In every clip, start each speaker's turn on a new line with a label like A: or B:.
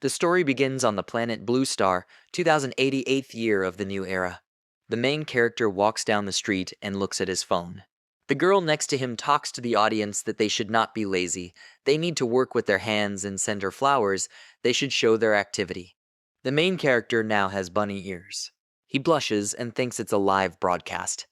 A: The story begins on the planet Blue Star, 2088th year of the new era. The main character walks down the street and looks at his phone. The girl next to him talks to the audience that they should not be lazy, they need to work with their hands and send her flowers, they should show their activity. The main character now has bunny ears. He blushes and thinks it's a live broadcast.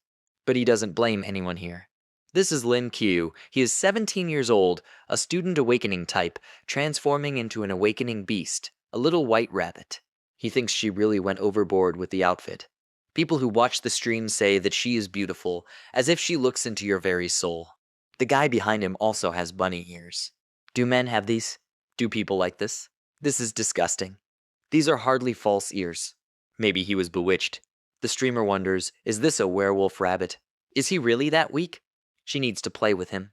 A: But he doesn't blame anyone here. This is Lin Q. He is 17 years old, a student awakening type, transforming into an awakening beast, a little white rabbit. He thinks she really went overboard with the outfit. People who watch the stream say that she is beautiful, as if she looks into your very soul. The guy behind him also has bunny ears. Do men have these? Do people like this? This is disgusting. These are hardly false ears. Maybe he was bewitched. The streamer wonders, is this a werewolf rabbit? Is he really that weak? She needs to play with him.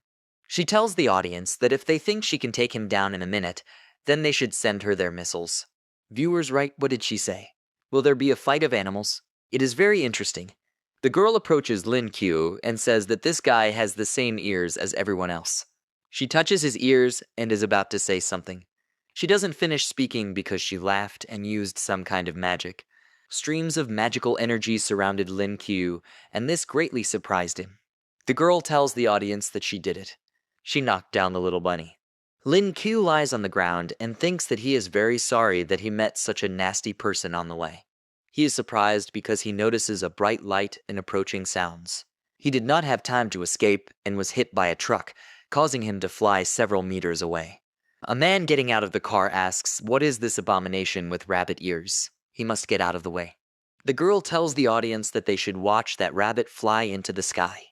A: She tells the audience that if they think she can take him down in a minute, then they should send her their missiles. Viewers write, what did she say? Will there be a fight of animals? It is very interesting. The girl approaches Lin Q and says that this guy has the same ears as everyone else. She touches his ears and is about to say something. She doesn't finish speaking because she laughed and used some kind of magic. Streams of magical energy surrounded Lin Q, and this greatly surprised him. The girl tells the audience that she did it. She knocked down the little bunny. Lin Q lies on the ground and thinks that he is very sorry that he met such a nasty person on the way. He is surprised because he notices a bright light and approaching sounds. He did not have time to escape and was hit by a truck, causing him to fly several meters away. A man getting out of the car asks, what is this abomination with rabbit ears? He must get out of the way. The girl tells the audience that they should watch that rabbit fly into the sky.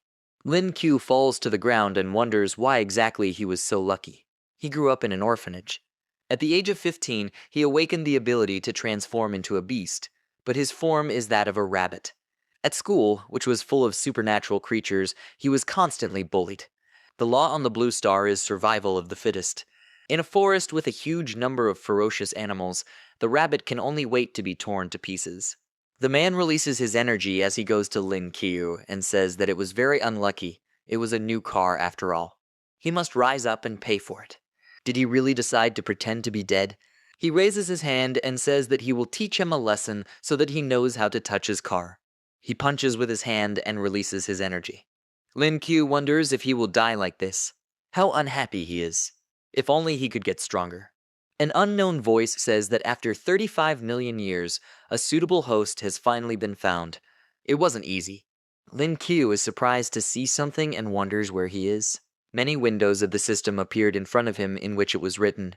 A: Lin Q falls to the ground and wonders why exactly he was so lucky. He grew up in an orphanage. At the age of 15, he awakened the ability to transform into a beast, but his form is that of a rabbit. At school, which was full of supernatural creatures, he was constantly bullied. The law on the Blue Star is survival of the fittest. In a forest with a huge number of ferocious animals, the rabbit can only wait to be torn to pieces. The man releases his energy as he goes to Lin Q and says that it was very unlucky. It was a new car after all. He must rise up and pay for it. Did he really decide to pretend to be dead? He raises his hand and says that he will teach him a lesson so that he knows how to touch his car. He punches with his hand and releases his energy. Lin Q wonders if he will die like this. How unhappy he is. If only he could get stronger. An unknown voice says that after 35 million years, a suitable host has finally been found. It wasn't easy. Lin Q is surprised to see something and wonders where he is. Many windows of the system appeared in front of him in which it was written,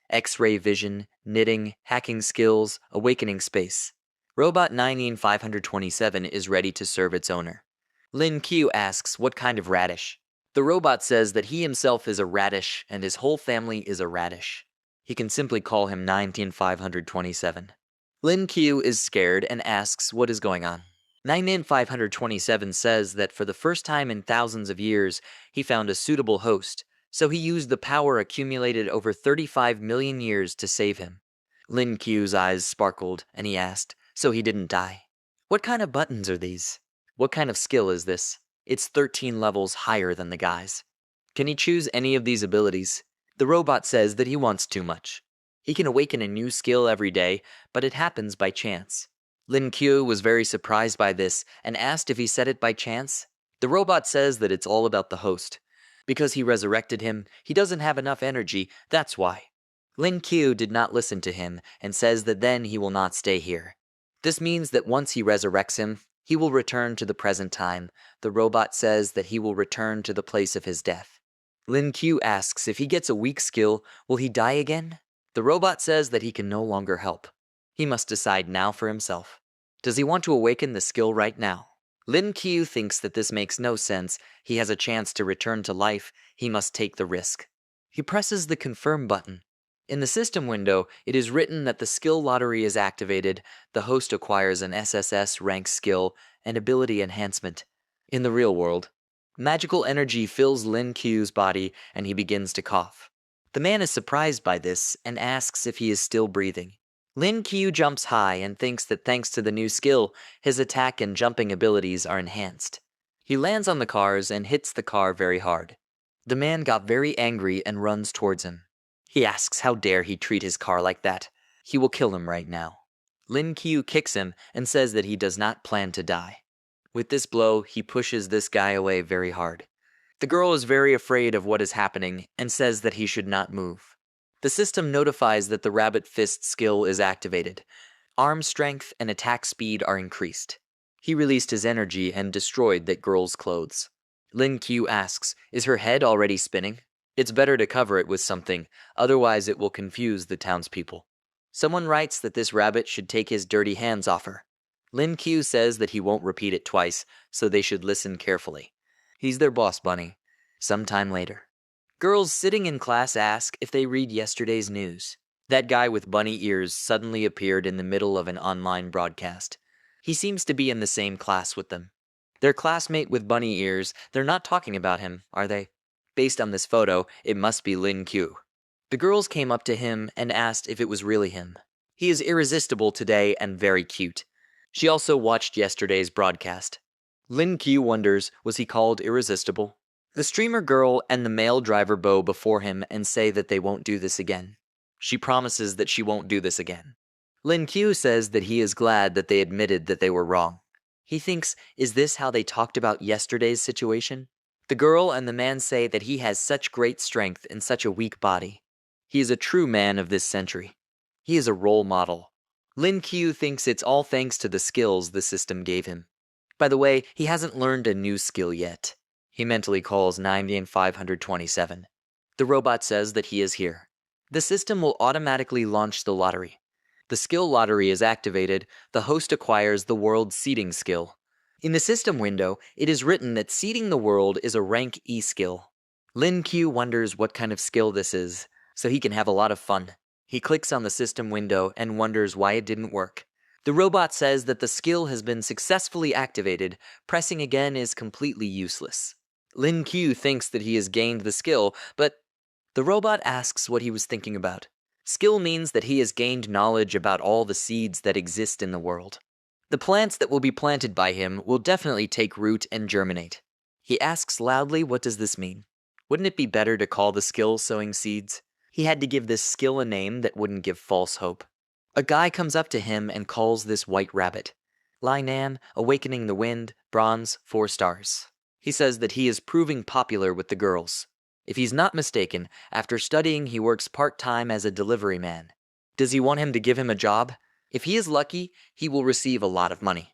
A: X-ray vision, knitting, hacking skills, awakening space. Robot 9527 is ready to serve its owner. Lin Q asks what kind of radish. The robot says that he himself is a radish and his whole family is a radish. He can simply call him 19527. Lin Q is scared and asks what is going on. 19527 says that for the first time in thousands of years, he found a suitable host, so he used the power accumulated over 35 million years to save him. Lin Q's eyes sparkled and he asked, so he didn't die. What kind of buttons are these? What kind of skill is this? It's 13 levels higher than the guy's. Can he choose any of these abilities? The robot says that he wants too much. He can awaken a new skill every day, but it happens by chance. Lin Q was very surprised by this and asked if he said it by chance. The robot says that it's all about the host. Because he resurrected him, he doesn't have enough energy, that's why. Lin Q did not listen to him and says that then he will not stay here. This means that once he resurrects him, he will return to the present time. The robot says that he will return to the place of his death. Lin Q asks if he gets a weak skill, will he die again? The robot says that he can no longer help. He must decide now for himself. Does he want to awaken the skill right now? Lin Q thinks that this makes no sense. He has a chance to return to life. He must take the risk. He presses the confirm button. In the system window, it is written that the skill lottery is activated. The host acquires an SSS rank skill and ability enhancement. In the real world, magical energy fills Lin Q's body and he begins to cough. The man is surprised by this and asks if he is still breathing. Lin Q jumps high and thinks that thanks to the new skill, his attack and jumping abilities are enhanced. He lands on the cars and hits the car very hard. The man got very angry and runs towards him. He asks how dare he treat his car like that. He will kill him right now. Lin Qiu kicks him and says that he does not plan to die. With this blow, he pushes this guy away very hard. The girl is very afraid of what is happening and says that he should not move. The system notifies that the rabbit fist skill is activated. Arm strength and attack speed are increased. He released his energy and destroyed that girl's clothes. Lin Qiu asks, is her head already spinning? It's better to cover it with something, otherwise it will confuse the townspeople. Someone writes that this rabbit should take his dirty hands off her. Lin Qiu says that he won't repeat it twice, so they should listen carefully. He's their boss bunny. Sometime later. Girls sitting in class ask if they read yesterday's news. That guy with bunny ears suddenly appeared in the middle of an online broadcast. He seems to be in the same class with them. Their classmate with bunny ears, they're not talking about him, are they? Based on this photo, it must be Lin Qiu. The girls came up to him and asked if it was really him. He is irresistible today and very cute. She also watched yesterday's broadcast. Lin Qiu wonders, was he called irresistible? The streamer girl and the male driver bow before him and say that they won't do this again. She promises that she won't do this again. Lin Qiu says that he is glad that they admitted that they were wrong. He thinks, is this how they talked about yesterday's situation? The girl and the man say that he has such great strength in such a weak body. He is a true man of this century. He is a role model. Lin Qiu thinks it's all thanks to the skills the system gave him. By the way, he hasn't learned a new skill yet. He mentally calls 90 and 527. The robot says that he is here. The system will automatically launch the lottery. The skill lottery is activated, the host acquires the world's seeding skill. In the system window, it is written that seeding the world is a rank E skill. Lin Qiu wonders what kind of skill this is, so he can have a lot of fun. He clicks on the system window and wonders why it didn't work. The robot says that the skill has been successfully activated, pressing again is completely useless. Lin Qiu thinks that he has gained the skill, but the robot asks what he was thinking about. Skill means that he has gained knowledge about all the seeds that exist in the world. The plants that will be planted by him will definitely take root and germinate. He asks loudly, what does this mean? Wouldn't it be better to call the skill sowing seeds? He had to give this skill a name that wouldn't give false hope. A guy comes up to him and calls this white rabbit. Lai Nan, Awakening the Wind, Bronze, 4 stars. He says that he is proving popular with the girls. If he's not mistaken, after studying he works part-time as a delivery man. Does he want him to give him a job? If he is lucky, he will receive a lot of money.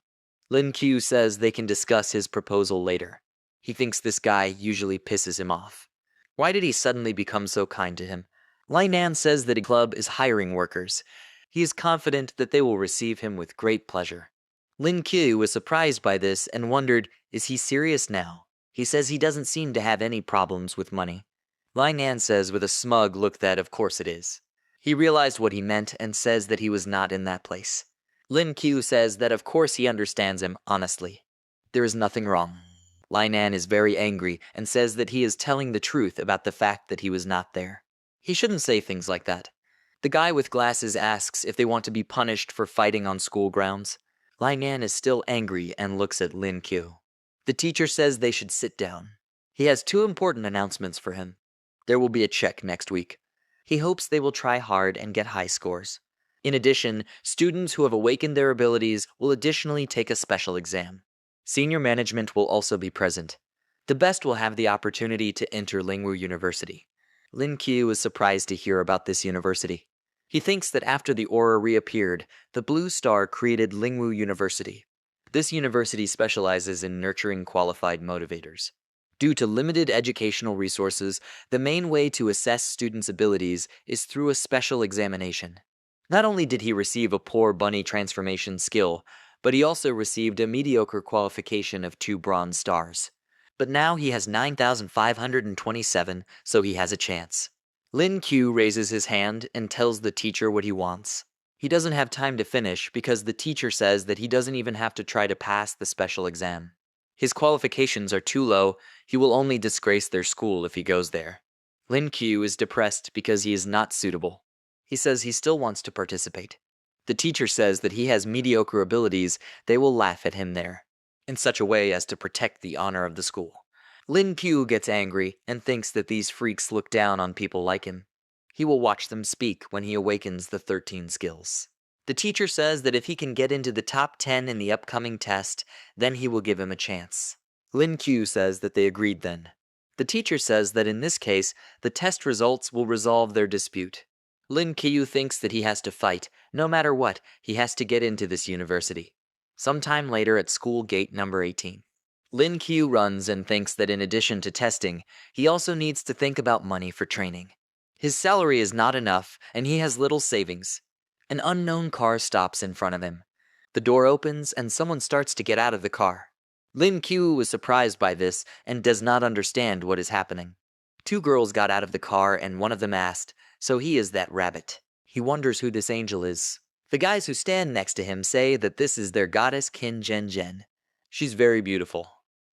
A: Lin Qiu says they can discuss his proposal later. He thinks this guy usually pisses him off. Why did he suddenly become so kind to him? Lai Nan says that a club is hiring workers. He is confident that they will receive him with great pleasure. Lin Qiu was surprised by this and wondered, is he serious now? He says he doesn't seem to have any problems with money. Lai Nan says with a smug look that of course it is. He realized what he meant and says that he was not in that place. Lin Qiu says that of course he understands him honestly. There is nothing wrong. Lai Nan is very angry and says that he is telling the truth about the fact that he was not there. He shouldn't say things like that. The guy with glasses asks if they want to be punished for fighting on school grounds. Lai Nan is still angry and looks at Lin Qiu. The teacher says they should sit down. He has 2 important announcements for him. There will be a check next week. He hopes they will try hard and get high scores. In addition, students who have awakened their abilities will additionally take a special exam. Senior management will also be present. The best will have the opportunity to enter Lingwu University. Lin Qiu is surprised to hear about this university. He thinks that after the aura reappeared, the blue star created Lingwu University. This university specializes in nurturing qualified motivators. Due to limited educational resources, the main way to assess students' abilities is through a special examination. Not only did he receive a poor bunny transformation skill, but he also received a mediocre qualification of 2 bronze stars. But now he has 9,527, so he has a chance. Lin Qiu raises his hand and tells the teacher what he wants. He doesn't have time to finish because the teacher says that he doesn't even have to try to pass the special exam. His qualifications are too low, he will only disgrace their school if he goes there. Lin Qiu is depressed because he is not suitable. He says he still wants to participate. The teacher says that he has mediocre abilities, they will laugh at him there, in such a way as to protect the honor of the school. Lin Qiu gets angry and thinks that these freaks look down on people like him. He will watch them speak when he awakens the 13 skills. The teacher says that if he can get into the top 10 in the upcoming test, then he will give him a chance. Lin Q says that they agreed then. The teacher says that in this case, the test results will resolve their dispute. Lin Q thinks that he has to fight. No matter what, he has to get into this university. Sometime later at school gate number 18. Lin Q runs and thinks that in addition to testing, he also needs to think about money for training. His salary is not enough, and he has little savings. An unknown car stops in front of him. The door opens, and someone starts to get out of the car. Lin Q was surprised by this and does not understand what is happening. Two girls got out of the car, and one of them asked, "So he is that rabbit." He wonders who this angel is. The guys who stand next to him say that this is their goddess Qin Zhen Zhen. She's very beautiful.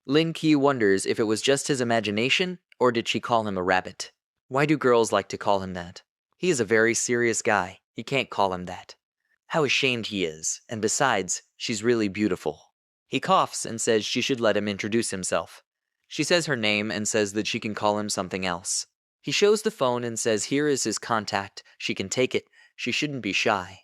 A: Lin Q wonders if it was just his imagination, or did she call him a rabbit? Why do girls like to call him that? He is a very serious guy. He can't call him that. How ashamed he is, and besides, she's really beautiful. He coughs and says she should let him introduce himself. She says her name and says that she can call him something else. He shows the phone and says here is his contact. She can take it. She shouldn't be shy.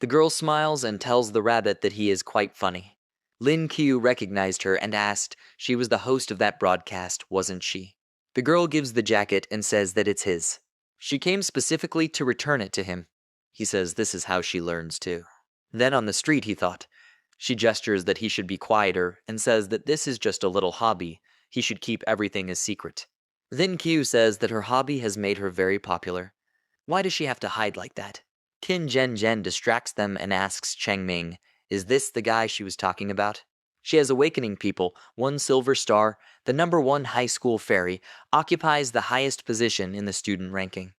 A: The girl smiles and tells the rabbit that he is quite funny. Lin Q recognized her and asked, she was the host of that broadcast, wasn't she? The girl gives the jacket and says that it's his. She came specifically to return it to him. He says this is how she learns too. Then on the street he thought. She gestures that he should be quieter and says that this is just a little hobby. He should keep everything a secret. Then Q says that her hobby has made her very popular. Why does she have to hide like that? Qin Zhen Zhen distracts them and asks Cheng Ming, is this the guy she was talking about? She has awakening people, 1 silver star, the #1 high school fairy, occupies the highest position in the student ranking.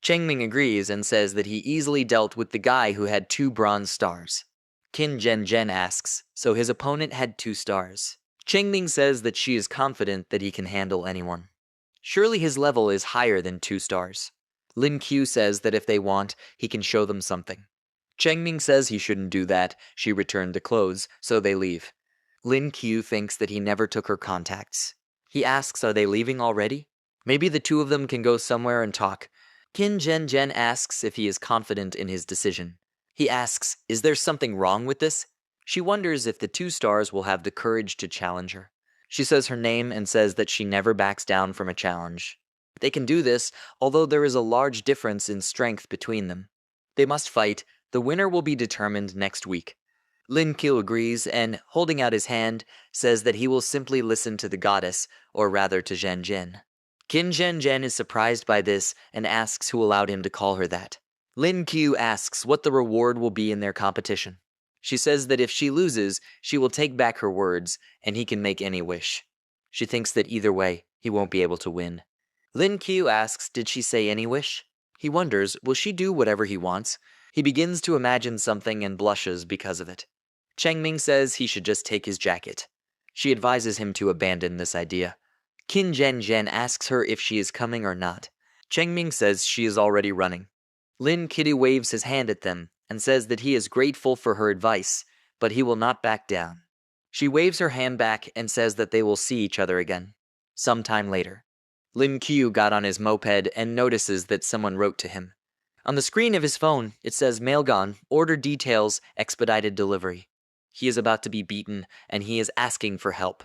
A: Cheng Ming agrees and says that he easily dealt with the guy who had 2 bronze stars. Qin Zhen Zhen asks, so his opponent had 2 stars. Cheng Ming says that she is confident that he can handle anyone. Surely his level is higher than 2 stars. Lin Q says that if they want, he can show them something. Cheng Ming says he shouldn't do that. She returned the clothes, so they leave. Lin Q thinks that he never took her contacts. He asks, are they leaving already? Maybe the 2 of them can go somewhere and talk. Qin Zhen Zhen asks if he is confident in his decision. He asks, is there something wrong with this? She wonders if the 2 stars will have the courage to challenge her. She says her name and says that she never backs down from a challenge. They can do this, although there is a large difference in strength between them. They must fight. The winner will be determined next week. Lin Q agrees and, holding out his hand, says that he will simply listen to the goddess, or rather to Zhen Zhen. Qin Zhen Zhen is surprised by this and asks who allowed him to call her that. Lin Q asks what the reward will be in their competition. She says that if she loses, she will take back her words, and he can make any wish. She thinks that either way, he won't be able to win. Lin Q asks, did she say any wish? He wonders, will she do whatever he wants? He begins to imagine something and blushes because of it. Cheng Ming says he should just take his jacket. She advises him to abandon this idea. Qin Zhen Zhen asks her if she is coming or not. Cheng Ming says she is already running. Lin Kitty waves his hand at them and says that he is grateful for her advice, but he will not back down. She waves her hand back and says that they will see each other again. Sometime later. Lin Q got on his moped and notices that someone wrote to him. On the screen of his phone, it says mail gone, order details, expedited delivery. He is about to be beaten, and he is asking for help.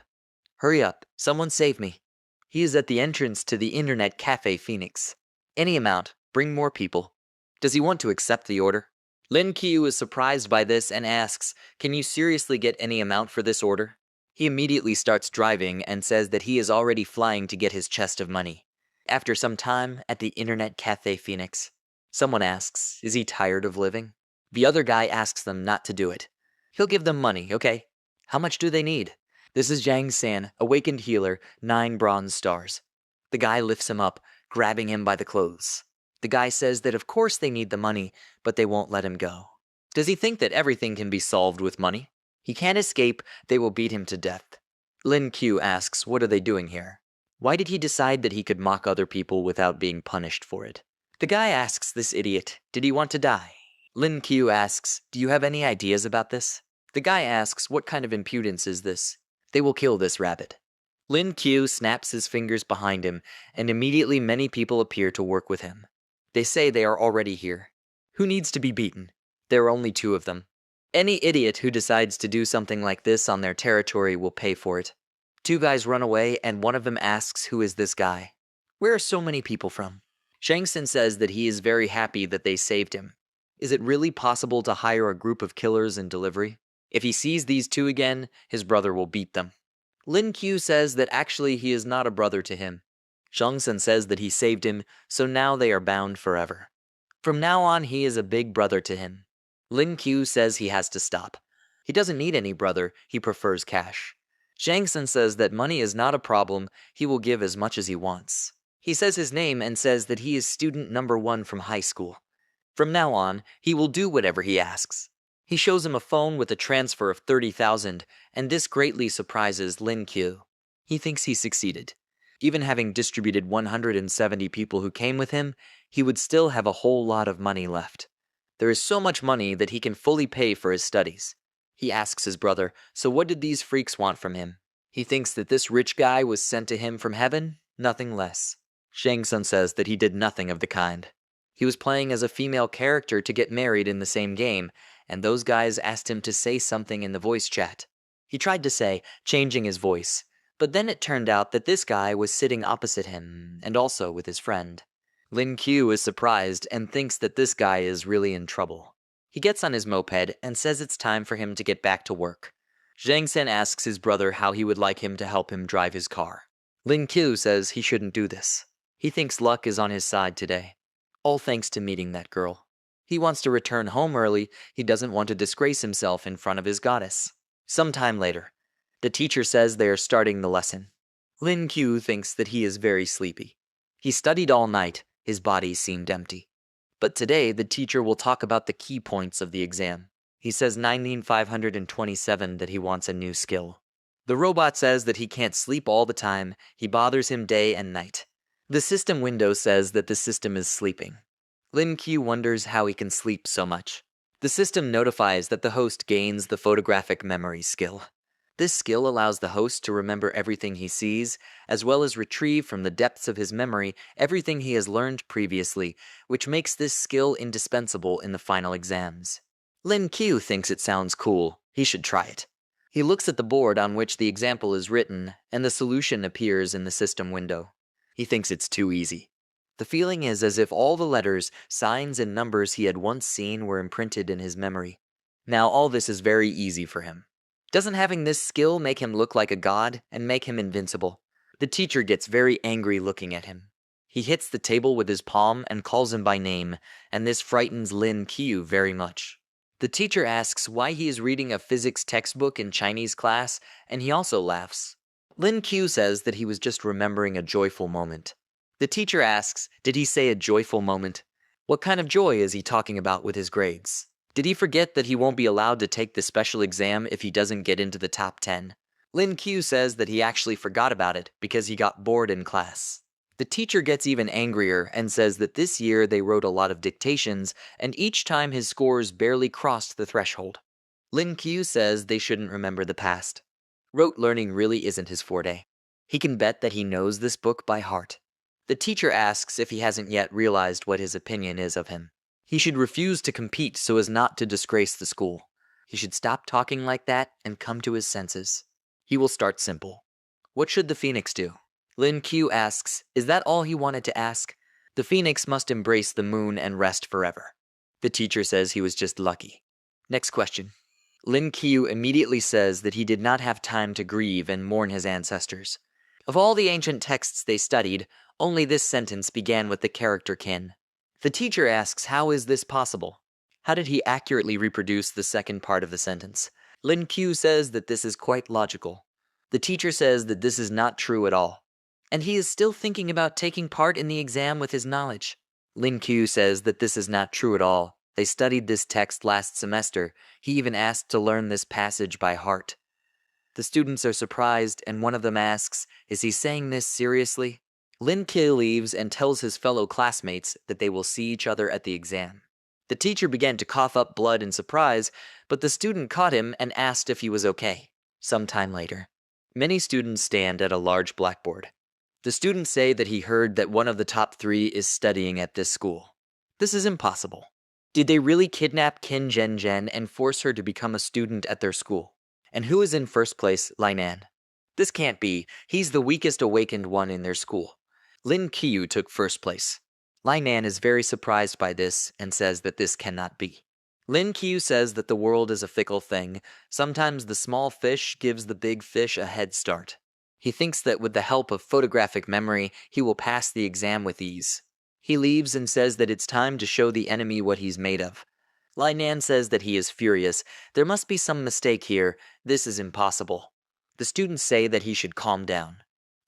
A: Hurry up, someone save me. He is at the entrance to the internet cafe Phoenix. Any amount, bring more people. Does he want to accept the order? Lin Q is surprised by this and asks, can you seriously get any amount for this order? He immediately starts driving and says that he is already flying to get his chest of money. After some time, at the internet cafe Phoenix, someone asks, is he tired of living? The other guy asks them not to do it. He'll give them money, okay? How much do they need? This is Zhang San, awakened healer, 9 bronze stars. The guy lifts him up, grabbing him by the clothes. The guy says that of course they need the money, but they won't let him go. Does he think that everything can be solved with money? He can't escape, they will beat him to death. Lin Q asks, what are they doing here? Why did he decide that he could mock other people without being punished for it? The guy asks this idiot, did he want to die? Lin Q asks, do you have any ideas about this? The guy asks, what kind of impudence is this? They will kill this rabbit. Lin Q snaps his fingers behind him, and immediately many people appear to work with him. They say they are already here. Who needs to be beaten? There are only 2 of them. Any idiot who decides to do something like this on their territory will pay for it. 2 guys run away, and one of them asks, who is this guy? Where are so many people from? Shang Tsung says that he is very happy that they saved him. Is it really possible to hire a group of killers in delivery? If he sees these 2 again, his brother will beat them. Lin Q says that actually he is not a brother to him. Shang Tsung says that he saved him, so now they are bound forever. From now on, he is a big brother to him. Lin Q says he has to stop. He doesn't need any brother, he prefers cash. Shang Tsung says that money is not a problem, he will give as much as he wants. He says his name and says that he is student number 1 from high school. From now on, he will do whatever he asks. He shows him a phone with a transfer of 30,000, and this greatly surprises Lin Q. He thinks he succeeded. Even having distributed 170 people who came with him, he would still have a whole lot of money left. There is so much money that he can fully pay for his studies. He asks his brother, so what did these freaks want from him? He thinks that this rich guy was sent to him from heaven, nothing less. Shang Tsung says that he did nothing of the kind. He was playing as a female character to get married in the same game, and those guys asked him to say something in the voice chat. He tried to say, changing his voice, but then it turned out that this guy was sitting opposite him, and also with his friend. Lin Q is surprised and thinks that this guy is really in trouble. He gets on his moped and says it's time for him to get back to work. Shang Tsung asks his brother how he would like him to help him drive his car. Lin Q says he shouldn't do this. He thinks luck is on his side today. All thanks to meeting that girl. He wants to return home early, he doesn't want to disgrace himself in front of his goddess. Sometime later, the teacher says they are starting the lesson. Lin Q thinks that he is very sleepy. He studied all night, his body seemed empty. But today, the teacher will talk about the key points of the exam. He says 19527 that he wants a new skill. The robot says that he can't sleep all the time, he bothers him day and night. The system window says that the system is sleeping. Lin Q wonders how he can sleep so much. The system notifies that the host gains the photographic memory skill. This skill allows the host to remember everything he sees, as well as retrieve from the depths of his memory everything he has learned previously, which makes this skill indispensable in the final exams. Lin Q thinks it sounds cool. He should try it. He looks at the board on which the example is written, and the solution appears in the system window. He thinks it's too easy. The feeling is as if all the letters, signs, and numbers he had once seen were imprinted in his memory. Now all this is very easy for him. Doesn't having this skill make him look like a god and make him invincible? The teacher gets very angry looking at him. He hits the table with his palm and calls him by name, and this frightens Lin Q very much. The teacher asks why he is reading a physics textbook in Chinese class, and he also laughs. Lin Q says that he was just remembering a joyful moment. The teacher asks, did he say a joyful moment? What kind of joy is he talking about with his grades? Did he forget that he won't be allowed to take the special exam if he doesn't get into the top 10? Lin Q says that he actually forgot about it because he got bored in class. The teacher gets even angrier and says that this year they wrote a lot of dictations, and each time his scores barely crossed the threshold. Lin Q says they shouldn't remember the past. Rote learning really isn't his forte. He can bet that he knows this book by heart. The teacher asks if he hasn't yet realized what his opinion is of him. He should refuse to compete so as not to disgrace the school. He should stop talking like that and come to his senses. He will start simple. What should the Phoenix do? Lin Q asks, is that all he wanted to ask? The Phoenix must embrace the moon and rest forever. The teacher says he was just lucky. Next question. Lin Q immediately says that he did not have time to grieve and mourn his ancestors. Of all the ancient texts they studied, only this sentence began with the character kin. The teacher asks, how is this possible? How did he accurately reproduce the second part of the sentence? Lin Q says that this is quite logical. The teacher says that this is not true at all. And he is still thinking about taking part in the exam with his knowledge. Lin Q says that this is not true at all. They studied this text last semester. He even asked to learn this passage by heart. The students are surprised, and one of them asks, is he saying this seriously? Lin Q leaves and tells his fellow classmates that they will see each other at the exam. The teacher began to cough up blood in surprise, but the student caught him and asked if he was okay. Sometime later, many students stand at a large blackboard. The students say that he heard that one of the top 3 is studying at this school. This is impossible. Did they really kidnap Qin Zhen and force her to become a student at their school? And who is in first place, Lainan? This can't be. He's the weakest awakened one in their school. Lin Qiu took first place. Lainan is very surprised by this and says that this cannot be. Lin Qiu says that the world is a fickle thing. Sometimes the small fish gives the big fish a head start. He thinks that with the help of photographic memory, he will pass the exam with ease. He leaves and says that it's time to show the enemy what he's made of. Lainan says that he is furious. There must be some mistake here. This is impossible. The students say that he should calm down.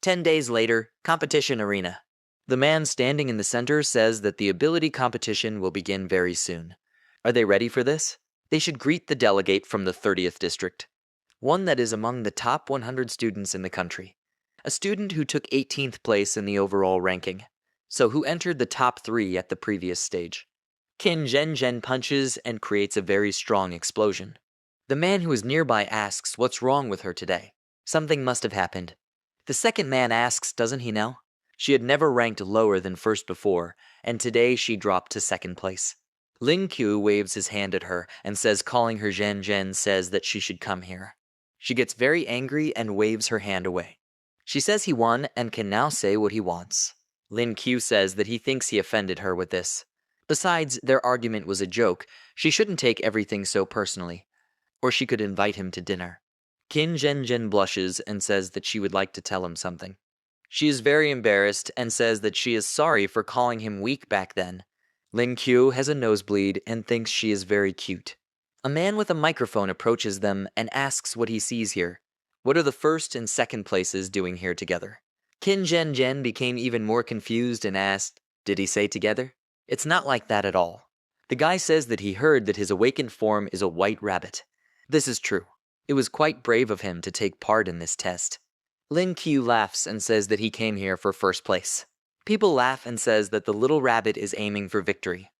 A: 10 days later, competition arena. The man standing in the center says that the ability competition will begin very soon. Are they ready for this? They should greet the delegate from the 30th district. One that is among the top 100 students in the country. A student who took 18th place in the overall ranking. So who entered the top 3 at the previous stage. Qin Zhen punches and creates a very strong explosion. The man who is nearby asks what's wrong with her today. Something must have happened. The second man asks, doesn't he know? She had never ranked lower than first before, and today she dropped to second place. Lin Qiu waves his hand at her and says calling her Zhen says that she should come here. She gets very angry and waves her hand away. She says he won and can now say what he wants. Lin Qiu says that he thinks he offended her with this. Besides, their argument was a joke. She shouldn't take everything so personally. Or she could invite him to dinner. Qin Zhen blushes and says that she would like to tell him something. She is very embarrassed and says that she is sorry for calling him weak back then. Lin Qiu has a nosebleed and thinks she is very cute. A man with a microphone approaches them and asks what he sees here. What are the first and second places doing here together? Qin Zhen became even more confused and asked, did he say together? It's not like that at all. The guy says that he heard that his awakened form is a white rabbit. This is true. It was quite brave of him to take part in this test. Lin Qiu laughs and says that he came here for first place. People laugh and says that the little rabbit is aiming for victory.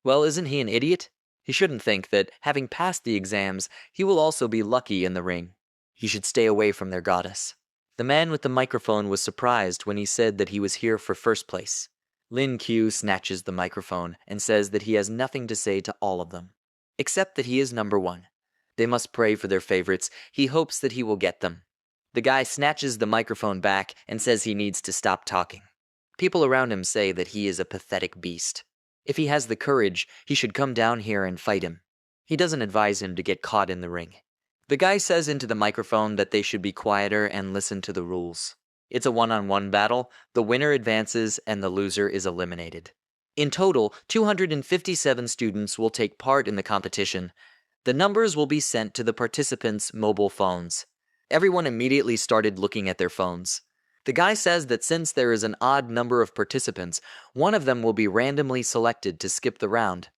A: Well, isn't he an idiot? He shouldn't think that, having passed the exams, he will also be lucky in the ring. He should stay away from their goddess. The man with the microphone was surprised when he said that he was here for first place. Lin Qiu snatches the microphone and says that he has nothing to say to all of them, except that he is number 1. They must pray for their favorites. He hopes that he will get them. The guy snatches the microphone back and says he needs to stop talking. People around him say that he is a pathetic beast. If he has the courage, he should come down here and fight him. He doesn't advise him to get caught in the ring. The guy says into the microphone that they should be quieter and listen to the rules. It's a one-on-one battle, the winner advances and the loser is eliminated. In total, 257 students will take part in the competition. The numbers will be sent to the participants' mobile phones. Everyone immediately started looking at their phones. The guy says that since there is an odd number of participants, one of them will be randomly selected to skip the round.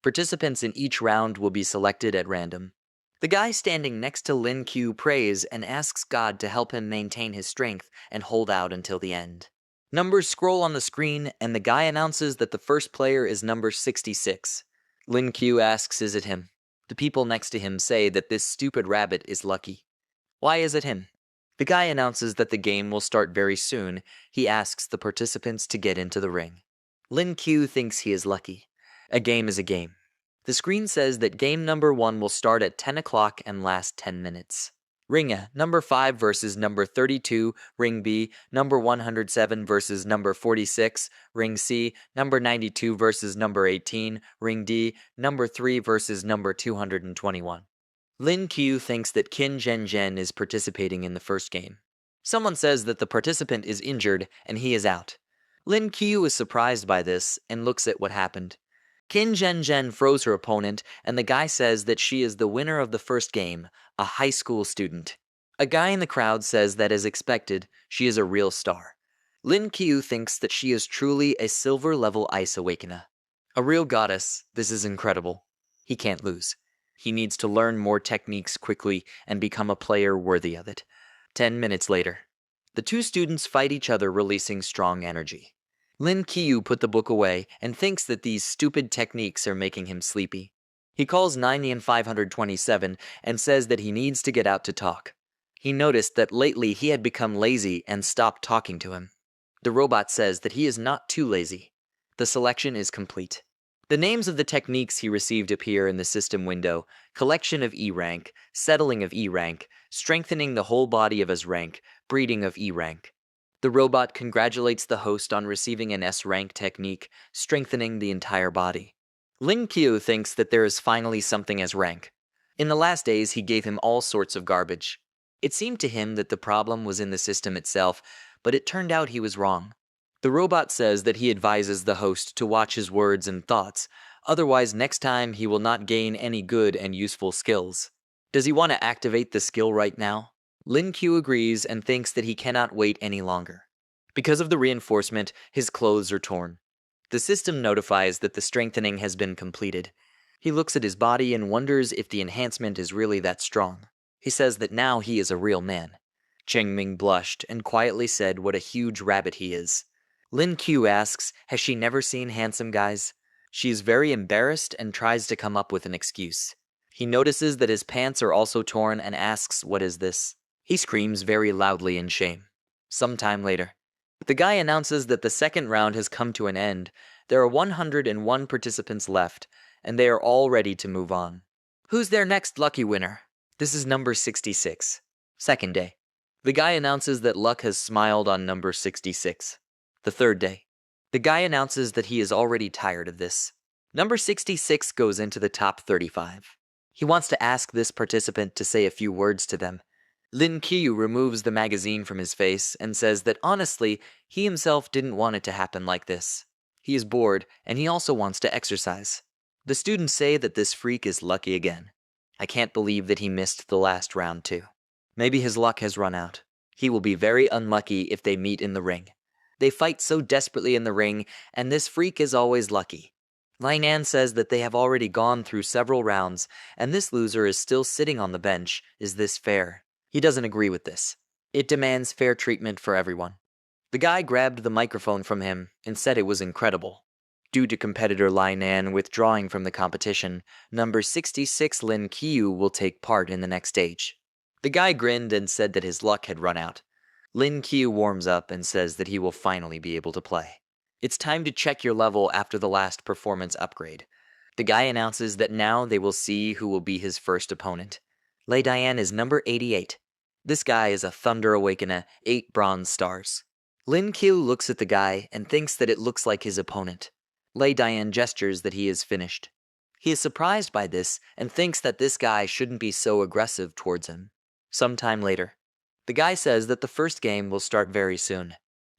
A: Participants in each round will be selected at random. The guy standing next to Lin Qiu prays and asks God to help him maintain his strength and hold out until the end. Numbers scroll on the screen, and the guy announces that the first player is number 66. Lin Qiu asks, is it him? The people next to him say that this stupid rabbit is lucky. Why is it him? The guy announces that the game will start very soon. He asks the participants to get into the ring. Lin Qiu thinks he is lucky. A game is a game. The screen says that game number 1 will start at 10 o'clock and last 10 minutes. Ring A, number 5 versus number 32. Ring B, number 107 versus number 46. Ring C, number 92 versus number 18. Ring D, number 3 versus number 221. Lin Qiu thinks that Qin Zhen is participating in the first game. Someone says that the participant is injured and he is out. Lin Qiu is surprised by this and looks at what happened. Qin Zhen froze her opponent, and the guy says that she is the winner of the first game, a high school student. A guy in the crowd says that as expected, she is a real star. Lin Qiu thinks that she is truly a silver-level ice awakener. A real goddess, this is incredible. He can't lose. He needs to learn more techniques quickly and become a player worthy of it. 10 minutes later. The two students fight each other, releasing strong energy. Lin Qiu put the book away and thinks that these stupid techniques are making him sleepy. He calls 9527 and says that he needs to get out to talk. He noticed that lately he had become lazy and stopped talking to him. The robot says that he is not too lazy. The selection is complete. The names of the techniques he received appear in the system window: collection of E rank, settling of E rank, strengthening the whole body of his rank, breeding of E rank. The robot congratulates the host on receiving an S rank technique, strengthening the entire body. Lin Qiu thinks that there is finally something as rank. In the last days, he gave him all sorts of garbage. It seemed to him that the problem was in the system itself, but it turned out he was wrong. The robot says that he advises the host to watch his words and thoughts, otherwise next time he will not gain any good and useful skills. Does he want to activate the skill right now? Lin Qiu agrees and thinks that he cannot wait any longer. Because of the reinforcement, his clothes are torn. The system notifies that the strengthening has been completed. He looks at his body and wonders if the enhancement is really that strong. He says that now he is a real man. Chengming blushed and quietly said what a huge rabbit he is. Lin Qiu asks, has she never seen handsome guys? She is very embarrassed and tries to come up with an excuse. He notices that his pants are also torn and asks, what is this? He screams very loudly in shame. Sometime later, the guy announces that the second round has come to an end. There are 101 participants left, and they are all ready to move on. Who's their next lucky winner? This is number 66. Second day. The guy announces that luck has smiled on number 66. The third day. The guy announces that he is already tired of this. Number 66 goes into the top 35. He wants to ask this participant to say a few words to them. Lin Qiu removes the magazine from his face and says that honestly, he himself didn't want it to happen like this. He is bored, and he also wants to exercise. The students say that this freak is lucky again. I can't believe that he missed the last round too. Maybe his luck has run out. He will be very unlucky if they meet in the ring. They fight so desperately in the ring, and this freak is always lucky. Lainan says that they have already gone through several rounds, and this loser is still sitting on the bench. Is this fair? He doesn't agree with this. It demands fair treatment for everyone. The guy grabbed the microphone from him and said it was incredible. Due to competitor Lainan withdrawing from the competition, number 66 Lin Qiu will take part in the next stage. The guy grinned and said that his luck had run out. Lin Qiu warms up and says that he will finally be able to play. It's time to check your level after the last performance upgrade. The guy announces that now they will see who will be his first opponent. Lei Dian is number 88. This guy is a Thunder Awakener, 8 bronze stars. Lin Qiu looks at the guy and thinks that it looks like his opponent. Lei Dian gestures that he is finished. He is surprised by this and thinks that this guy shouldn't be so aggressive towards him. Sometime later, the guy says that the first game will start very soon.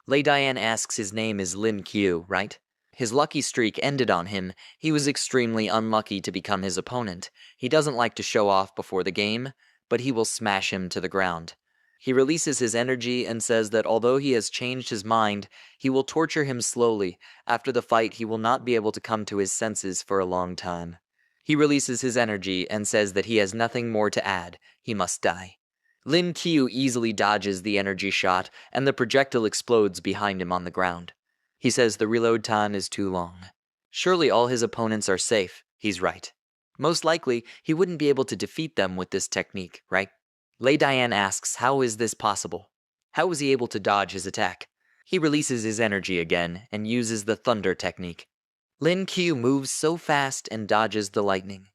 A: Lei Dian asks his name is Lin Qiu, right? His lucky streak ended on him. He was extremely unlucky to become his opponent. He doesn't like to show off before the game, but he will smash him to the ground. He releases his energy and says that although he has changed his mind, he will torture him slowly. After the fight, he will not be able to come to his senses for a long time. He releases his energy and says that he has nothing more to add. He must die. Lin Qiu easily dodges the energy shot, and the projectile explodes behind him on the ground. He says the reload time is too long. Surely all his opponents are safe. He's right. Most likely, he wouldn't be able to defeat them with this technique, right? Lei Dian asks, how is this possible? How was he able to dodge his attack? He releases his energy again and uses the thunder technique. Lin Qiu moves so fast and dodges the lightning.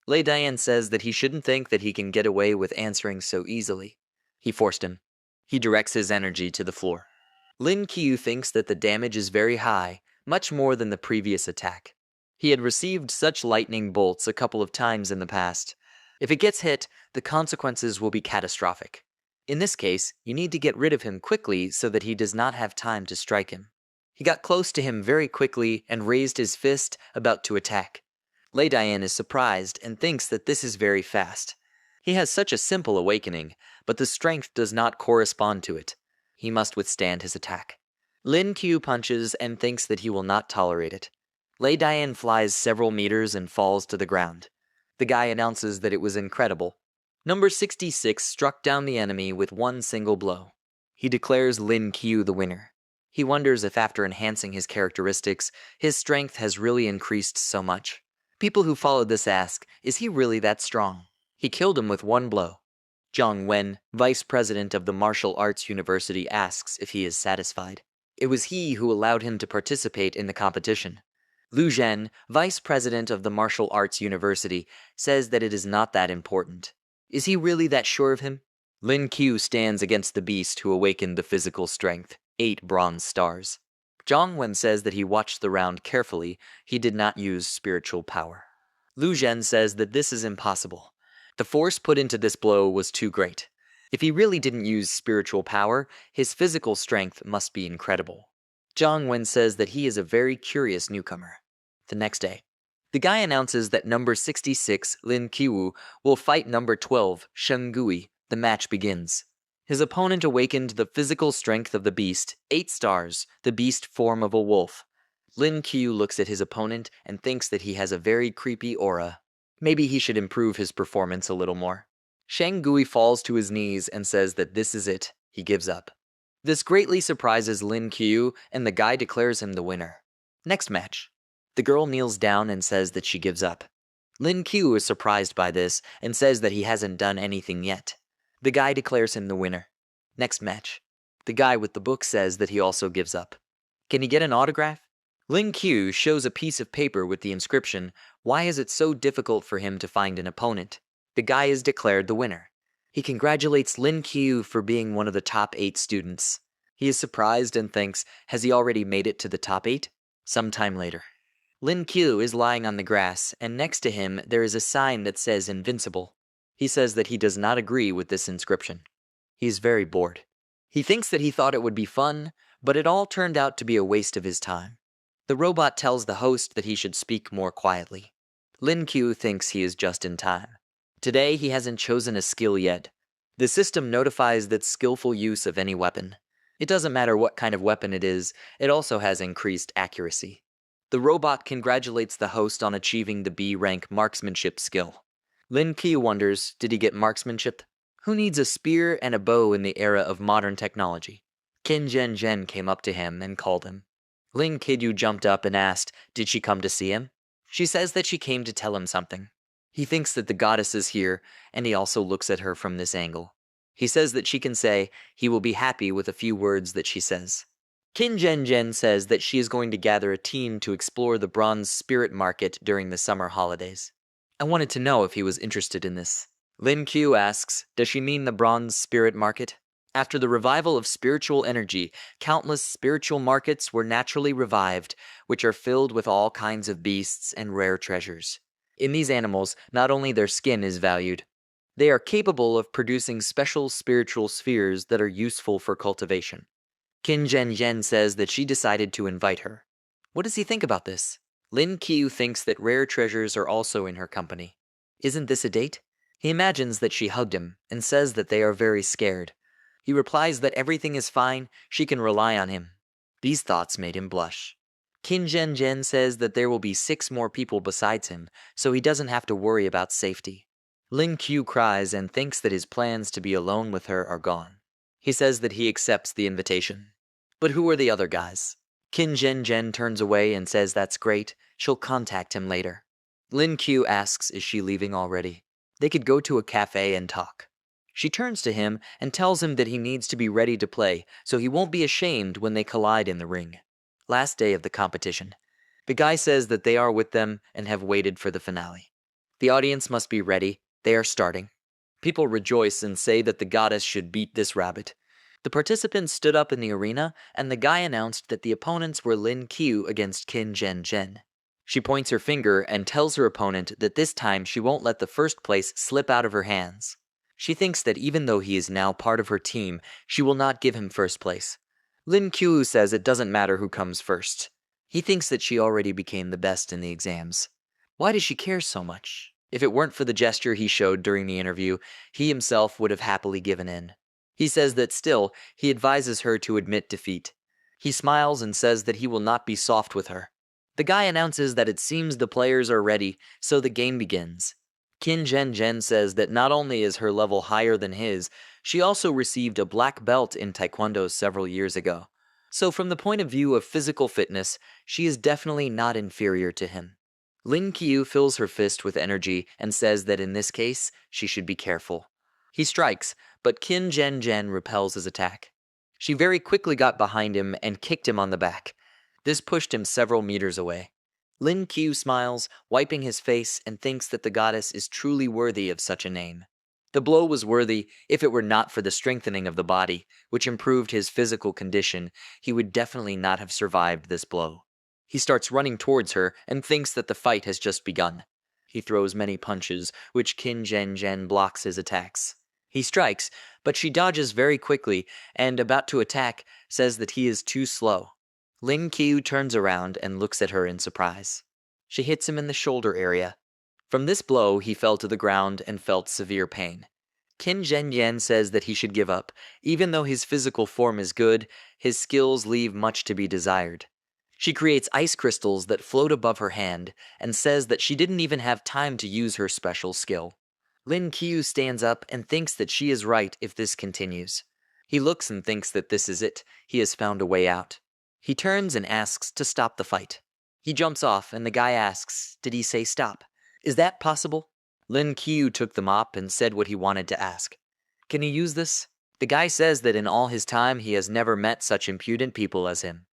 A: Lei Dian says that he shouldn't think that he can get away with answering so easily. He forced him. He directs his energy to the floor. Lin Qiu thinks that the damage is very high, much more than the previous attack. He had received such lightning bolts a couple of times in the past. If it gets hit, the consequences will be catastrophic. In this case, you need to get rid of him quickly so that he does not have time to strike him. He got close to him very quickly and raised his fist, about to attack. Lei Dian is surprised and thinks that this is very fast. He has such a simple awakening, but the strength does not correspond to it. He must withstand his attack. Lin Qiu punches and thinks that he will not tolerate it. Lei Dian flies several meters and falls to the ground. The guy announces that it was incredible. Number 66 struck down the enemy with one single blow. He declares Lin Qiu the winner. He wonders if after enhancing his characteristics, his strength has really increased so much. People who followed this ask, is he really that strong? He killed him with one blow. Zhang Wen, vice president of the Martial Arts University, asks if he is satisfied. It was he who allowed him to participate in the competition. Lu Zhen, vice president of the martial arts university, says that it is not that important. Is he really that sure of him? Lin Qiu stands against the beast who awakened the physical strength, 8 bronze stars. Zhang Wen says that he watched the round carefully, he did not use spiritual power. Lu Zhen says that this is impossible. The force put into this blow was too great. If he really didn't use spiritual power, his physical strength must be incredible. Zhang Wen says that he is a very curious newcomer. The next day, the guy announces that number 66, Lin Qiu, will fight number 12, Sheng Gui. The match begins. His opponent awakened the physical strength of the beast, 8 stars, the beast form of a wolf. Lin Qiu looks at his opponent and thinks that he has a very creepy aura. Maybe he should improve his performance a little more. Sheng Gui falls to his knees and says that this is it. He gives up. This greatly surprises Lin Qiu, and the guy declares him the winner. Next match. The girl kneels down and says that she gives up. Lin Qiu is surprised by this and says that he hasn't done anything yet. The guy declares him the winner. Next match. The guy with the book says that he also gives up. Can he get an autograph? Lin Qiu shows a piece of paper with the inscription, "Why is it so difficult for him to find an opponent?" The guy is declared the winner. He congratulates Lin Qiu for being one of the top 8 students. He is surprised and thinks, has he already made it to the top 8? Sometime later. Lin Qiu is lying on the grass, and next to him there is a sign that says invincible. He says that he does not agree with this inscription. He is very bored. He thinks that he thought it would be fun, but it all turned out to be a waste of his time. The robot tells the host that he should speak more quietly. Lin Qiu thinks he is just in time. Today he hasn't chosen a skill yet. The system notifies that skillful use of any weapon. It doesn't matter what kind of weapon it is, it also has increased accuracy. The robot congratulates the host on achieving the B rank marksmanship skill. Lin Qiu wonders, did he get marksmanship? Who needs a spear and a bow in the era of modern technology? Qin Zhen came up to him and called him. Lin Qiu jumped up and asked, did she come to see him? She says that she came to tell him something. He thinks that the goddess is here, and he also looks at her from this angle. He says that she can say he will be happy with a few words that she says. Qin Zhen says that she is going to gather a team to explore the bronze spirit market during the summer holidays. I wanted to know if he was interested in this. Lin Qiu asks, does she mean the bronze spirit market? After the revival of spiritual energy, countless spiritual markets were naturally revived, which are filled with all kinds of beasts and rare treasures. In these animals, not only their skin is valued, they are capable of producing special spiritual spheres that are useful for cultivation. Qin Zhen says that she decided to invite her. What does he think about this? Lin Qiu thinks that rare treasures are also in her company. Isn't this a date? He imagines that she hugged him and says that they are very scared. He replies that everything is fine, she can rely on him. These thoughts made him blush. Qin Zhen says that there will be 6 more people besides him, so he doesn't have to worry about safety. Lin Qiu cries and thinks that his plans to be alone with her are gone. He says that he accepts the invitation. But who are the other guys? Qin Zhen turns away and says that's great, she'll contact him later. Lin Qiu asks, is she leaving already? They could go to a cafe and talk. She turns to him and tells him that he needs to be ready to play, so he won't be ashamed when they collide in the ring. Last day of the competition. The guy says that they are with them and have waited for the finale. The audience must be ready, they are starting. People rejoice and say that the goddess should beat this rabbit. The participants stood up in the arena, and the guy announced that the opponents were Lin Qiu against Qin Zhen. She points her finger and tells her opponent that this time she won't let the first place slip out of her hands. She thinks that even though he is now part of her team, she will not give him first place. Lin Qiu says it doesn't matter who comes first. He thinks that she already became the best in the exams. Why does she care so much? If it weren't for the gesture he showed during the interview, he himself would have happily given in. He says that still, he advises her to admit defeat. He smiles and says that he will not be soft with her. The guy announces that it seems the players are ready, so the game begins. Qin Zhen says that not only is her level higher than his, she also received a black belt in Taekwondo several years ago. So from the point of view of physical fitness, she is definitely not inferior to him. Lin Qiu fills her fist with energy and says that in this case, she should be careful. He strikes, but Qin Zhen repels his attack. She very quickly got behind him and kicked him on the back. This pushed him several meters away. Lin Qiu smiles, wiping his face, and thinks that the goddess is truly worthy of such a name. The blow was worthy if it were not for the strengthening of the body, which improved his physical condition. He would definitely not have survived this blow. He starts running towards her and thinks that the fight has just begun. He throws many punches, which Qin Zhen Zhen blocks his attacks. He strikes, but she dodges very quickly, and about to attack, says that he is too slow. Lin Qiu turns around and looks at her in surprise. She hits him in the shoulder area. From this blow, he fell to the ground and felt severe pain. Qin Zhen Yan says that he should give up. Even though his physical form is good, his skills leave much to be desired. She creates ice crystals that float above her hand and says that she didn't even have time to use her special skill. Lin Qiu stands up and thinks that she is right if this continues. He looks and thinks that this is it. He has found a way out. He turns and asks to stop the fight. He jumps off and the guy asks, "Did he say stop? Is that possible?" Lin Qiu took the mop and said what he wanted to ask. "Can he use this?" The guy says that in all his time he has never met such impudent people as him.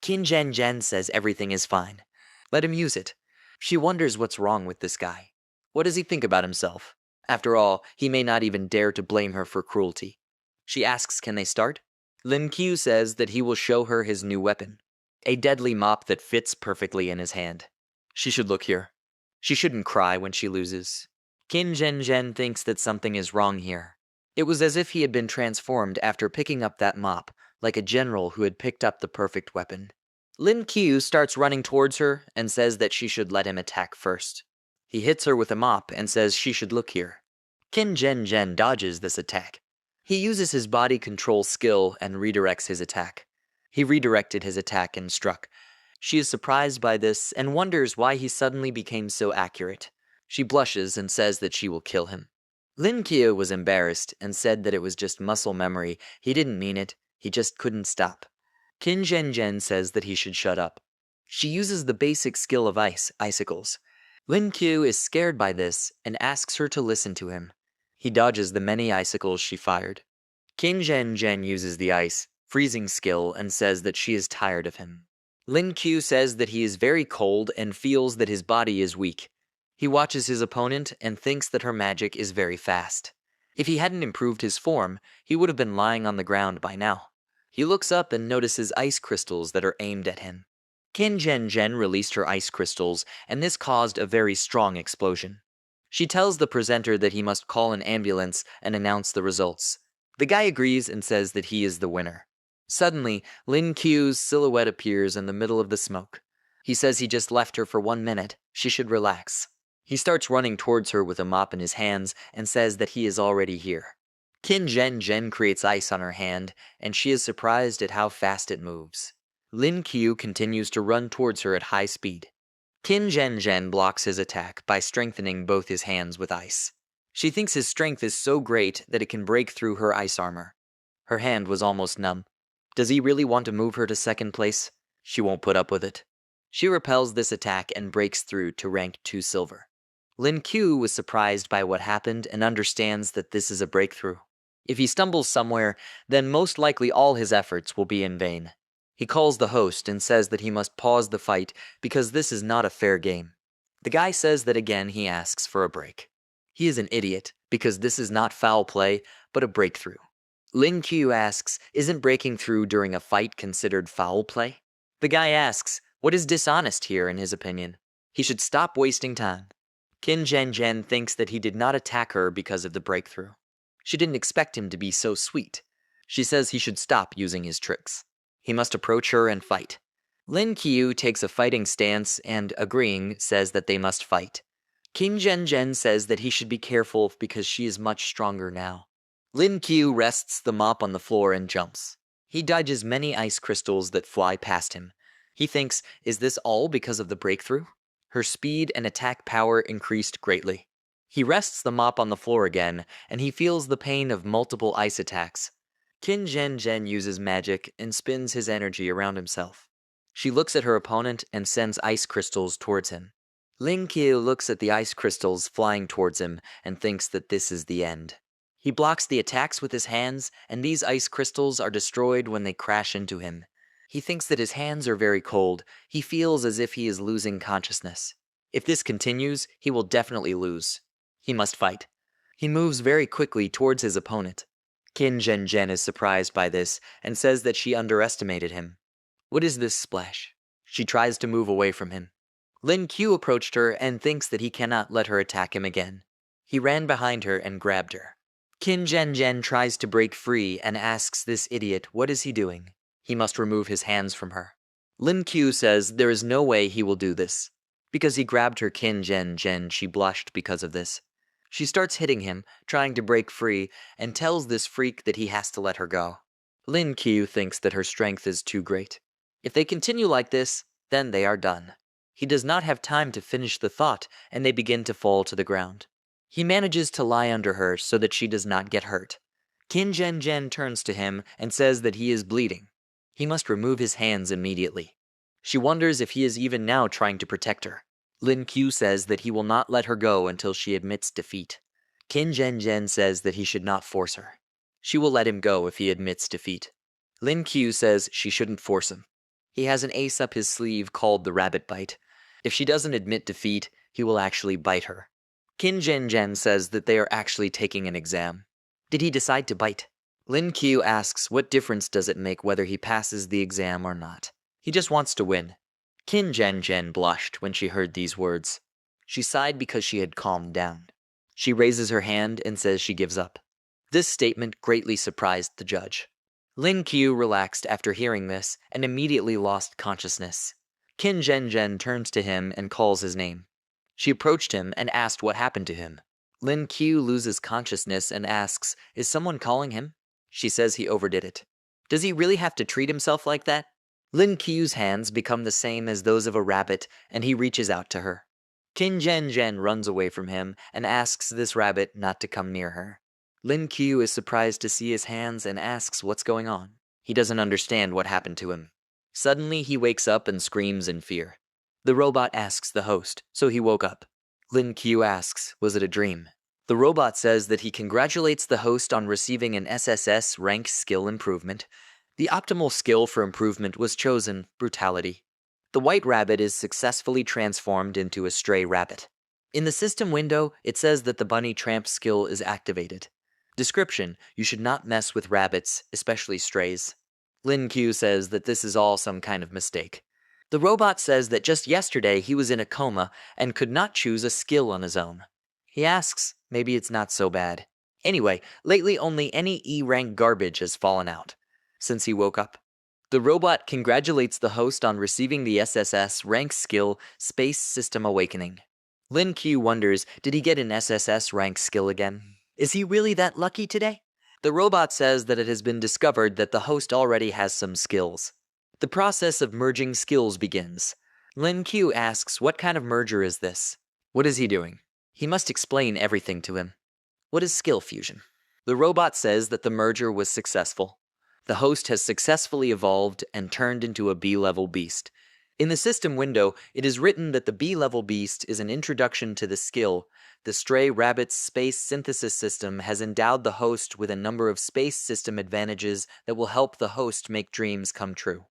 A: Qin Zhen Zhen says everything is fine. Let him use it. She wonders what's wrong with this guy. What does he think about himself? After all, he may not even dare to blame her for cruelty. She asks, can they start? Lin Qiu says that he will show her his new weapon, a deadly mop that fits perfectly in his hand. She should look here. She shouldn't cry when she loses. Qin Zhen Zhen thinks that something is wrong here. It was as if he had been transformed after picking up that mop, like a general who had picked up the perfect weapon. Lin Qiu starts running towards her and says that she should let him attack first. He hits her with a mop and says she should look here. Qin Zhen Zhen dodges this attack. He uses his body control skill and redirects his attack. He redirected his attack and struck. She is surprised by this and wonders why he suddenly became so accurate. She blushes and says that she will kill him. Lin Qiu was embarrassed and said that it was just muscle memory. He didn't mean it. He just couldn't stop. Qin Zhen Zhen says that he should shut up. She uses the basic skill of icicles. Lin Qiu is scared by this and asks her to listen to him. He dodges the many icicles she fired. Qin Zhen Zhen uses the ice, freezing skill and says that she is tired of him. Lin Qiu says that he is very cold and feels that his body is weak. He watches his opponent and thinks that her magic is very fast. If he hadn't improved his form, he would have been lying on the ground by now. He looks up and notices ice crystals that are aimed at him. Qin Zhen Zhen released her ice crystals, and this caused a very strong explosion. She tells the presenter that he must call an ambulance and announce the results. The guy agrees and says that he is the winner. Suddenly, Lin Qiu's silhouette appears in the middle of the smoke. He says he just left her for 1 minute. She should relax. He starts running towards her with a mop in his hands and says that he is already here. Qin Zhen Zhen creates ice on her hand, and she is surprised at how fast it moves. Lin Qiu continues to run towards her at high speed. Qin Zhen Zhen blocks his attack by strengthening both his hands with ice. She thinks his strength is so great that it can break through her ice armor. Her hand was almost numb. Does he really want to move her to second place? She won't put up with it. She repels this attack and breaks through to rank 2 silver. Lin Qiu was surprised by what happened and understands that this is a breakthrough. If he stumbles somewhere, then most likely all his efforts will be in vain. He calls the host and says that he must pause the fight because this is not a fair game. The guy says that again he asks for a break. He is an idiot because this is not foul play, but a breakthrough. Lin Qiu asks, isn't breaking through during a fight considered foul play? The guy asks, what is dishonest here in his opinion? He should stop wasting time. Qin Zhen Zhen thinks that he did not attack her because of the breakthrough. She didn't expect him to be so sweet. She says he should stop using his tricks. He must approach her and fight. Lin Qiu takes a fighting stance and, agreeing, says that they must fight. Qin Zhen Zhen says that he should be careful because she is much stronger now. Lin Qiu rests the mop on the floor and jumps. He dodges many ice crystals that fly past him. He thinks, is this all because of the breakthrough? Her speed and attack power increased greatly. He rests the mop on the floor again, and he feels the pain of multiple ice attacks. Qin Zhen Zhen uses magic and spins his energy around himself. She looks at her opponent and sends ice crystals towards him. Lin Qiu looks at the ice crystals flying towards him and thinks that this is the end. He blocks the attacks with his hands, and these ice crystals are destroyed when they crash into him. He thinks that his hands are very cold. He feels as if he is losing consciousness. If this continues, he will definitely lose. He must fight. He moves very quickly towards his opponent. Qin Zhenzhen is surprised by this and says that she underestimated him. What is this splash? She tries to move away from him. Lin Q approached her and thinks that he cannot let her attack him again. He ran behind her and grabbed her. Qin Zhenzhen tries to break free and asks this idiot what is he doing. He must remove his hands from her. Lin Q says there is no way he will do this. Because he grabbed her Qin Zhenzhen, she blushed because of this. She starts hitting him, trying to break free, and tells this freak that he has to let her go. Lin Q thinks that her strength is too great. If they continue like this, then they are done. He does not have time to finish the thought, and they begin to fall to the ground. He manages to lie under her so that she does not get hurt. Qin Zhenzhen turns to him and says that he is bleeding. He must remove his hands immediately. She wonders if he is even now trying to protect her. Lin Q says that he will not let her go until she admits defeat. Qin Zhenzhen says that he should not force her. She will let him go if he admits defeat. Lin Q says she shouldn't force him. He has an ace up his sleeve called the rabbit bite. If she doesn't admit defeat, he will actually bite her. Qin Zhenzhen says that they are actually taking an exam. Did he decide to bite? Lin Q asks what difference does it make whether he passes the exam or not. He just wants to win. Qin Zhenzhen blushed when she heard these words. She sighed because she had calmed down. She raises her hand and says she gives up. This statement greatly surprised the judge. Lin Q relaxed after hearing this and immediately lost consciousness. Qin Zhenzhen turns to him and calls his name. She approached him and asked what happened to him. Lin Q loses consciousness and asks, "Is someone calling him?" She says he overdid it. Does he really have to treat himself like that? Lin Q's hands become the same as those of a rabbit, and he reaches out to her. Qin Zhenzhen runs away from him and asks this rabbit not to come near her. Lin Q is surprised to see his hands and asks what's going on. He doesn't understand what happened to him. Suddenly, he wakes up and screams in fear. The robot asks the host, so he woke up. Lin Q asks, was it a dream? The robot says that he congratulates the host on receiving an SSS rank skill improvement. The optimal skill for improvement was chosen, brutality. The white rabbit is successfully transformed into a stray rabbit. In the system window, it says that the bunny tramp skill is activated. Description: you should not mess with rabbits, especially strays. Lin Q says that this is all some kind of mistake. The robot says that just yesterday he was in a coma and could not choose a skill on his own. He asks, maybe it's not so bad. Anyway, lately only any E-rank garbage has fallen out since he woke up. The robot congratulates the host on receiving the SSS rank skill Space System Awakening. Lin Q wonders, did he get an SSS rank skill again? Is he really that lucky today? The robot says that it has been discovered that the host already has some skills. The process of merging skills begins. Lin Q asks, what kind of merger is this? What is he doing? He must explain everything to him. What is skill fusion? The robot says that the merger was successful. The host has successfully evolved and turned into a B-level beast. In the system window, it is written that the B-level beast is an introduction to the skill. The Stray Rabbit's space synthesis system has endowed the host with a number of space system advantages that will help the host make dreams come true.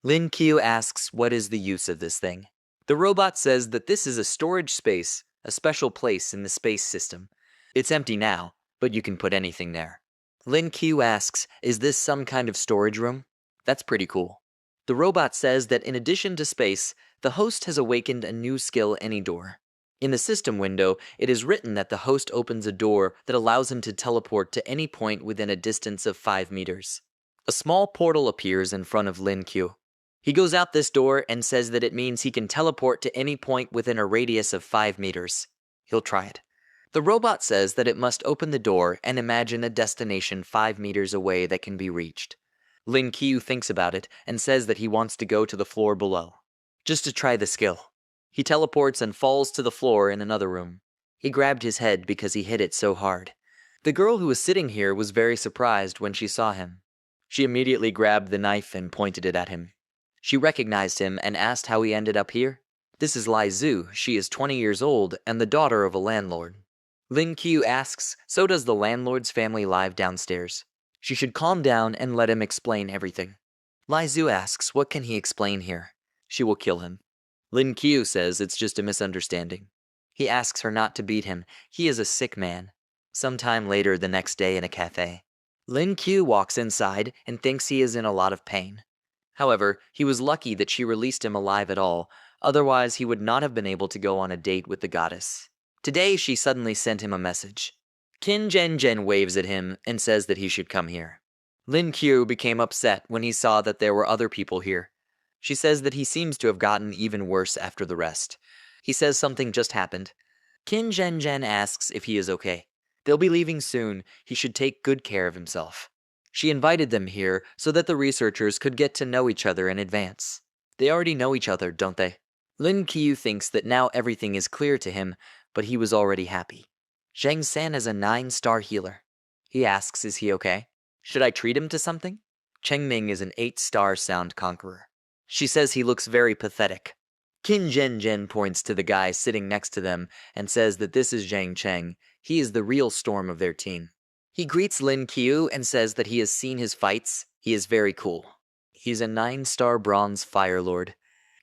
A: Lin Q asks what is the use of this thing. The robot says that this is a storage space, a special place in the space system. It's empty now, but you can put anything there. Lin Q asks, is this some kind of storage room? That's pretty cool. The robot says that in addition to space, the host has awakened a new skill, Any Door. In the system window, it is written that the host opens a door that allows him to teleport to any point within a distance of 5 meters. A small portal appears in front of Lin Q. He goes out this door and says that it means he can teleport to any point within a radius of 5 meters. He'll try it. The robot says that it must open the door and imagine a destination 5 meters away that can be reached. Lin Q thinks about it and says that he wants to go to the floor below, just to try the skill. He teleports and falls to the floor in another room. He grabbed his head because he hit it so hard. The girl who was sitting here was very surprised when she saw him. She immediately grabbed the knife and pointed it at him. She recognized him and asked how he ended up here. This is Lai Zhu. She is 20 years old and the daughter of a landlord. Lin Q asks, so does the landlord's family live downstairs? She should calm down and let him explain everything. Lai Zhu asks what can he explain here. She will kill him. Lin Qiu says it's just a misunderstanding. He asks her not to beat him. He is a sick man. Sometime later the next day in a cafe, Lin Qiu walks inside and thinks he is in a lot of pain. However, he was lucky that she released him alive at all, otherwise he would not have been able to go on a date with the goddess. Today she suddenly sent him a message. Qin Zhen waves at him and says that he should come here. Lin Qiu became upset when he saw that there were other people here. She says that he seems to have gotten even worse after the rest. He says something just happened. Qin Zhen asks if he is okay. They'll be leaving soon. He should take good care of himself. She invited them here so that the researchers could get to know each other in advance. They already know each other, don't they? Lin Qiu thinks that now everything is clear to him, but he was already happy. Zhang San is a 9-star healer. He asks, is he okay? Should I treat him to something? Cheng Ming is an 8-star sound conqueror. She says he looks very pathetic. Qin Zhen points to the guy sitting next to them and says that this is Zhang Cheng. He is the real storm of their team. He greets Lin Qiu and says that he has seen his fights. He is very cool. He's a 9-star bronze fire lord.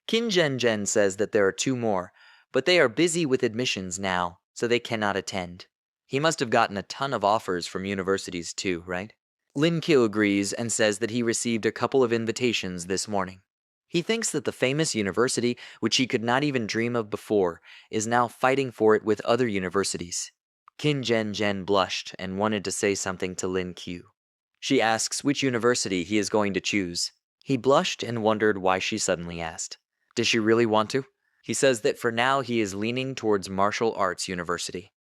A: Qin Zhen says that there are 2 more, but they are busy with admissions now, so they cannot attend. He must have gotten a ton of offers from universities too, right? Lin Qiu agrees and says that he received a couple of invitations this morning. He thinks that the famous university, which he could not even dream of before, is now fighting for it with other universities. Qin Zhen blushed and wanted to say something to Lin Qiu. She asks which university he is going to choose. He blushed and wondered why she suddenly asked. Does she really want to? He says that for now he is leaning towards Martial Arts University.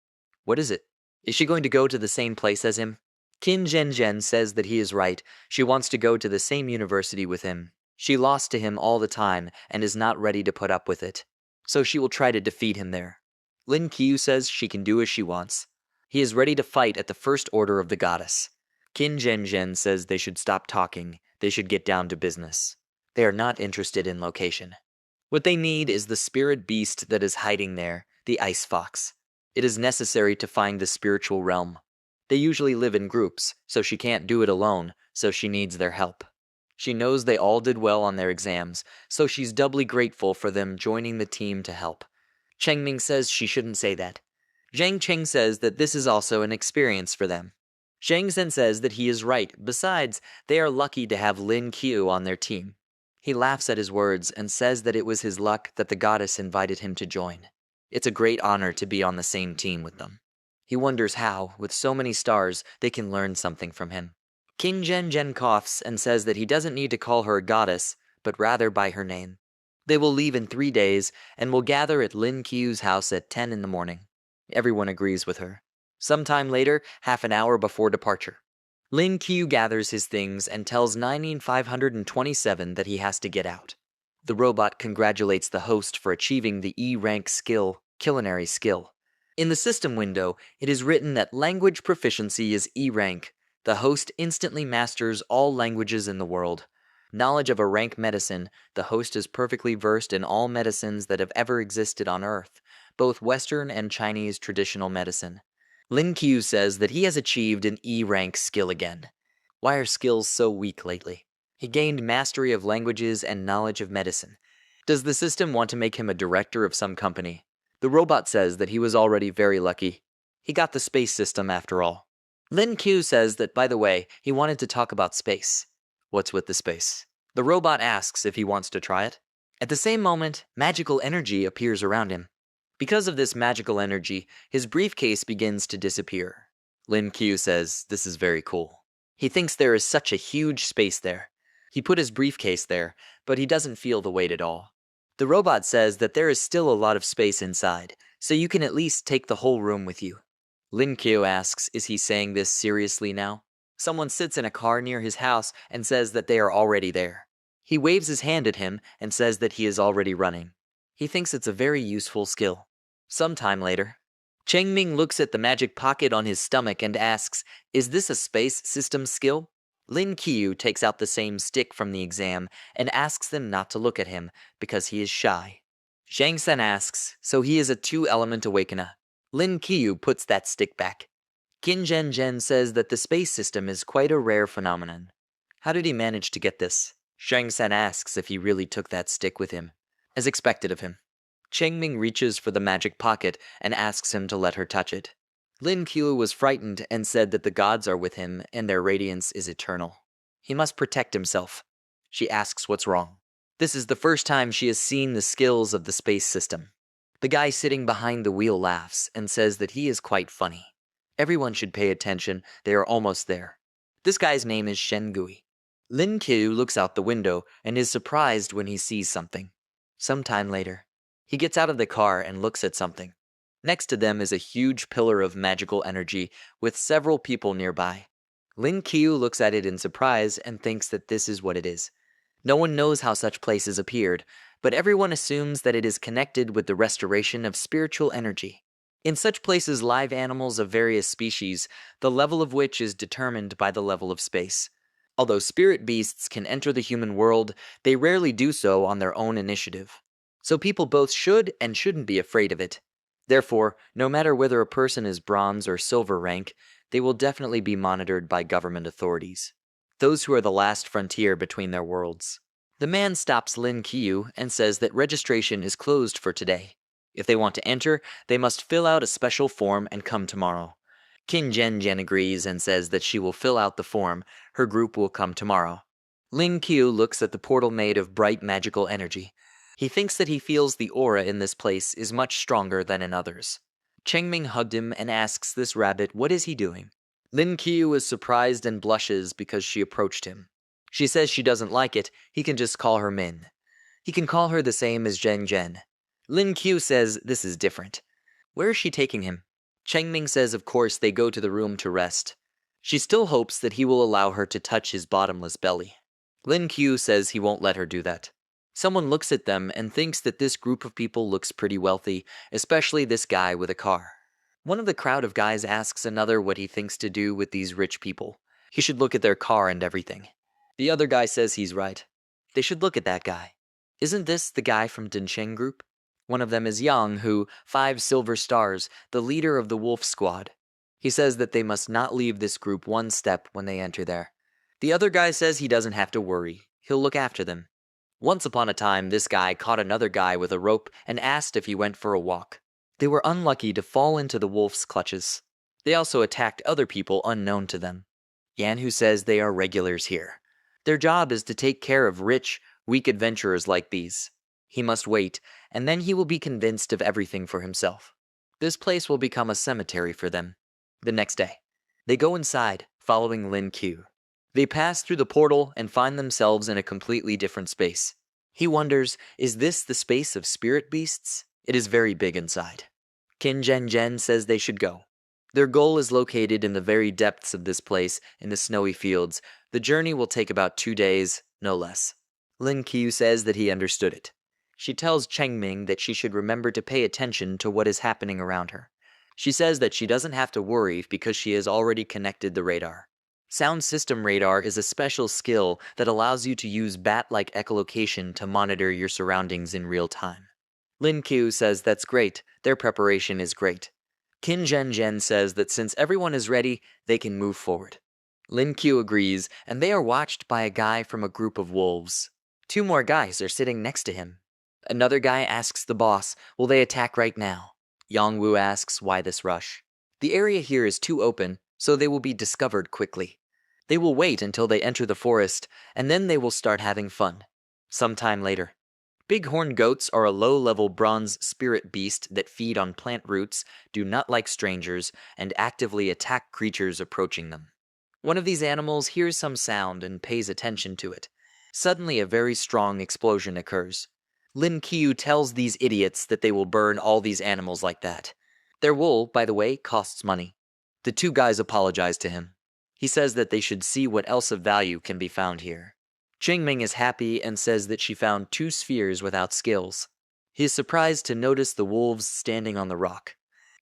A: What is it? Is she going to go to the same place as him? Qin Zhen says that he is right. She wants to go to the same university with him. She lost to him all the time and is not ready to put up with it. So she will try to defeat him there. Lin Qiu says she can do as she wants. He is ready to fight at the first order of the goddess. Qin Zhen says they should stop talking. They should get down to business. They are not interested in location. What they need is the spirit beast that is hiding there, the ice fox. It is necessary to find the spiritual realm. They usually live in groups, so she can't do it alone, so she needs their help. She knows they all did well on their exams, so she's doubly grateful for them joining the team to help. Cheng Ming says she shouldn't say that. Zhang Cheng says that this is also an experience for them. Zhang Zhen says that he is right. Besides, they are lucky to have Lin Qiu on their team. He laughs at his words and says that it was his luck that the goddess invited him to join. It's a great honor to be on the same team with them. He wonders how, with so many stars, they can learn something from him. Qin Zhen coughs and says that he doesn't need to call her a goddess, but rather by her name. They will leave in 3 days and will gather at Lin Qiu's house at 10 in the morning. Everyone agrees with her. Sometime later, half an hour before departure, Lin Qiu gathers his things and tells 9527 that he has to get out. The robot congratulates the host for achieving the E-rank skill, culinary skill. In the system window, it is written that language proficiency is E-rank. The host instantly masters all languages in the world. Knowledge of a rank medicine, the host is perfectly versed in all medicines that have ever existed on Earth, both Western and Chinese traditional medicine. Lin Qiu says that he has achieved an E-rank skill again. Why are skills so weak lately? He gained mastery of languages and knowledge of medicine. Does the system want to make him a director of some company? The robot says that he was already very lucky. He got the space system after all. Lin Qiu says that, by the way, he wanted to talk about space. What's with the space? The robot asks if he wants to try it. At the same moment, magical energy appears around him. Because of this magical energy, his briefcase begins to disappear. Lin Qiu says this is very cool. He thinks there is such a huge space there. He put his briefcase there, but he doesn't feel the weight at all. The robot says that there is still a lot of space inside, so you can at least take the whole room with you. Lin Qiu asks, is he saying this seriously now? Someone sits in a car near his house and says that they are already there. He waves his hand at him and says that he is already running. He thinks it's a very useful skill. Sometime later, Cheng Ming looks at the magic pocket on his stomach and asks, is this a space system skill? Lin Qiu takes out the same stick from the exam and asks them not to look at him because he is shy. Zhang Sen asks, so he is a 2-element awakener. Lin Qiu puts that stick back. Qin Zhen says that the space system is quite a rare phenomenon. How did he manage to get this? Shang Sen asks if he really took that stick with him, as expected of him. Cheng Ming reaches for the magic pocket and asks him to let her touch it. Lin Qiu was frightened and said that the gods are with him and their radiance is eternal. He must protect himself. She asks what's wrong. This is the first time she has seen the skills of the space system. The guy sitting behind the wheel laughs and says that he is quite funny. Everyone should pay attention, they are almost there. This guy's name is Shen Gui. Lin Qiu looks out the window and is surprised when he sees something. Sometime later, he gets out of the car and looks at something. Next to them is a huge pillar of magical energy with several people nearby. Lin Qiu looks at it in surprise and thinks that this is what it is. No one knows how such places appeared, but everyone assumes that it is connected with the restoration of spiritual energy. In such places, live animals of various species, the level of which is determined by the level of space. Although spirit beasts can enter the human world, they rarely do so on their own initiative. So people both should and shouldn't be afraid of it. Therefore, no matter whether a person is bronze or silver rank, they will definitely be monitored by government authorities. Those who are the last frontier between their worlds. The man stops Lin Qiu and says that registration is closed for today. If they want to enter, they must fill out a special form and come tomorrow. Qin Zhen agrees and says that she will fill out the form. Her group will come tomorrow. Lin Qiu looks at the portal made of bright magical energy. He thinks that he feels the aura in this place is much stronger than in others. Cheng Ming hugged him and asks this rabbit what is he doing. Lin Qiu is surprised and blushes because she approached him. She says she doesn't like it, he can just call her Min. He can call her the same as Zheng Zhen. Lin Qiu says this is different. Where is she taking him? Cheng Ming says of course they go to the room to rest. She still hopes that he will allow her to touch his bottomless belly. Lin Qiu says he won't let her do that. Someone looks at them and thinks that this group of people looks pretty wealthy, especially this guy with a car. One of the crowd of guys asks another what he thinks to do with these rich people. He should look at their car and everything. The other guy says he's right. They should look at that guy. Isn't this the guy from Dinsheng Group? One of them is Yang, who, 5 silver stars, the leader of the wolf squad. He says that they must not leave this group one step when they enter there. The other guy says he doesn't have to worry. He'll look after them. Once upon a time, this guy caught another guy with a rope and asked if he went for a walk. They were unlucky to fall into the wolf's clutches. They also attacked other people unknown to them. Yanhu says they are regulars here. Their job is to take care of rich, weak adventurers like these. He must wait, and then he will be convinced of everything for himself. This place will become a cemetery for them. The next day, they go inside, following Lin Qiu. They pass through the portal and find themselves in a completely different space. He wonders, is this the space of spirit beasts? It is very big inside. Qin Zhen says they should go. Their goal is located in the very depths of this place, in the snowy fields. The journey will take about 2 days, no less. Lin Qiu says that he understood it. She tells Cheng Ming that she should remember to pay attention to what is happening around her. She says that she doesn't have to worry because she has already connected the radar. Sound system radar is a special skill that allows you to use bat-like echolocation to monitor your surroundings in real time. Lin Qiu says that's great, their preparation is great. Qin Zhen says that since everyone is ready, they can move forward. Lin Qiu agrees, and they are watched by a guy from a group of wolves. 2 more guys are sitting next to him. Another guy asks the boss, will they attack right now? Yang Wu asks why this rush. The area here is too open, so they will be discovered quickly. They will wait until they enter the forest, and then they will start having fun. Sometime later. Bighorn goats are a low-level bronze spirit beast that feed on plant roots, do not like strangers, and actively attack creatures approaching them. One of these animals hears some sound and pays attention to it. Suddenly a very strong explosion occurs. Lin Qiu tells these idiots that they will burn all these animals like that. Their wool, by the way, costs money. The 2 guys apologize to him. He says that they should see what else of value can be found here. Cheng Ming is happy and says that she found 2 spheres without skills. He is surprised to notice the wolves standing on the rock.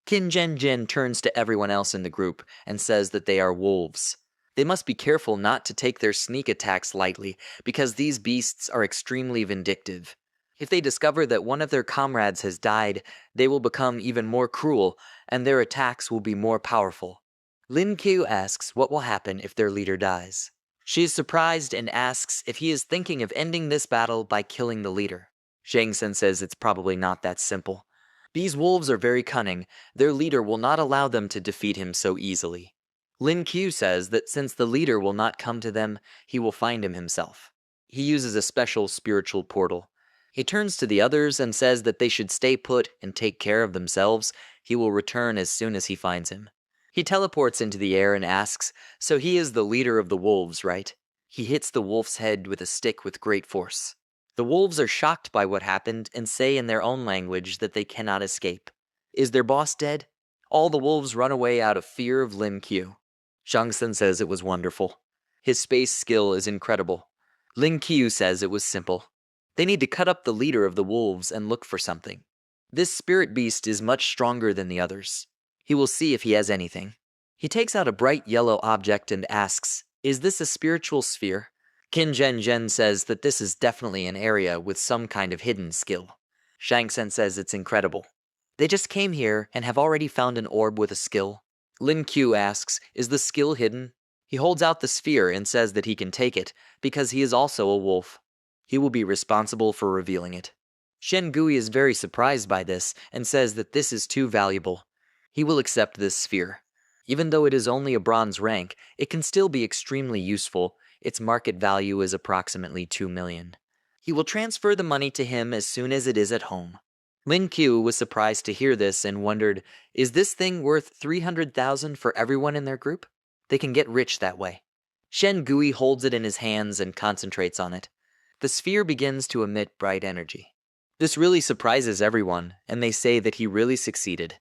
A: Qin Zhen turns to everyone else in the group and says that they are wolves. They must be careful not to take their sneak attacks lightly because these beasts are extremely vindictive. If they discover that one of their comrades has died, they will become even more cruel and their attacks will be more powerful. Lin Qiu asks what will happen if their leader dies. She is surprised and asks if he is thinking of ending this battle by killing the leader. Shang Tsung says it's probably not that simple. These wolves are very cunning. Their leader will not allow them to defeat him so easily. Lin Qiu says that since the leader will not come to them, he will find him himself. He uses a special spiritual portal. He turns to the others and says that they should stay put and take care of themselves. He will return as soon as he finds him. He teleports into the air and asks, so he is the leader of the wolves, right? He hits the wolf's head with a stick with great force. The wolves are shocked by what happened and say in their own language that they cannot escape. Is their boss dead? All the wolves run away out of fear of Lin Qiu. Shang Tsung says it was wonderful. His space skill is incredible. Lin Qiu says it was simple. They need to cut up the leader of the wolves and look for something. This spirit beast is much stronger than the others. He will see if he has anything. He takes out a bright yellow object and asks, is this a spiritual sphere? Qin Zhen says that this is definitely an area with some kind of hidden skill. Shang Tsung says it's incredible. They just came here and have already found an orb with a skill. Lin Qiu asks, is the skill hidden? He holds out the sphere and says that he can take it because he is also a wolf. He will be responsible for revealing it. Shen Gui is very surprised by this and says that this is too valuable. He will accept this sphere. Even though it is only a bronze rank, it can still be extremely useful. Its market value is approximately 2 million. He will transfer the money to him as soon as it is at home. Lin Qiu was surprised to hear this and wondered, is this thing worth 300,000 for everyone in their group? They can get rich that way. Shen Gui holds it in his hands and concentrates on it. The sphere begins to emit bright energy. This really surprises everyone, and they say that he really succeeded.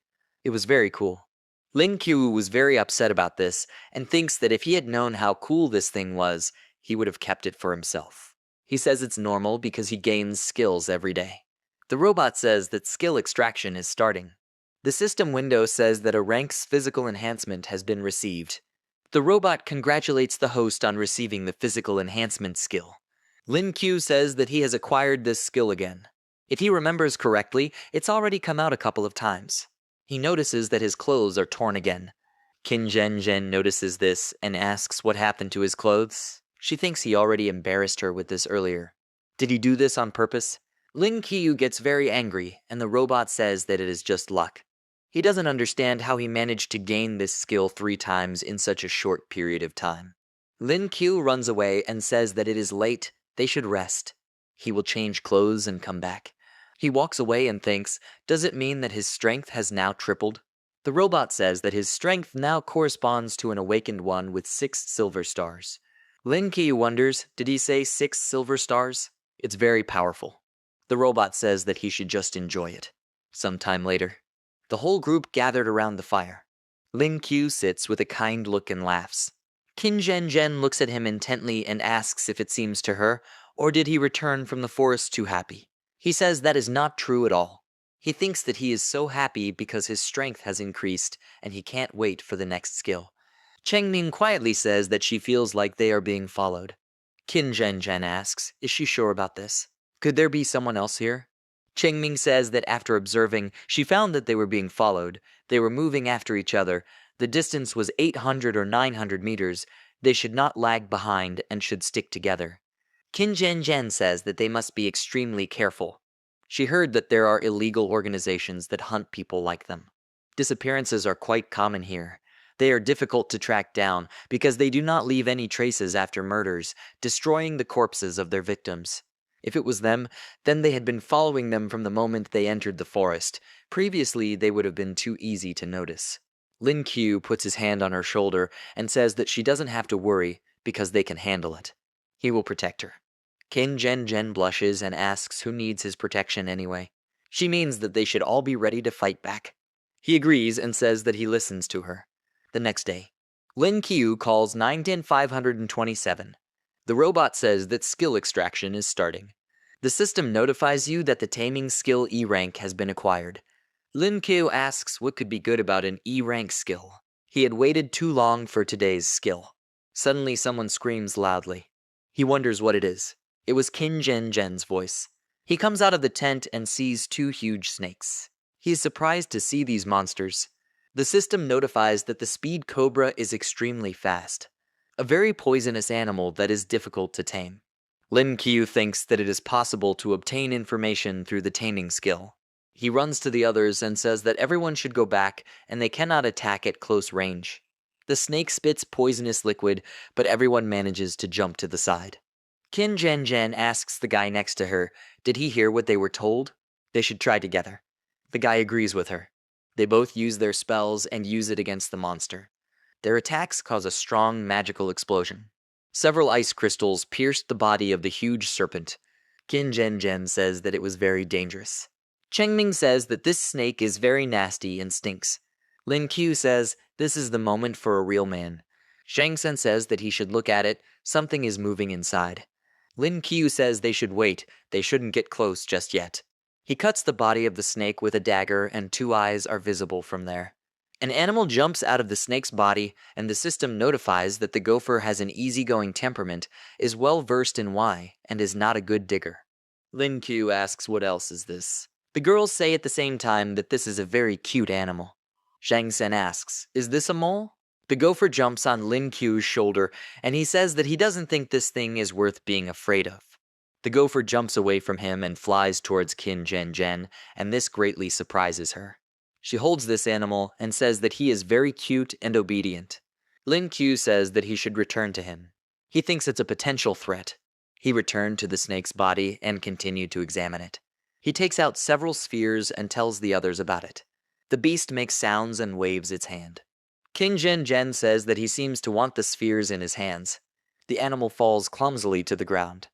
A: It was very cool. Lin Qiu was very upset about this and thinks that if he had known how cool this thing was, he would have kept it for himself. He says it's normal because he gains skills every day. The robot says that skill extraction is starting. The system window says that a rank's physical enhancement has been received. The robot congratulates the host on receiving the physical enhancement skill. Lin Qiu says that he has acquired this skill again. If he remembers correctly, it's already come out a couple of times. He notices that his clothes are torn again. Qin Zhen notices this and asks what happened to his clothes. She thinks he already embarrassed her with this earlier. Did he do this on purpose? Lin Qiu gets very angry, and the robot says that it is just luck. He doesn't understand how he managed to gain this skill 3 times in such a short period of time. Lin Qiu runs away and says that it is late, they should rest. He will change clothes and come back. He walks away and thinks, does it mean that his strength has now tripled? The robot says that his strength now corresponds to an awakened one with 6 silver stars. Lin Qiu wonders, did he say 6 silver stars? It's very powerful. The robot says that he should just enjoy it. Sometime later, the whole group gathered around the fire. Lin Qiu sits with a kind look and laughs. Qin Zhen looks at him intently and asks if it seems to her, or did he return from the forest too happy? He says that is not true at all. He thinks that he is so happy because his strength has increased and he can't wait for the next skill. Chengming quietly says that she feels like they are being followed. Qin Zhen asks, is she sure about this? Could there be someone else here? Chengming says that after observing, she found that they were being followed. They were moving after each other. The distance was 800 or 900 meters. They should not lag behind and should stick together. Qin Zhen says that they must be extremely careful. She heard that there are illegal organizations that hunt people like them. Disappearances are quite common here. They are difficult to track down because they do not leave any traces after murders, destroying the corpses of their victims. If it was them, then they had been following them from the moment they entered the forest. Previously, they would have been too easy to notice. Lin Qiu puts his hand on her shoulder and says that she doesn't have to worry because they can handle it. He will protect her. Qin Zhen blushes and asks who needs his protection anyway. She means that they should all be ready to fight back. He agrees and says that he listens to her. The next day, Lin Qiu calls 910-527. The robot says that skill extraction is starting. The system notifies you that the taming skill E rank has been acquired. Lin Qiu asks what could be good about an E rank skill. He had waited too long for today's skill. Suddenly someone screams loudly. He wonders what it is. It was Qin Zhen's voice. He comes out of the tent and sees 2 huge snakes. He is surprised to see these monsters. The system notifies that the speed cobra is extremely fast. a very poisonous animal that is difficult to tame. Lin Qiu thinks that it is possible to obtain information through the taming skill. He runs to the others and says that everyone should go back and they cannot attack at close range. The snake spits poisonous liquid, but everyone manages to jump to the side. Qin Zhen asks the guy next to her, did he hear what they were told? They should try together. The guy agrees with her. They both use their spells and use it against the monster. Their attacks cause a strong magical explosion. Several ice crystals pierced the body of the huge serpent. Qin Zhen says that it was very dangerous. Chengming says that this snake is very nasty and stinks. Lin Qiu says, this is the moment for a real man. Shang Sen says that he should look at it, something is moving inside. Lin Qiu says they should wait, they shouldn't get close just yet. He cuts the body of the snake with a dagger and 2 eyes are visible from there. An animal jumps out of the snake's body and the system notifies that the gopher has an easygoing temperament, is well versed in why, and is not a good digger. Lin Qiu asks what else is this. The girls say at the same time that this is a very cute animal. Shang Sen asks, is this a mole? The gopher jumps on Lin Qiu's shoulder and he says that he doesn't think this thing is worth being afraid of. The gopher jumps away from him and flies towards Qin Zhen, and this greatly surprises her. She holds this animal and says that he is very cute and obedient. Lin Qiu says that he should return to him. He thinks it's a potential threat. He returned to the snake's body and continued to examine it. He takes out several spheres and tells the others about it. The beast makes sounds and waves its hand. Qin Zhen says that he seems to want the spheres in his hands. The animal falls clumsily to the ground.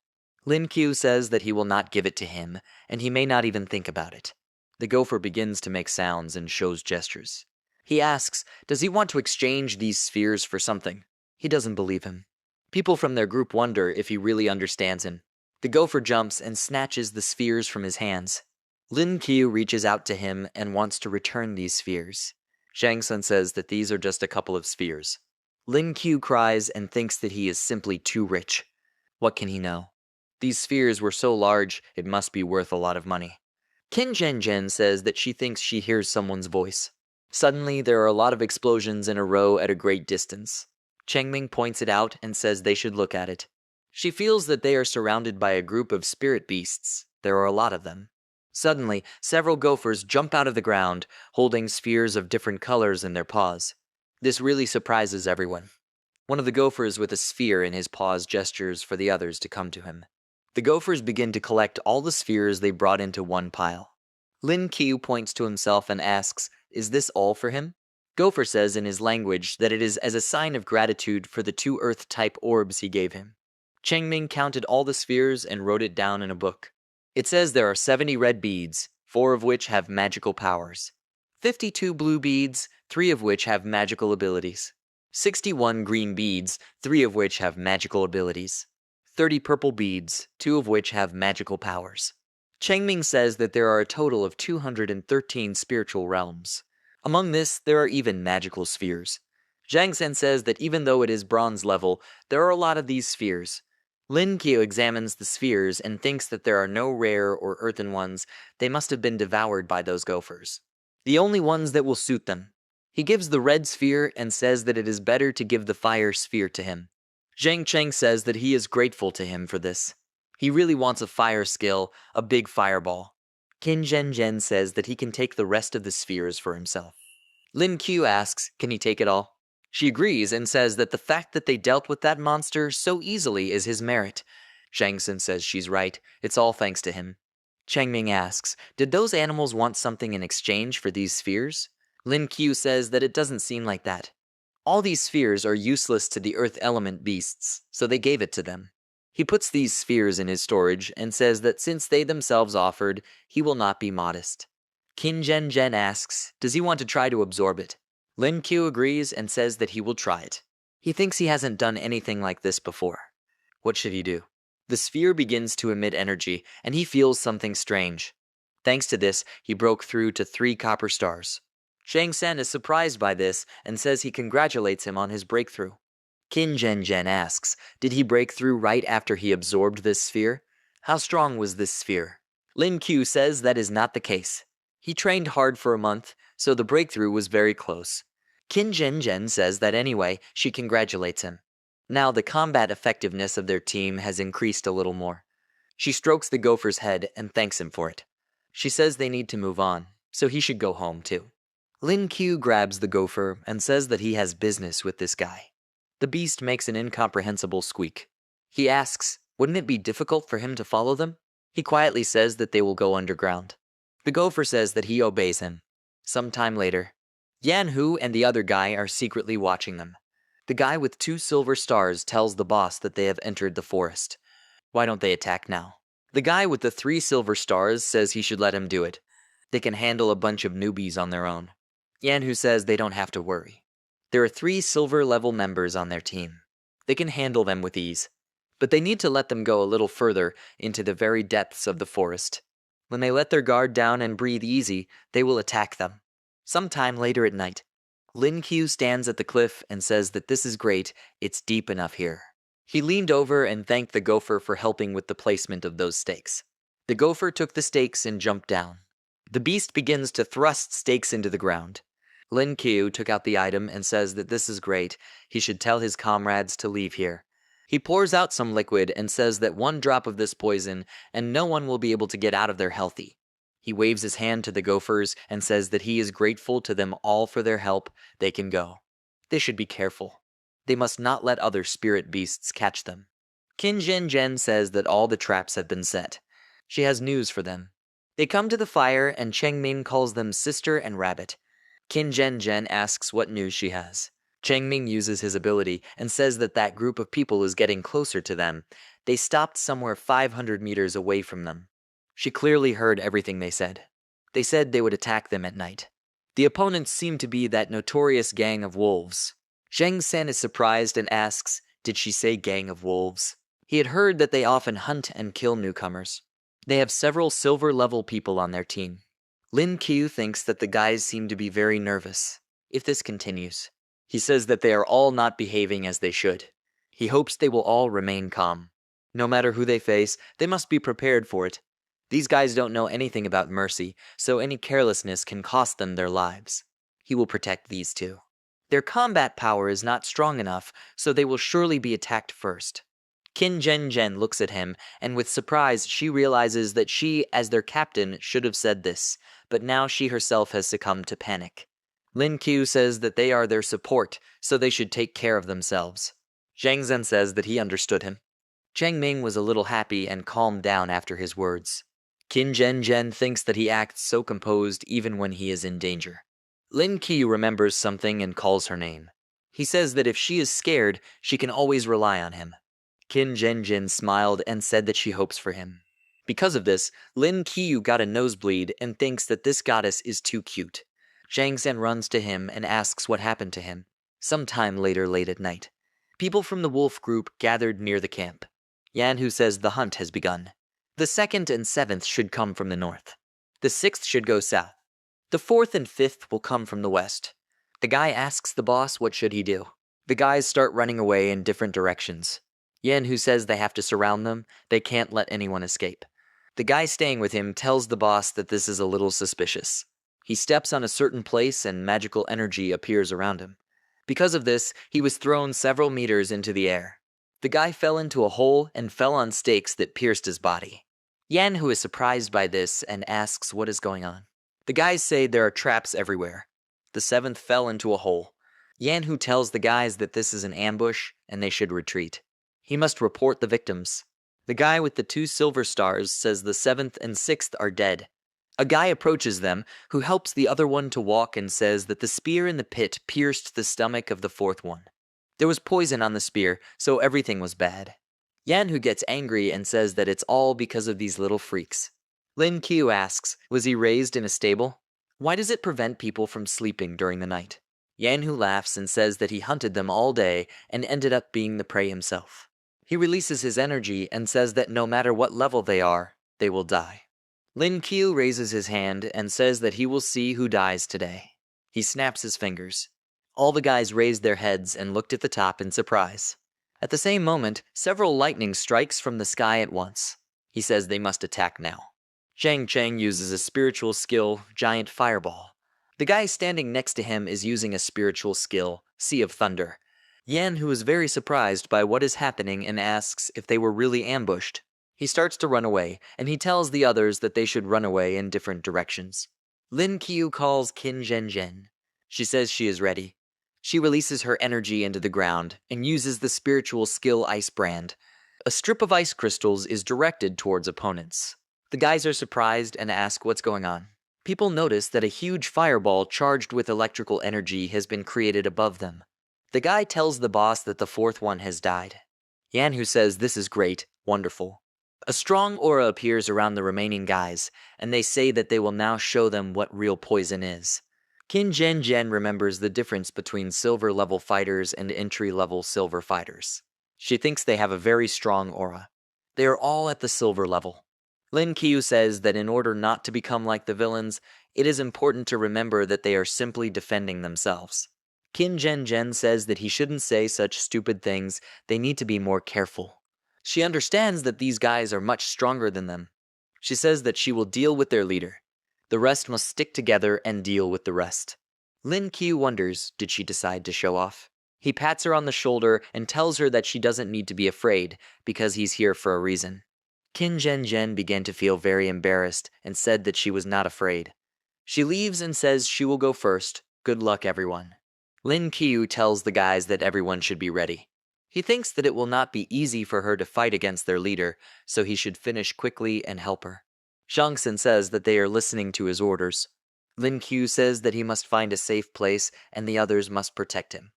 A: Lin Qiu says that he will not give it to him, and he may not even think about it. The gopher begins to make sounds and shows gestures. He asks, does he want to exchange these spheres for something? He doesn't believe him. People from their group wonder if he really understands him. The gopher jumps and snatches the spheres from his hands. Lin Qiu reaches out to him and wants to return these spheres. Shang Sun says that these are just a couple of spheres. Lin Qiu cries and thinks that he is simply too rich. What can he know? These spheres were so large, it must be worth a lot of money. Qin Zhen says that she thinks she hears someone's voice. Suddenly, there are a lot of explosions in a row at a great distance. Chengming points it out and says they should look at it. She feels that they are surrounded by a group of spirit beasts. There are a lot of them. Suddenly, several gophers jump out of the ground, holding spheres of different colors in their paws. This really surprises everyone. One of the gophers with a sphere in his paws gestures for the others to come to him. The gophers begin to collect all the spheres they brought into one pile. Lin Qiu points to himself and asks, is this all for him? Gopher says in his language that it is as a sign of gratitude for the 2 earth-type orbs he gave him. Chengming counted all the spheres and wrote it down in a book. It says there are 70 red beads, 4 of which have magical powers. 52 blue beads, 3 of which have magical abilities. 61 green beads, 3 of which have magical abilities. 30 purple beads, 2 of which have magical powers. Chengming says that there are a total of 213 spiritual realms. Among this, there are even magical spheres. Zhang Sen says that even though it is bronze level, there are a lot of these spheres. Lin Qiu examines the spheres and thinks that there are no rare or earthen ones. They must have been devoured by those gophers. The only ones that will suit them. He gives the red sphere and says that it is better to give the fire sphere to him. Zhang Cheng says that he is grateful to him for this. He really wants a fire skill, a big fireball. Qin Zhen says that he can take the rest of the spheres for himself. Lin Qiu asks, can he take it all? She agrees and says that the fact that they dealt with that monster so easily is his merit. Shang Sun says she's right, it's all thanks to him. Chengming asks, did those animals want something in exchange for these spheres? Lin Qiu says that it doesn't seem like that. All these spheres are useless to the earth element beasts, so they gave it to them. He puts these spheres in his storage and says that since they themselves offered, he will not be modest. Qin Zhen asks, does he want to try to absorb it? Lin Qiu agrees and says that he will try it. He thinks he hasn't done anything like this before. What should he do? The sphere begins to emit energy, and he feels something strange. Thanks to this, he broke through to 3 copper stars. Shang Sen is surprised by this and says he congratulates him on his breakthrough. Qin Zhen asks, did he break through right after he absorbed this sphere? How strong was this sphere? Lin Qiu says that is not the case. He trained hard for a month, so the breakthrough was very close. Qin Zhen says that anyway, she congratulates him. Now the combat effectiveness of their team has increased a little more. She strokes the gopher's head and thanks him for it. She says they need to move on, so he should go home too. Lin Q grabs the gopher and says that he has business with this guy. The beast makes an incomprehensible squeak. He asks, wouldn't it be difficult for him to follow them? He quietly says that they will go underground. The gopher says that he obeys him. Some time later, Yanhu and the other guy are secretly watching them. The guy with 2 silver stars tells the boss that they have entered the forest. Why don't they attack now? The guy with the 3 silver stars says he should let him do it. They can handle a bunch of newbies on their own. Yanhu says they don't have to worry. There are 3 silver level members on their team. They can handle them with ease. But they need to let them go a little further into the very depths of the forest. When they let their guard down and breathe easy, they will attack them. Sometime later at night, Lin Q stands at the cliff and says that this is great, it's deep enough here. He leaned over and thanked the gopher for helping with the placement of those stakes. The gopher took the stakes and jumped down. The beast begins to thrust stakes into the ground. Lin Q took out the item and says that this is great, he should tell his comrades to leave here. He pours out some liquid and says that 1 drop of this poison and no one will be able to get out of there healthy. He waves his hand to the gophers and says that he is grateful to them all for their help. They can go. They should be careful. They must not let other spirit beasts catch them. Qin Zhen Zhen says that all the traps have been set. She has news for them. They come to the fire and Cheng Ming calls them sister and rabbit. Qin Zhen Zhen asks what news she has. Cheng Ming uses his ability and says that that group of people is getting closer to them. They stopped somewhere 500 meters away from them. She clearly heard everything they said. They said they would attack them at night. The opponents seem to be that notorious gang of wolves. Zheng Sen is surprised and asks, did she say gang of wolves? He had heard that they often hunt and kill newcomers. They have several silver-level people on their team. Lin Q thinks that the guys seem to be very nervous. If this continues, he says that they are all not behaving as they should. He hopes they will all remain calm. No matter who they face, they must be prepared for it. These guys don't know anything about mercy, so any carelessness can cost them their lives. He will protect these 2. Their combat power is not strong enough, so they will surely be attacked first. Qin Zhen Zhen looks at him, and with surprise she realizes that she, as their captain, should have said this, but now she herself has succumbed to panic. Lin Q says that they are their support, so they should take care of themselves. Zhang Zhen says that he understood him. Cheng Ming was a little happy and calmed down after his words. Qin Zhen Zhen thinks that he acts so composed even when he is in danger. Lin Q remembers something and calls her name. He says that if she is scared, she can always rely on him. Qin Zhen Zhen smiled and said that she hopes for him. Because of this, Lin Qiu got a nosebleed and thinks that this goddess is too cute. Zhang Zhen runs to him and asks what happened to him. Sometime later late at night, people from the wolf group gathered near the camp. Yanhu says the hunt has begun. The 2nd and 7th should come from the north. The 6th should go south. The 4th and 5th will come from the west. The guy asks the boss what should he do. The guys start running away in different directions. Yanhu says they have to surround them, they can't let anyone escape. The guy staying with him tells the boss that this is a little suspicious. He steps on a certain place and magical energy appears around him. Because of this, he was thrown several meters into the air. The guy fell into a hole and fell on stakes that pierced his body. Yanhu is surprised by this and asks what is going on. The guys say there are traps everywhere. The 7th fell into a hole. Yanhu tells the guys that this is an ambush and they should retreat. He must report the victims. The guy with the 2 silver stars says the 7th and 6th are dead. A guy approaches them, who helps the other one to walk and says that the spear in the pit pierced the stomach of the 4th one. There was poison on the spear, so everything was bad. Yanhu gets angry and says that it's all because of these little freaks. Lin Qiu asks, was he raised in a stable? Why does it prevent people from sleeping during the night? Yanhu laughs and says that he hunted them all day and ended up being the prey himself. He releases his energy and says that no matter what level they are, they will die. Lin Qiu raises his hand and says that he will see who dies today. He snaps his fingers. All the guys raised their heads and looked at the top in surprise. At the same moment, several lightning strikes from the sky at once. He says they must attack now. Zhang Cheng uses a spiritual skill, Giant Fireball. The guy standing next to him is using a spiritual skill, Sea of Thunder. Yan, who is very surprised by what is happening and asks if they were really ambushed. He starts to run away, and he tells the others that they should run away in different directions. Lin Qiu calls Qin Zhen. She says she is ready. She releases her energy into the ground and uses the spiritual skill Ice Brand. A strip of ice crystals is directed towards opponents. The guys are surprised and ask what's going on. People notice that a huge fireball charged with electrical energy has been created above them. The guy tells the boss that the fourth one has died. Yan, who says this is great, wonderful. A strong aura appears around the remaining guys, and they say that they will now show them what real poison is. Qin Zhen remembers the difference between silver-level fighters and entry-level silver fighters. She thinks they have a very strong aura. They are all at the silver level. Lin Qiu says that in order not to become like the villains, it is important to remember that they are simply defending themselves. Qin Zhen says that he shouldn't say such stupid things, they need to be more careful. She understands that these guys are much stronger than them. She says that she will deal with their leader. The rest must stick together and deal with the rest. Lin Qiu wonders, did she decide to show off? He pats her on the shoulder and tells her that she doesn't need to be afraid, because he's here for a reason. Qin Zhen began to feel very embarrassed and said that she was not afraid. She leaves and says she will go first. Good luck, everyone. Lin Qiu tells the guys that everyone should be ready. He thinks that it will not be easy for her to fight against their leader, so he should finish quickly and help her. Zhangxin says that they are listening to his orders. Lin Qiu says that he must find a safe place and the others must protect him.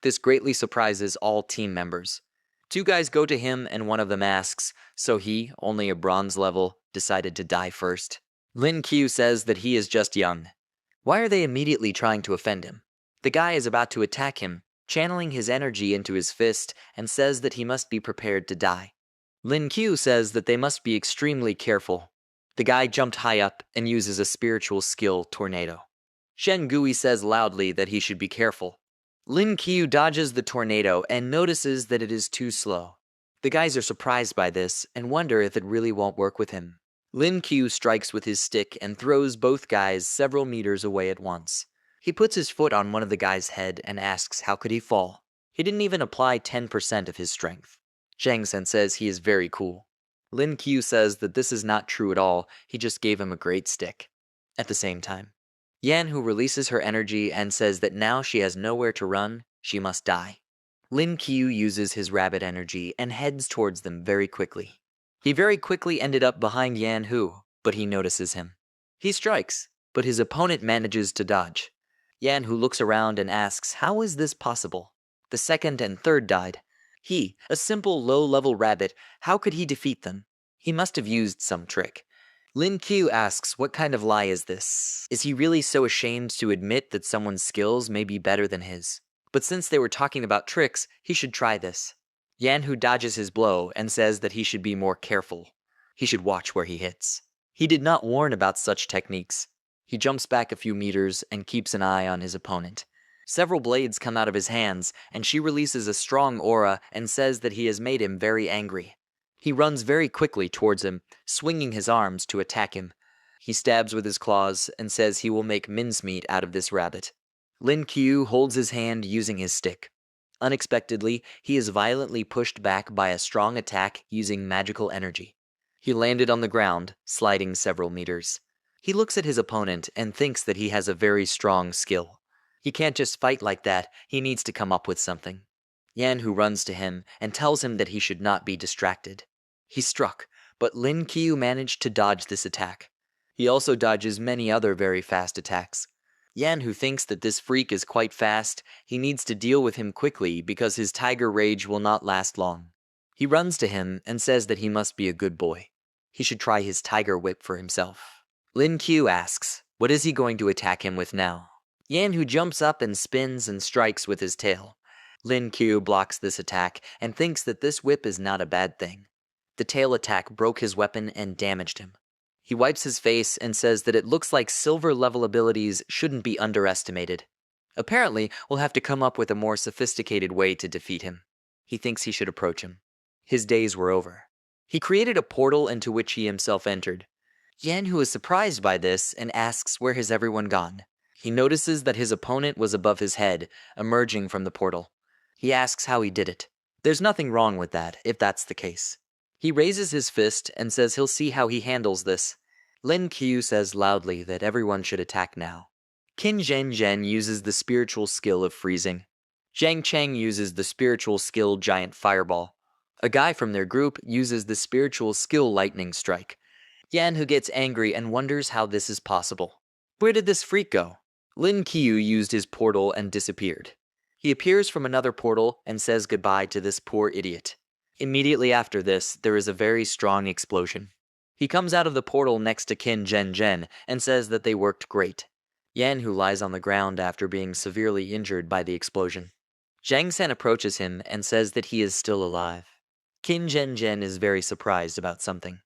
A: This greatly surprises all team members. Two guys go to him and one of them asks, so he, only a bronze level, decided to die first. Lin Qiu says that he is just young. Why are they immediately trying to offend him? The guy is about to attack him, channeling his energy into his fist, and says that he must be prepared to die. Lin Qiu says that they must be extremely careful. The guy jumped high up and uses a spiritual skill, Tornado. Shen Gui says loudly that he should be careful. Lin Qiu dodges the tornado and notices that it is too slow. The guys are surprised by this and wonder if it really won't work with him. Lin Qiu strikes with his stick and throws both guys several meters away at once. He puts his foot on one of the guy's head and asks how could he fall. He didn't even apply 10% of his strength. Zhangxin says he is very cool. Lin Qiu says that this is not true at all, he just gave him a great stick. At the same time, Yan, who releases her energy and says that now she has nowhere to run, she must die. Lin Qiu uses his rabbit energy and heads towards them very quickly. He very quickly ended up behind Yan Hu, but he notices him. He strikes, but his opponent manages to dodge. Yan Hu looks around and asks, how is this possible? The second and third died. He, a simple low-level rabbit, how could he defeat them? He must have used some trick. Lin Qiu asks, what kind of lie is this? Is he really so ashamed to admit that someone's skills may be better than his? But since they were talking about tricks, he should try this. Yan Hu dodges his blow and says that he should be more careful. He should watch where he hits. He did not warn about such techniques. He jumps back a few meters and keeps an eye on his opponent. Several blades come out of his hands, and she releases a strong aura and says that he has made him very angry. He runs very quickly towards him, swinging his arms to attack him. He stabs with his claws and says he will make mincemeat out of this rabbit. Lin Qiu holds his hand using his stick. Unexpectedly, he is violently pushed back by a strong attack using magical energy. He landed on the ground, sliding several meters. He looks at his opponent and thinks that he has a very strong skill. He can't just fight like that, he needs to come up with something. Yan Hu runs to him and tells him that he should not be distracted. He struck, but Lin Qiu managed to dodge this attack. He also dodges many other very fast attacks. Yan Hu thinks that this freak is quite fast, he needs to deal with him quickly because his tiger rage will not last long. He runs to him and says that he must be a good boy. He should try his tiger whip for himself. Lin Qiu asks, what is he going to attack him with now? Yan Hu jumps up and spins and strikes with his tail. Lin Qiu blocks this attack and thinks that this whip is not a bad thing. The tail attack broke his weapon and damaged him. He wipes his face and says that it looks like silver-level abilities shouldn't be underestimated. Apparently, we'll have to come up with a more sophisticated way to defeat him. He thinks he should approach him. His days were over. He created a portal into which he himself entered. Yan Hu is surprised by this and asks where has everyone gone. He notices that his opponent was above his head, emerging from the portal. He asks how he did it. There's nothing wrong with that, if that's the case. He raises his fist and says he'll see how he handles this. Lin Qiu says loudly that everyone should attack now. Qin Zhen uses the spiritual skill of freezing. Zhang Cheng uses the spiritual skill Giant Fireball. A guy from their group uses the spiritual skill Lightning Strike. Yan who gets angry and wonders how this is possible. Where did this freak go? Lin Qiu used his portal and disappeared. He appears from another portal and says goodbye to this poor idiot. Immediately after this, there is a very strong explosion. He comes out of the portal next to Qin Zhen and says that they worked great. Yan who lies on the ground after being severely injured by the explosion. Zhang Sen approaches him and says that he is still alive. Qin Zhen is very surprised about something.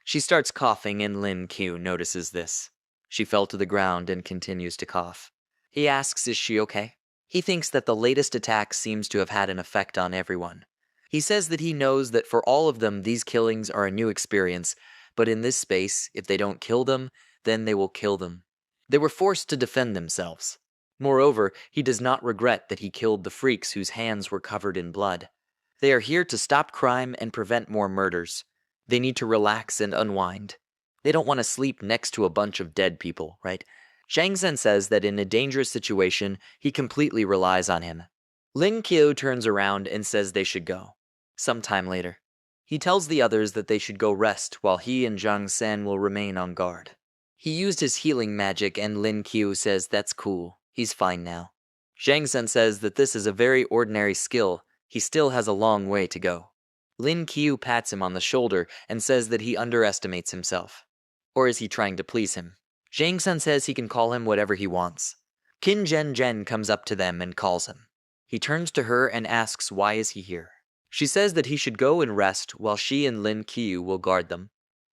A: She starts coughing and Lin Qiu notices this. She fell to the ground and continues to cough. He asks, is she okay? He thinks that the latest attack seems to have had an effect on everyone. He says that he knows that for all of them these killings are a new experience, but in this space, if they don't kill them, then they will kill them. They were forced to defend themselves. Moreover, he does not regret that he killed the freaks whose hands were covered in blood. They are here to stop crime and prevent more murders. They need to relax and unwind. They don't want to sleep next to a bunch of dead people, right? Zhang Sen says that in a dangerous situation, he completely relies on him. Lin Qiu turns around and says they should go. Sometime later, he tells the others that they should go rest while he and Zhang Sen will remain on guard. He used his healing magic and Lin Qiu says that's cool, he's fine now. Zhang Sen says that this is a very ordinary skill, he still has a long way to go. Lin Qiu pats him on the shoulder and says that he underestimates himself. Or is he trying to please him? Zhang Sen says he can call him whatever he wants. Qin Zhen comes up to them and calls him. He turns to her and asks why is he here. She says that he should go and rest while she and Lin Qiu will guard them.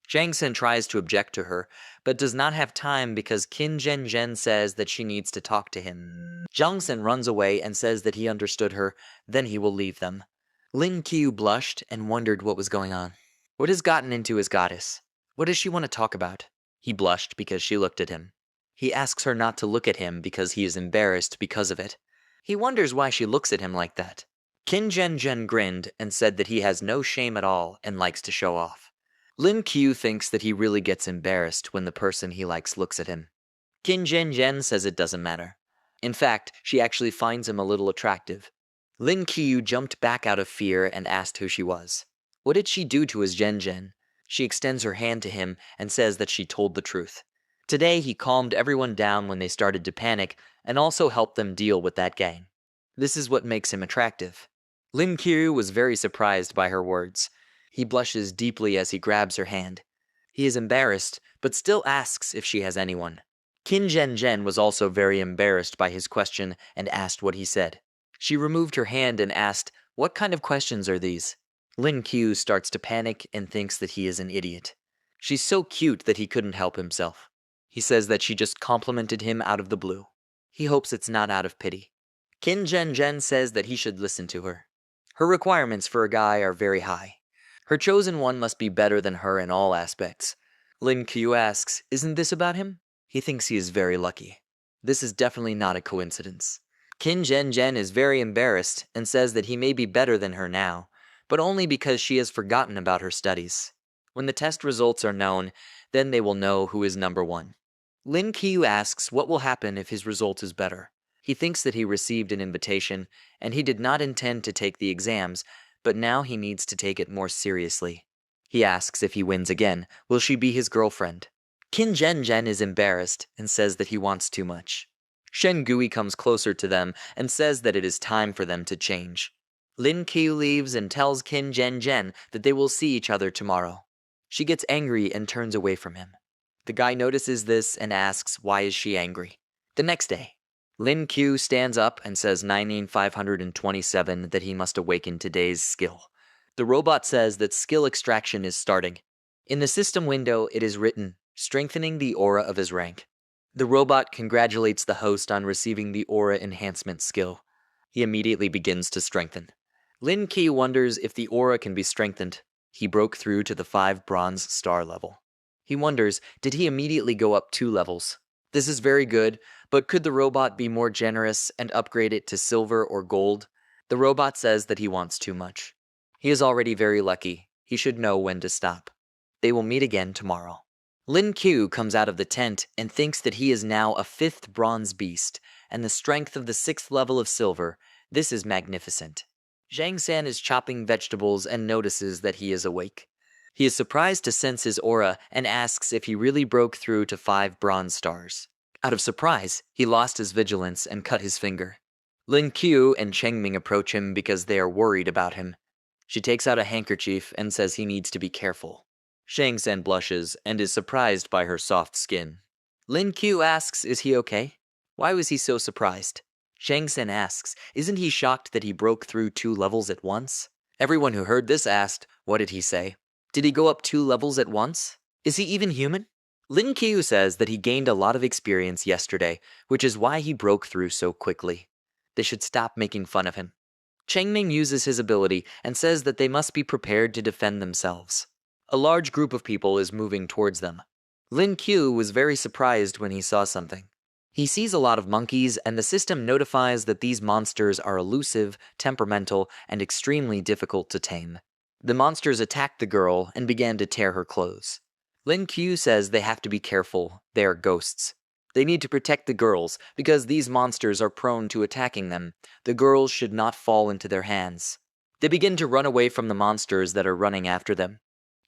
A: Zhang Sen tries to object to her, but does not have time because Qin Zhen says that she needs to talk to him. Zhang Sen runs away and says that he understood her, then he will leave them. Lin Qiu blushed and wondered what was going on. What has gotten into his goddess? What does she want to talk about? He blushed because she looked at him. He asks her not to look at him because he is embarrassed because of it. He wonders why she looks at him like that. Qin Zhen grinned and said that he has no shame at all and likes to show off. Lin Qiu thinks that he really gets embarrassed when the person he likes looks at him. Qin Zhen says it doesn't matter. In fact, she actually finds him a little attractive. Lin Qiu jumped back out of fear and asked who she was. What did she do to his Zhen? She extends her hand to him and says that she told the truth. Today he calmed everyone down when they started to panic and also helped them deal with that gang. This is what makes him attractive. Lin Qiu was very surprised by her words. He blushes deeply as he grabs her hand. He is embarrassed, but still asks if she has anyone. Qin Zhen was also very embarrassed by his question and asked what he said. She removed her hand and asked, "What kind of questions are these?" Lin Qiu starts to panic and thinks that he is an idiot. She's so cute that he couldn't help himself. He says that she just complimented him out of the blue. He hopes it's not out of pity. Qin Zhen says that he should listen to her. Her requirements for a guy are very high. Her chosen one must be better than her in all aspects. Lin Qiu asks, isn't this about him? He thinks he is very lucky. This is definitely not a coincidence. Qin Zhen is very embarrassed and says that he may be better than her now, but only because she has forgotten about her studies. When the test results are known, then they will know who is number one. Lin Qiu asks what will happen if his result is better. He thinks that he received an invitation, and he did not intend to take the exams, but now he needs to take it more seriously. He asks if he wins again, will she be his girlfriend? Qin Zhen is embarrassed and says that he wants too much. Shen Gui comes closer to them and says that it is time for them to change. Lin Qiu leaves and tells Qin Zhen that they will see each other tomorrow. She gets angry and turns away from him. The guy notices this and asks why is she angry. The next day, Lin Qiu stands up and says 9527 that he must awaken today's skill. The robot says that skill extraction is starting. In the system window, it is written, strengthening the aura of his rank. The robot congratulates the host on receiving the aura enhancement skill. He immediately begins to strengthen. Lin Qiu wonders if the aura can be strengthened. He broke through to the 5 bronze star level. He wonders, did he immediately go up 2 levels? This is very good, but could the robot be more generous and upgrade it to silver or gold? The robot says that he wants too much. He is already very lucky. He should know when to stop. They will meet again tomorrow. Lin Q comes out of the tent and thinks that he is now a 5th bronze beast, and the strength of the 6th level of silver. This is magnificent. Zhang San is chopping vegetables and notices that he is awake. He is surprised to sense his aura and asks if he really broke through to 5 bronze stars. Out of surprise, he lost his vigilance and cut his finger. Lin Q and Chengming approach him because they are worried about him. She takes out a handkerchief and says he needs to be careful. Zhang San blushes and is surprised by her soft skin. Lin Q asks, is he okay? Why was he so surprised? Zhang San asks, isn't he shocked that he broke through 2 levels at once? Everyone who heard this asked, what did he say? Did he go up 2 levels at once? Is he even human? Lin Q says that he gained a lot of experience yesterday, which is why he broke through so quickly. They should stop making fun of him. Chengming uses his ability and says that they must be prepared to defend themselves. A large group of people is moving towards them. Lin Q was very surprised when he saw something. He sees a lot of monkeys, and the system notifies that these monsters are elusive, temperamental, and extremely difficult to tame. The monsters attacked the girl and began to tear her clothes. Lin Q says they have to be careful. They are ghosts. They need to protect the girls because these monsters are prone to attacking them. The girls should not fall into their hands. They begin to run away from the monsters that are running after them.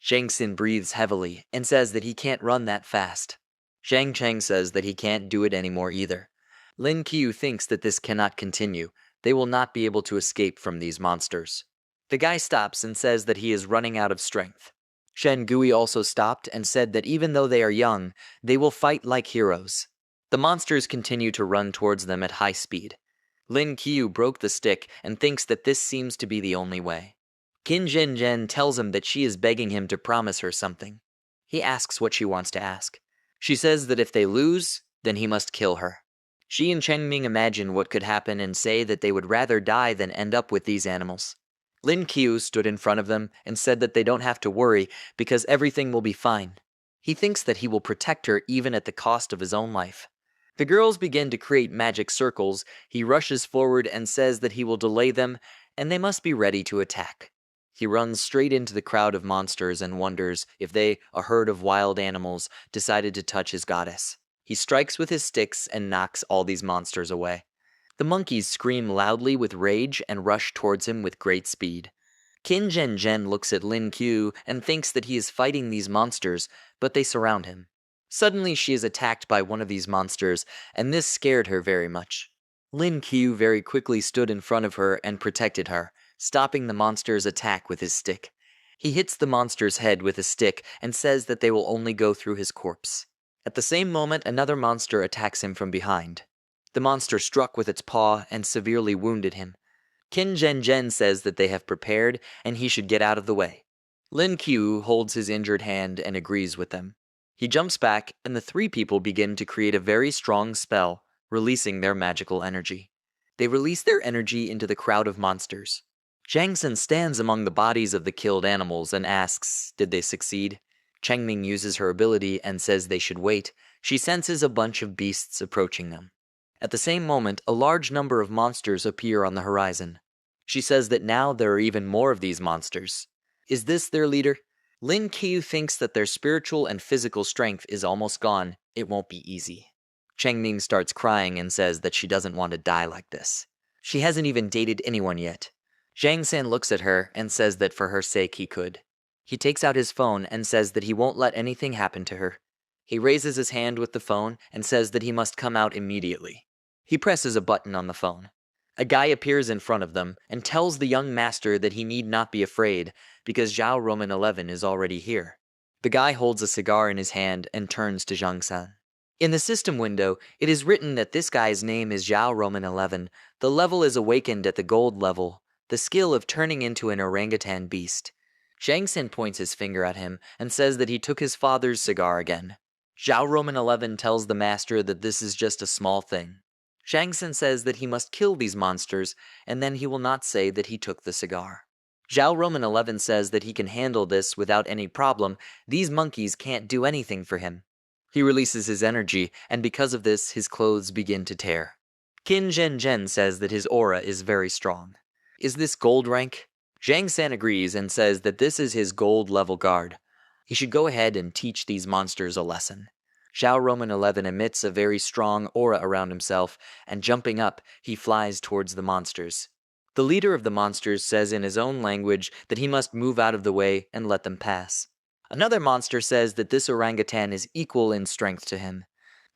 A: Zhang Xin breathes heavily and says that he can't run that fast. Zhang Cheng says that he can't do it anymore either. Lin Qiu thinks that this cannot continue. They will not be able to escape from these monsters. The guy stops and says that he is running out of strength. Shen Gui also stopped and said that even though they are young, they will fight like heroes. The monsters continue to run towards them at high speed. Lin Qiu broke the stick and thinks that this seems to be the only way. Qin Zhenzhen tells him that she is begging him to promise her something. He asks what she wants to ask. She says that if they lose, then he must kill her. She and Chengming imagine what could happen and say that they would rather die than end up with these animals. Lin Qiu stood in front of them and said that they don't have to worry because everything will be fine. He thinks that he will protect her even at the cost of his own life. The girls begin to create magic circles. He rushes forward and says that he will delay them and they must be ready to attack. He runs straight into the crowd of monsters and wonders if they, a herd of wild animals, decided to touch his goddess. He strikes with his sticks and knocks all these monsters away. The monkeys scream loudly with rage and rush towards him with great speed. Qin Zhenzhen looks at Lin Qiu and thinks that he is fighting these monsters, but they surround him. Suddenly she is attacked by one of these monsters, and this scared her very much. Lin Qiu very quickly stood in front of her and protected her, stopping the monster's attack with his stick. He hits the monster's head with a stick and says that they will only go through his corpse. At the same moment, another monster attacks him from behind. The monster struck with its paw and severely wounded him. Qin Zhenzhen says that they have prepared and he should get out of the way. Lin Qiu holds his injured hand and agrees with them. He jumps back and the 3 people begin to create a very strong spell, releasing their magical energy. They release their energy into the crowd of monsters. Zhang Xin stands among the bodies of the killed animals and asks, did they succeed? Chengming uses her ability and says they should wait. She senses a bunch of beasts approaching them. At the same moment, a large number of monsters appear on the horizon. She says that now there are even more of these monsters. Is this their leader? Lin Qiu thinks that their spiritual and physical strength is almost gone. It won't be easy. Chengming starts crying and says that she doesn't want to die like this. She hasn't even dated anyone yet. Zhang San looks at her and says that for her sake he could. He takes out his phone and says that he won't let anything happen to her. He raises his hand with the phone and says that he must come out immediately. He presses a button on the phone. A guy appears in front of them and tells the young master that he need not be afraid because Zhao Roman 11 is already here. The guy holds a cigar in his hand and turns to Zhang San. In the system window, it is written that this guy's name is Zhao Roman 11. The level is awakened at the gold level, the skill of turning into an orangutan beast. Zhang Xin points his finger at him and says that he took his father's cigar again. Zhao Roman 11 tells the master that this is just a small thing. Zhang Xin says that he must kill these monsters, and then he will not say that he took the cigar. Zhao Roman 11 says that he can handle this without any problem. These monkeys can't do anything for him. He releases his energy, and because of this, his clothes begin to tear. Qin Zhenzhen says that his aura is very strong. Is this gold rank? Zhang San agrees and says that this is his gold level guard. He should go ahead and teach these monsters a lesson. Xiao Roman 11 emits a very strong aura around himself, and jumping up, he flies towards the monsters. The leader of the monsters says in his own language that he must move out of the way and let them pass. Another monster says that this orangutan is equal in strength to him.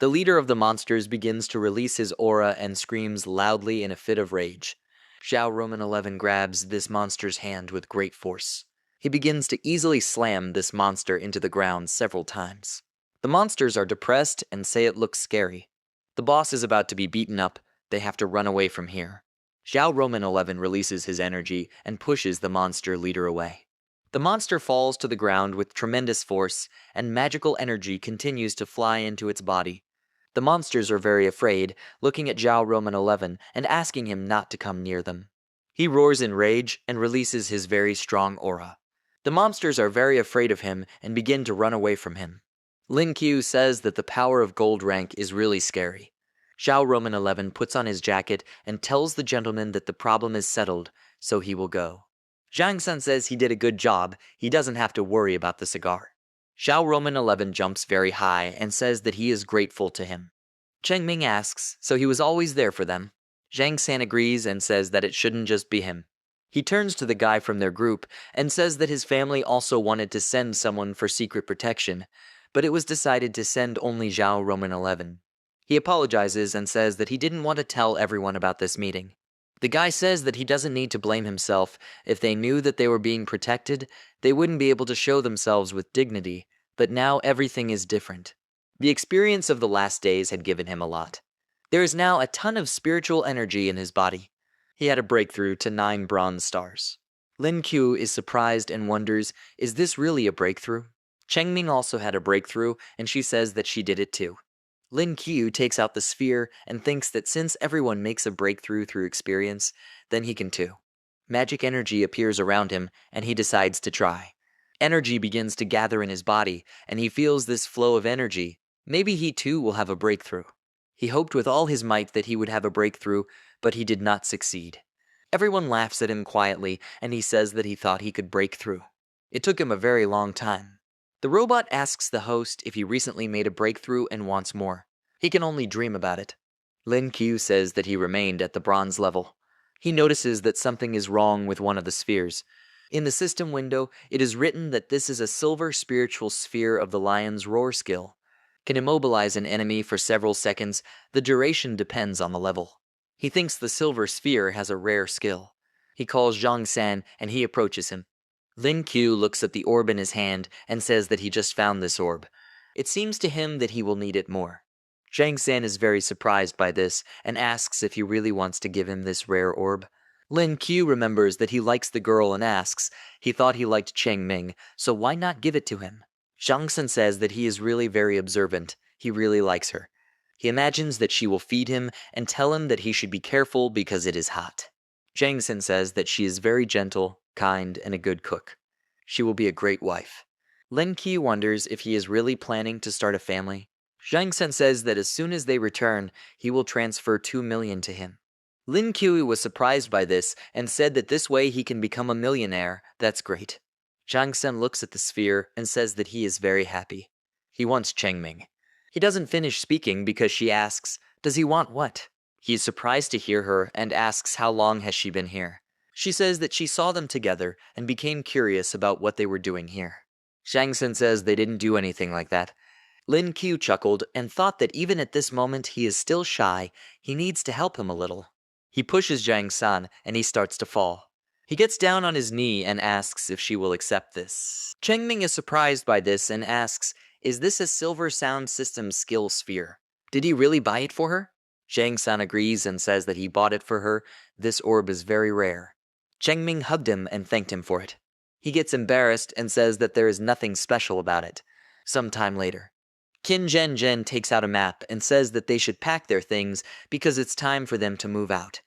A: The leader of the monsters begins to release his aura and screams loudly in a fit of rage. Xiao Roman 11 grabs this monster's hand with great force. He begins to easily slam this monster into the ground several times. The monsters are depressed and say it looks scary. The boss is about to be beaten up. They have to run away from here. Xiao Roman 11 releases his energy and pushes the monster leader away. The monster falls to the ground with tremendous force, and magical energy continues to fly into its body. The monsters are very afraid, looking at Xiao Roman 11 and asking him not to come near them. He roars in rage and releases his very strong aura. The monsters are very afraid of him and begin to run away from him. Lin Qiu says that the power of gold rank is really scary. Xiao Roman 11 puts on his jacket and tells the gentleman that the problem is settled, so he will go. Zhang Sun says he did a good job, he doesn't have to worry about the cigar. Xiao Roman 11 jumps very high and says that he is grateful to him. Cheng Ming asks, so he was always there for them. Zhang San agrees and says that it shouldn't just be him. He turns to the guy from their group and says that his family also wanted to send someone for secret protection, but it was decided to send only Xiao Roman 11. He apologizes and says that he didn't want to tell everyone about this meeting. The guy says that he doesn't need to blame himself. If they knew that they were being protected, they wouldn't be able to show themselves with dignity, but now everything is different. The experience of the last days had given him a lot. There is now a ton of spiritual energy in his body. He had a breakthrough to 9 bronze stars. Lin Qiu is surprised and wonders, is this really a breakthrough? Cheng Ming also had a breakthrough, and she says that she did it too. Lin Qiu takes out the sphere and thinks that since everyone makes a breakthrough through experience, then he can too. Magic energy appears around him, and he decides to try. Energy begins to gather in his body, and he feels this flow of energy. Maybe he too will have a breakthrough. He hoped with all his might that he would have a breakthrough, but he did not succeed. Everyone laughs at him quietly, and he says that he thought he could break through. It took him a very long time. The robot asks the host if he recently made a breakthrough and wants more. He can only dream about it. Lin Qiu says that he remained at the bronze level. He notices that something is wrong with one of the spheres. In the system window, it is written that this is a silver spiritual sphere of the lion's roar skill. Can immobilize an enemy for several seconds. The duration depends on the level. He thinks the silver sphere has a rare skill. He calls Zhang San and he approaches him. Lin Qiu looks at the orb in his hand and says that he just found this orb. It seems to him that he will need it more. Zhang San is very surprised by this and asks if he really wants to give him this rare orb. Lin Qiu remembers that he likes the girl and asks, he thought he liked Cheng Ming, so why not give it to him? Zhang San says that he is really very observant, he really likes her. He imagines that she will feed him and tell him that he should be careful because it is hot. Zhang San says that she is very gentle, kind, and a good cook. She will be a great wife. Lin Qiu wonders if he is really planning to start a family. Zhang San says that as soon as they return, he will transfer 2 million to him. Lin Qiu was surprised by this and said that this way he can become a millionaire. That's great. Zhang San looks at the sphere and says that he is very happy. He wants Cheng Ming. He doesn't finish speaking because she asks, does he want what? He is surprised to hear her and asks how long has she been here. She says that she saw them together and became curious about what they were doing here. Zhang San says they didn't do anything like that. Lin Qiu chuckled and thought that even at this moment he is still shy, he needs to help him a little. He pushes Zhang San and he starts to fall. He gets down on his knee and asks if she will accept this. Cheng Ming is surprised by this and asks, is this a silver sound system skill sphere? Did he really buy it for her? Zhang San agrees and says that he bought it for her. This orb is very rare. Cheng Ming hugged him and thanked him for it. He gets embarrassed and says that there is nothing special about it. Some time later, Qin Zhen Zhen takes out a map and says that they should pack their things because it's time for them to move out.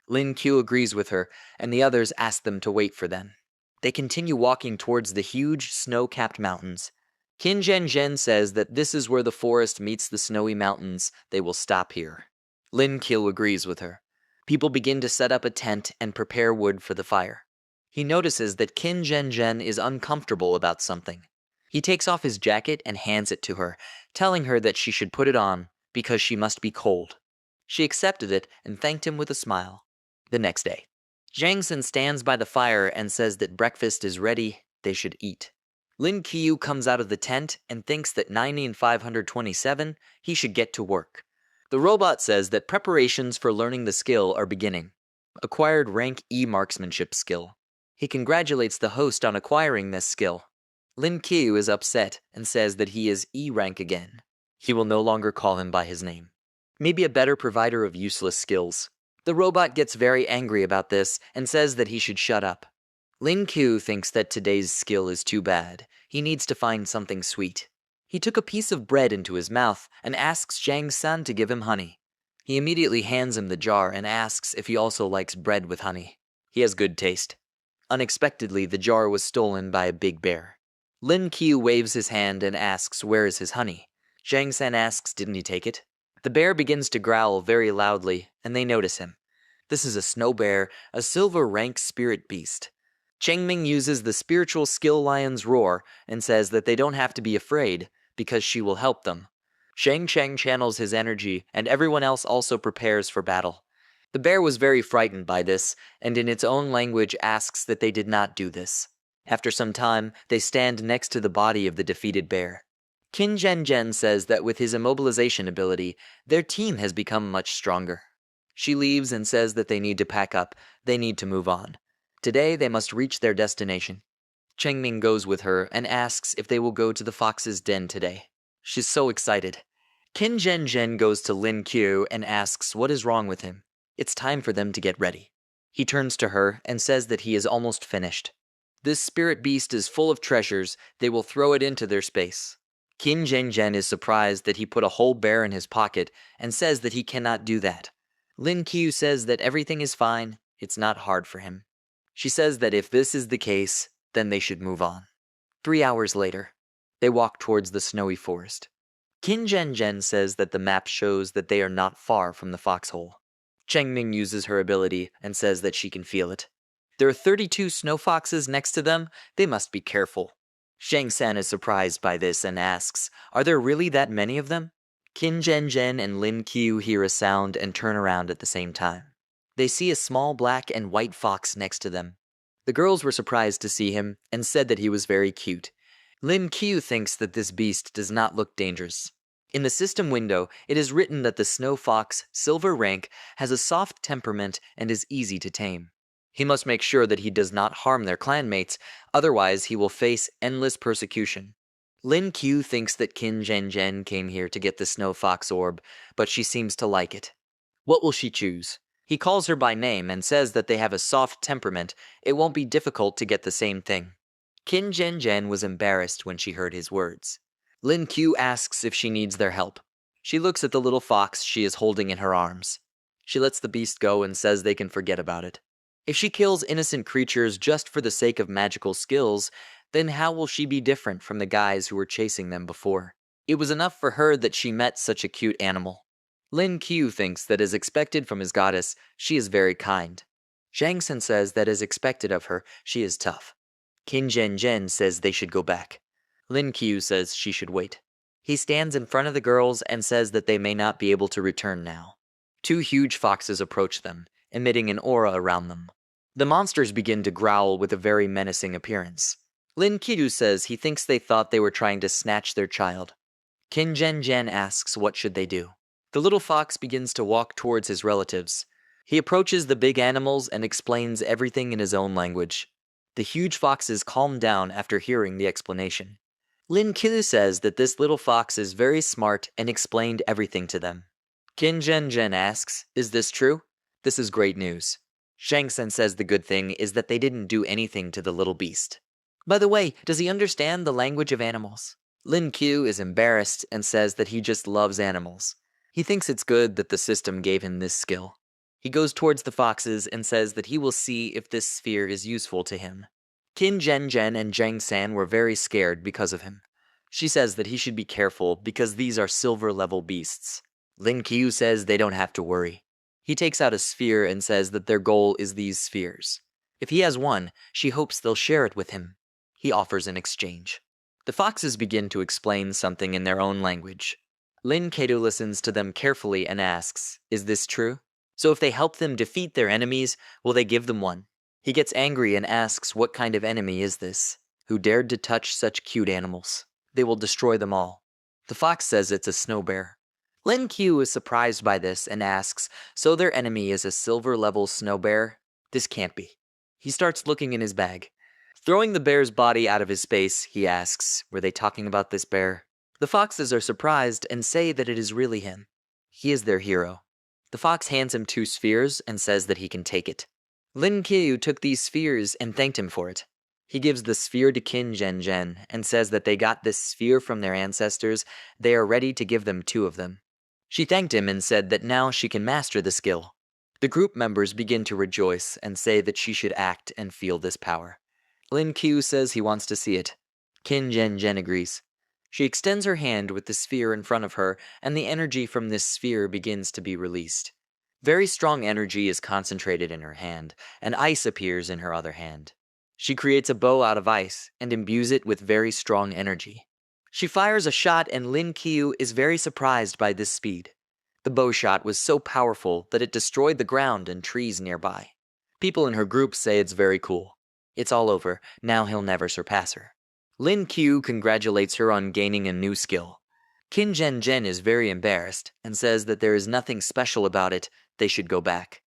A: Lin Qiu agrees with her, and the others ask them to wait for them. They continue walking towards the huge, snow-capped mountains. Qin Zhen Zhen says that this is where the forest meets the snowy mountains. They will stop here. Lin Qiu agrees with her. People begin to set up a tent and prepare wood for the fire. He notices that Qin Zhen is uncomfortable about something. He takes off his jacket and hands it to her, telling her that she should put it on because she must be cold. She accepted it and thanked him with a smile. The next day, Zhang Sen stands by the fire and says that breakfast is ready, they should eat. Lin Qiu comes out of the tent and thinks that 90 and 527, he should get to work. The robot says that preparations for learning the skill are beginning. Acquired rank E marksmanship skill. He congratulates the host on acquiring this skill. Lin Qiu is upset and says that he is E rank again. He will no longer call him by his name. Maybe a better provider of useless skills. The robot gets very angry about this and says that he should shut up. Lin Qiu thinks that today's skill is too bad. He needs to find something sweet. He took a piece of bread into his mouth and asks Zhang San to give him honey. He immediately hands him the jar and asks if he also likes bread with honey. He has good taste. Unexpectedly, the jar was stolen by a big bear. Lin Qiu waves his hand and asks where is his honey. Zhang San asks didn't he take it? The bear begins to growl very loudly, and they notice him. This is a snow bear, a silver rank spirit beast. Chengming uses the spiritual skill lion's roar and says that they don't have to be afraid, because she will help them. Shang Cheng channels his energy, and everyone else also prepares for battle. The bear was very frightened by this, and in its own language asks that they did not do this. After some time, they stand next to the body of the defeated bear. Qin Zhen says that with his immobilization ability, their team has become much stronger. She leaves and says that they need to pack up, they need to move on. Today they must reach their destination. Chengming goes with her and asks if they will go to the fox's den today. She's so excited. Qin Zhen goes to Lin Qiu and asks what is wrong with him. It's time for them to get ready. He turns to her and says that he is almost finished. This spirit beast is full of treasures, they will throw it into their space. Qin Zhen is surprised that he put a whole bear in his pocket and says that he cannot do that. Lin Qiu says that everything is fine, it's not hard for him. She says that if this is the case, then they should move on. 3 hours later, they walk towards the snowy forest. Qin Zhen says that the map shows that they are not far from the foxhole. Chengming uses her ability and says that she can feel it. There are 32 snow foxes next to them, they must be careful. Shang San is surprised by this and asks, are there really that many of them? Qin Zhen and Lin Qiu hear a sound and turn around at the same time. They see a small black and white fox next to them. The girls were surprised to see him and said that he was very cute. Lin Qiu thinks that this beast does not look dangerous. In the system window, it is written that the snow fox, silver rank, has a soft temperament and is easy to tame. He must make sure that he does not harm their clanmates, otherwise he will face endless persecution. Lin Qiu thinks that Qin Zhen came here to get the snow fox orb, but she seems to like it. What will she choose? He calls her by name and says that they have a soft temperament, it won't be difficult to get the same thing. Qin Zhen was embarrassed when she heard his words. Lin Qiu asks if she needs their help. She looks at the little fox she is holding in her arms. She lets the beast go and says they can forget about it. If she kills innocent creatures just for the sake of magical skills, then how will she be different from the guys who were chasing them before? It was enough for her that she met such a cute animal. Lin Qiu thinks that as expected from his goddess, she is very kind. Zhang Sen says that as expected of her, she is tough. Qin Zhen says they should go back. Lin Qiu says she should wait. He stands in front of the girls and says that they may not be able to return now. 2 huge foxes approach them, emitting an aura around them. The monsters begin to growl with a very menacing appearance. Lin Qiu says he thinks they thought they were trying to snatch their child. Qin Zhen asks what should they do. The little fox begins to walk towards his relatives. He approaches the big animals and explains everything in his own language. The huge foxes calm down after hearing the explanation. Lin Qiu says that this little fox is very smart and explained everything to them. Qin Zhen asks, is this true? This is great news. Shang Sen says the good thing is that they didn't do anything to the little beast. By the way, does he understand the language of animals? Lin Qiu is embarrassed and says that he just loves animals. He thinks it's good that the system gave him this skill. He goes towards the foxes and says that he will see if this sphere is useful to him. Qin Zhen and Zhang San were very scared because of him. She says that he should be careful because these are silver-level beasts. Lin Qiu says they don't have to worry. He takes out a sphere and says that their goal is these spheres. If he has one, she hopes they'll share it with him. He offers an exchange. The foxes begin to explain something in their own language. Lin Kedu listens to them carefully and asks, "Is this true? So if they help them defeat their enemies, will they give them one?" He gets angry and asks what kind of enemy is this, who dared to touch such cute animals. They will destroy them all. The fox says it's a snow bear. Lin Q is surprised by this and asks, "So their enemy is a silver-level snow bear? This can't be." He starts looking in his bag. Throwing the bear's body out of his space, he asks, "Were they talking about this bear?" The foxes are surprised and say that it is really him. He is their hero. The fox hands him 2 spheres and says that he can take it. Lin Qiu took these spheres and thanked him for it. He gives the sphere to Qin Zhen and says that they got this sphere from their ancestors. They are ready to give them 2 of them. She thanked him and said that now she can master the skill. The group members begin to rejoice and say that she should act and feel this power. Lin Qiu says he wants to see it. Qin Zhen agrees. She extends her hand with the sphere in front of her, and the energy from this sphere begins to be released. Very strong energy is concentrated in her hand, and ice appears in her other hand. She creates a bow out of ice and imbues it with very strong energy. She fires a shot and Lin Qiu is very surprised by this speed. The bow shot was so powerful that it destroyed the ground and trees nearby. People in her group say it's very cool. It's all over, now he'll never surpass her. Lin Qiu congratulates her on gaining a new skill. Qin Zhen is very embarrassed and says that there is nothing special about it, they should go back.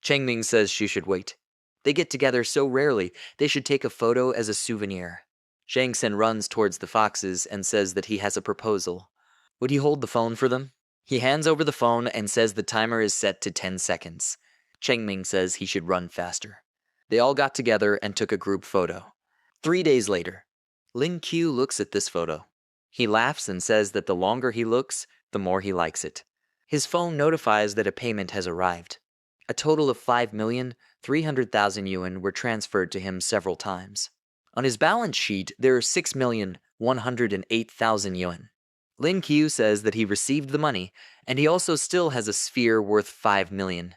A: Chengming says she should wait. They get together so rarely, they should take a photo as a souvenir. Shangsen runs towards the foxes and says that he has a proposal. Would he hold the phone for them? He hands over the phone and says the timer is set to 10 seconds. Chengming says he should run faster. They all got together and took a group photo. 3 days later, Lin Qiu looks at this photo. He laughs and says that the longer he looks, the more he likes it. His phone notifies that a payment has arrived. A total of 5,300,000 yuan were transferred to him several times. On his balance sheet, there are 6,108,000 yuan. Lin Qiu says that he received the money, and he also still has a sphere worth 5 million.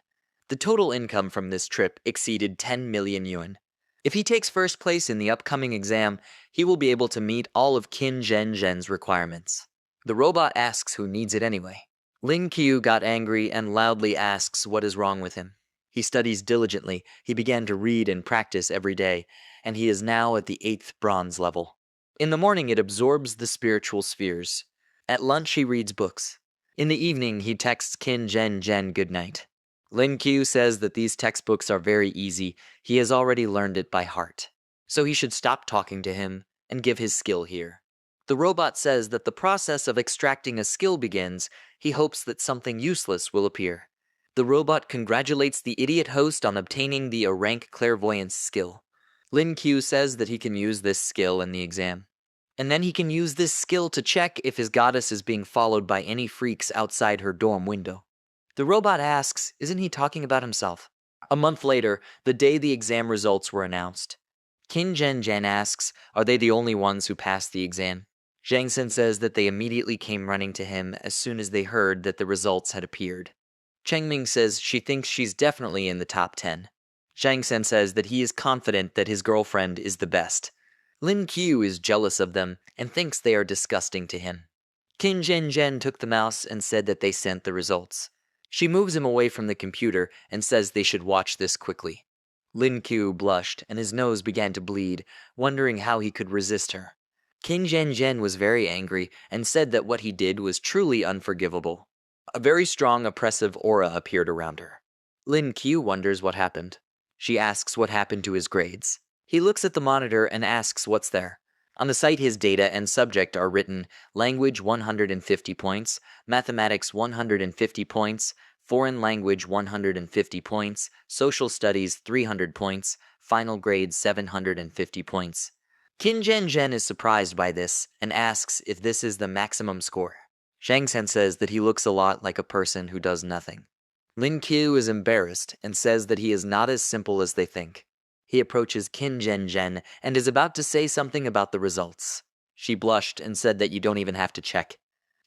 A: The total income from this trip exceeded 10 million yuan. If he takes first place in the upcoming exam, he will be able to meet all of Qin Zhen's requirements. The robot asks who needs it anyway. Lin Qiu got angry and loudly asks what is wrong with him. He studies diligently, he began to read and practice every day, and he is now at the 8th bronze level. In the morning it absorbs the spiritual spheres. At lunch he reads books. In the evening he texts Qin Zhen good night. Lin Qiu says that these textbooks are very easy, he has already learned it by heart. So he should stop talking to him and give his skill here. The robot says that the process of extracting a skill begins, he hopes that something useless will appear. The robot congratulates the idiot host on obtaining the A-rank clairvoyance skill. Lin Qiu says that he can use this skill in the exam. And then he can use this skill to check if his goddess is being followed by any freaks outside her dorm window. The robot asks, isn't he talking about himself? A month later, the day the exam results were announced. Qin Zhen asks, are they the only ones who passed the exam? Zhangsen says that they immediately came running to him as soon as they heard that the results had appeared. Chengming says she thinks she's definitely in the top 10. Zhangsen says that he is confident that his girlfriend is the best. Lin Qiu is jealous of them and thinks they are disgusting to him. Qin Zhen took the mouse and said that they sent the results. She moves him away from the computer and says they should watch this quickly. Lin Qiu blushed and his nose began to bleed, wondering how he could resist her. Qin Zhen was very angry and said that what he did was truly unforgivable. A very strong oppressive aura appeared around her. Lin Qiu wonders what happened. She asks what happened to his grades. He looks at the monitor and asks what's there. On the site his data and subject are written: language 150 points, mathematics 150 points, foreign language 150 points, social studies 300 points, final grade 750 points. Qin Zhen is surprised by this and asks if this is the maximum score. Shangsen says that he looks a lot like a person who does nothing. Lin Qiu is embarrassed and says that he is not as simple as they think. He approaches Qin Zhen and is about to say something about the results. She blushed and said that you don't even have to check.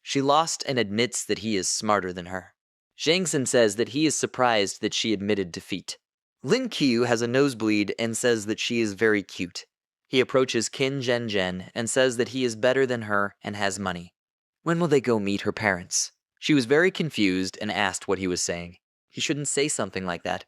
A: She lost and admits that he is smarter than her. Zhang says that he is surprised that she admitted defeat. Lin Qiu has a nosebleed and says that she is very cute. He approaches Qin Zhenzhen and says that he is better than her and has money. When will they go meet her parents? She was very confused and asked what he was saying. He shouldn't say something like that.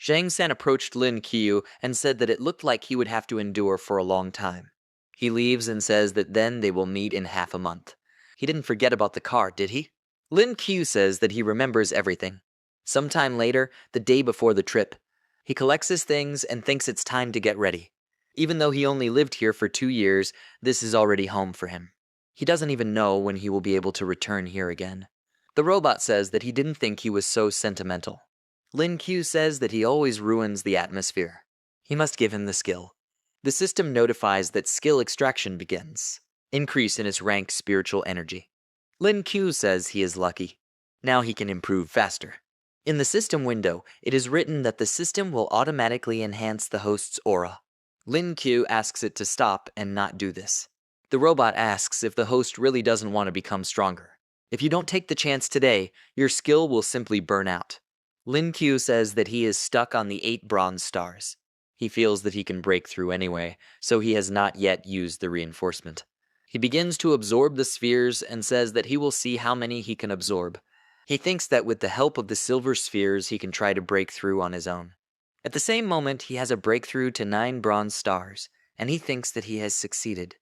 A: Zhang San approached Lin Qiu and said that it looked like he would have to endure for a long time. He leaves and says that then they will meet in half a month. He didn't forget about the car, did he? Lin Qiu says that he remembers everything. Sometime later, the day before the trip, he collects his things and thinks it's time to get ready. Even though he only lived here for 2 years, this is already home for him. He doesn't even know when he will be able to return here again. The robot says that he didn't think he was so sentimental. Lin Qiu says that he always ruins the atmosphere. He must give him the skill. The system notifies that skill extraction begins. Increase in his rank spiritual energy. Lin Qiu says he is lucky. Now he can improve faster. In the system window, it is written that the system will automatically enhance the host's aura. Lin Qiu asks it to stop and not do this. The robot asks if the host really doesn't want to become stronger. If you don't take the chance today, your skill will simply burn out. Lin Qiu says that he is stuck on the 8 bronze stars. He feels that he can break through anyway, so he has not yet used the reinforcement. He begins to absorb the spheres and says that he will see how many he can absorb. He thinks that with the help of the silver spheres, he can try to break through on his own. At the same moment, he has a breakthrough to 9 bronze stars, and he thinks that he has succeeded.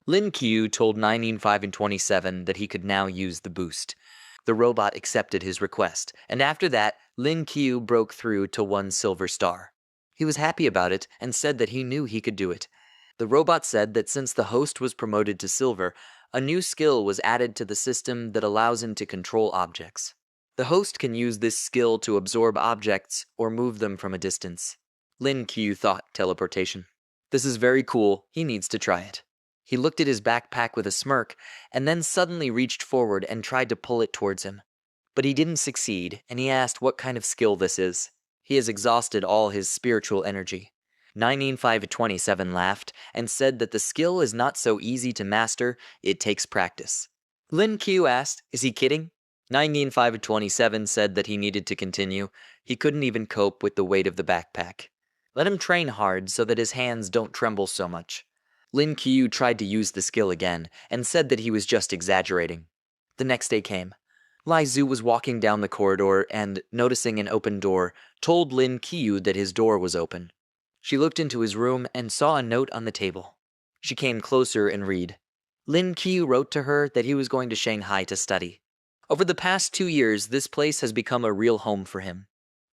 A: Lin Qiu told 995 and 27 that he could now use the boost. The robot accepted his request, and after that, Lin Qiu broke through to 1 silver star. He was happy about it and said that he knew he could do it. The robot said that since the host was promoted to silver, a new skill was added to the system that allows him to control objects. The host can use this skill to absorb objects or move them from a distance. Lin Qiu thought teleportation. This is very cool, he needs to try it. He looked at his backpack with a smirk, and then suddenly reached forward and tried to pull it towards him. But he didn't succeed, and he asked what kind of skill this is. He has exhausted all his spiritual energy. 99527 laughed and said that the skill is not so easy to master, it takes practice. Lin Qiu asked, is he kidding? 99527 said that he needed to continue. He couldn't even cope with the weight of the backpack. Let him train hard so that his hands don't tremble so much. Lin Qiu tried to use the skill again and said that he was just exaggerating. The next day came. Lai Zhu was walking down the corridor and, noticing an open door, told Lin Qiu that his door was open. She looked into his room and saw a note on the table. She came closer and read. Lin Qiu wrote to her that he was going to Shanghai to study. Over the past 2 years, this place has become a real home for him.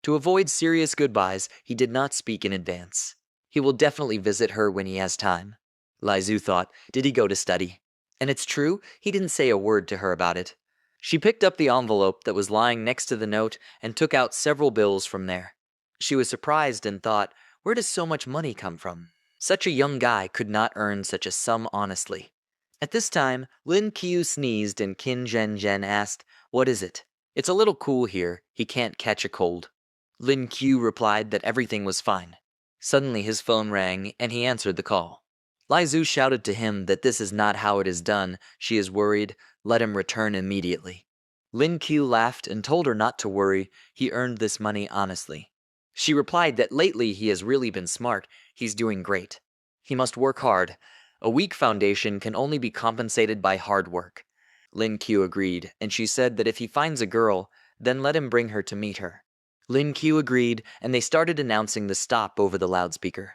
A: To avoid serious goodbyes, he did not speak in advance. He will definitely visit her when he has time. Lai Zhu thought, did he go to study? And it's true, he didn't say a word to her about it. She picked up the envelope that was lying next to the note and took out several bills from there. She was surprised and thought, where does so much money come from? Such a young guy could not earn such a sum honestly. At this time, Lin Qiu sneezed and Qin Zhenzhen asked, what is it? It's a little cool here, he can't catch a cold. Lin Qiu replied that everything was fine. Suddenly his phone rang and he answered the call. Lai Zhu shouted to him that this is not how it is done, she is worried, let him return immediately. Lin Qiu laughed and told her not to worry, he earned this money honestly. She replied that lately he has really been smart, he's doing great. He must work hard. A weak foundation can only be compensated by hard work. Lin Qiu agreed, and she said that if he finds a girl, then let him bring her to meet her. Lin Qiu agreed, and they started announcing the stop over the loudspeaker.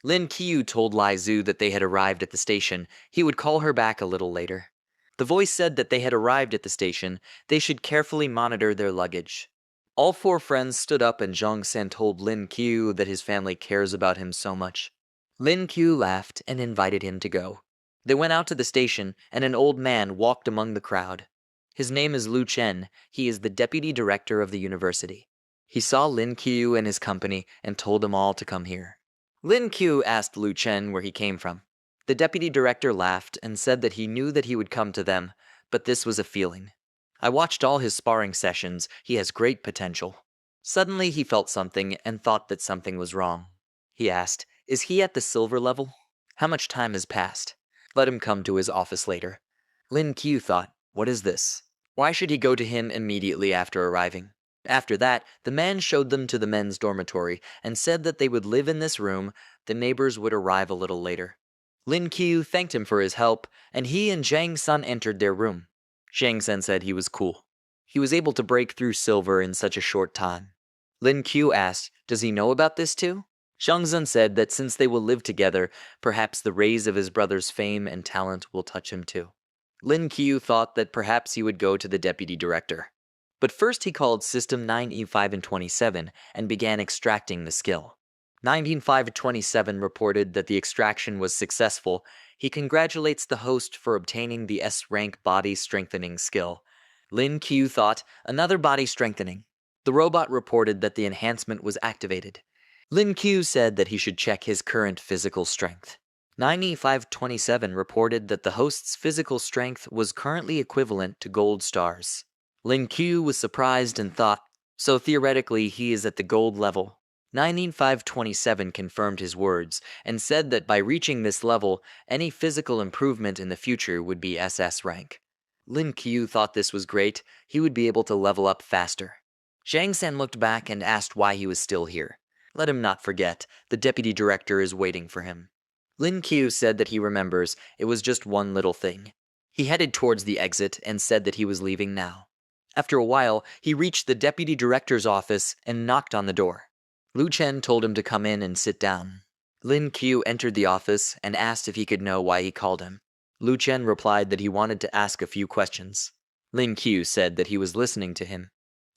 A: Lin Qiu told Lai Zhu that they had arrived at the station. He would call her back a little later. The voice said that they had arrived at the station. They should carefully monitor their luggage. All 4 friends stood up and Zhang San told Lin Qiu that his family cares about him so much. Lin Qiu laughed and invited him to go. They went out to the station, and an old man walked among the crowd. His name is Lu Chen. He is the deputy director of the university. He saw Lin Qiu and his company and told them all to come here. Lin Qiu asked Lu Chen where he came from. The deputy director laughed and said that he knew that he would come to them, but this was a feeling. I watched all his sparring sessions, he has great potential. Suddenly he felt something and thought that something was wrong. He asked, is he at the silver level? How much time has passed? Let him come to his office later. Lin Qiu thought, what is this? Why should he go to him immediately after arriving? After that, the man showed them to the men's dormitory and said that they would live in this room. The neighbors would arrive a little later. Lin Qiu thanked him for his help, and he and Zhang Sun entered their room. Zhang Sun said he was cool. He was able to break through silver in such a short time. Lin Qiu asked, does he know about this too? Zhang Sun said that since they will live together, perhaps the rays of his brother's fame and talent will touch him too. Lin Qiu thought that perhaps he would go to the deputy director. But first he called System 9E5 and 27 and began extracting the skill. 19527 reported that the extraction was successful. He congratulates the host for obtaining the S-rank body strengthening skill. Lin Qiu thought, another body strengthening. The robot reported that the enhancement was activated. Lin Qiu said that he should check his current physical strength. 9E527 reported that the host's physical strength was currently equivalent to gold stars. Lin Qiu was surprised and thought, so theoretically he is at the gold level. 9E527 confirmed his words and said that by reaching this level, any physical improvement in the future would be SS rank. Lin Qiu thought this was great, he would be able to level up faster. Zhang San looked back and asked why he was still here. Let him not forget, the deputy director is waiting for him. Lin Qiu said that he remembers, it was just one little thing. He headed towards the exit and said that he was leaving now. After a while, he reached the deputy director's office and knocked on the door. Lu Chen told him to come in and sit down. Lin Qiu entered the office and asked if he could know why he called him. Lu Chen replied that he wanted to ask a few questions. Lin Qiu said that he was listening to him.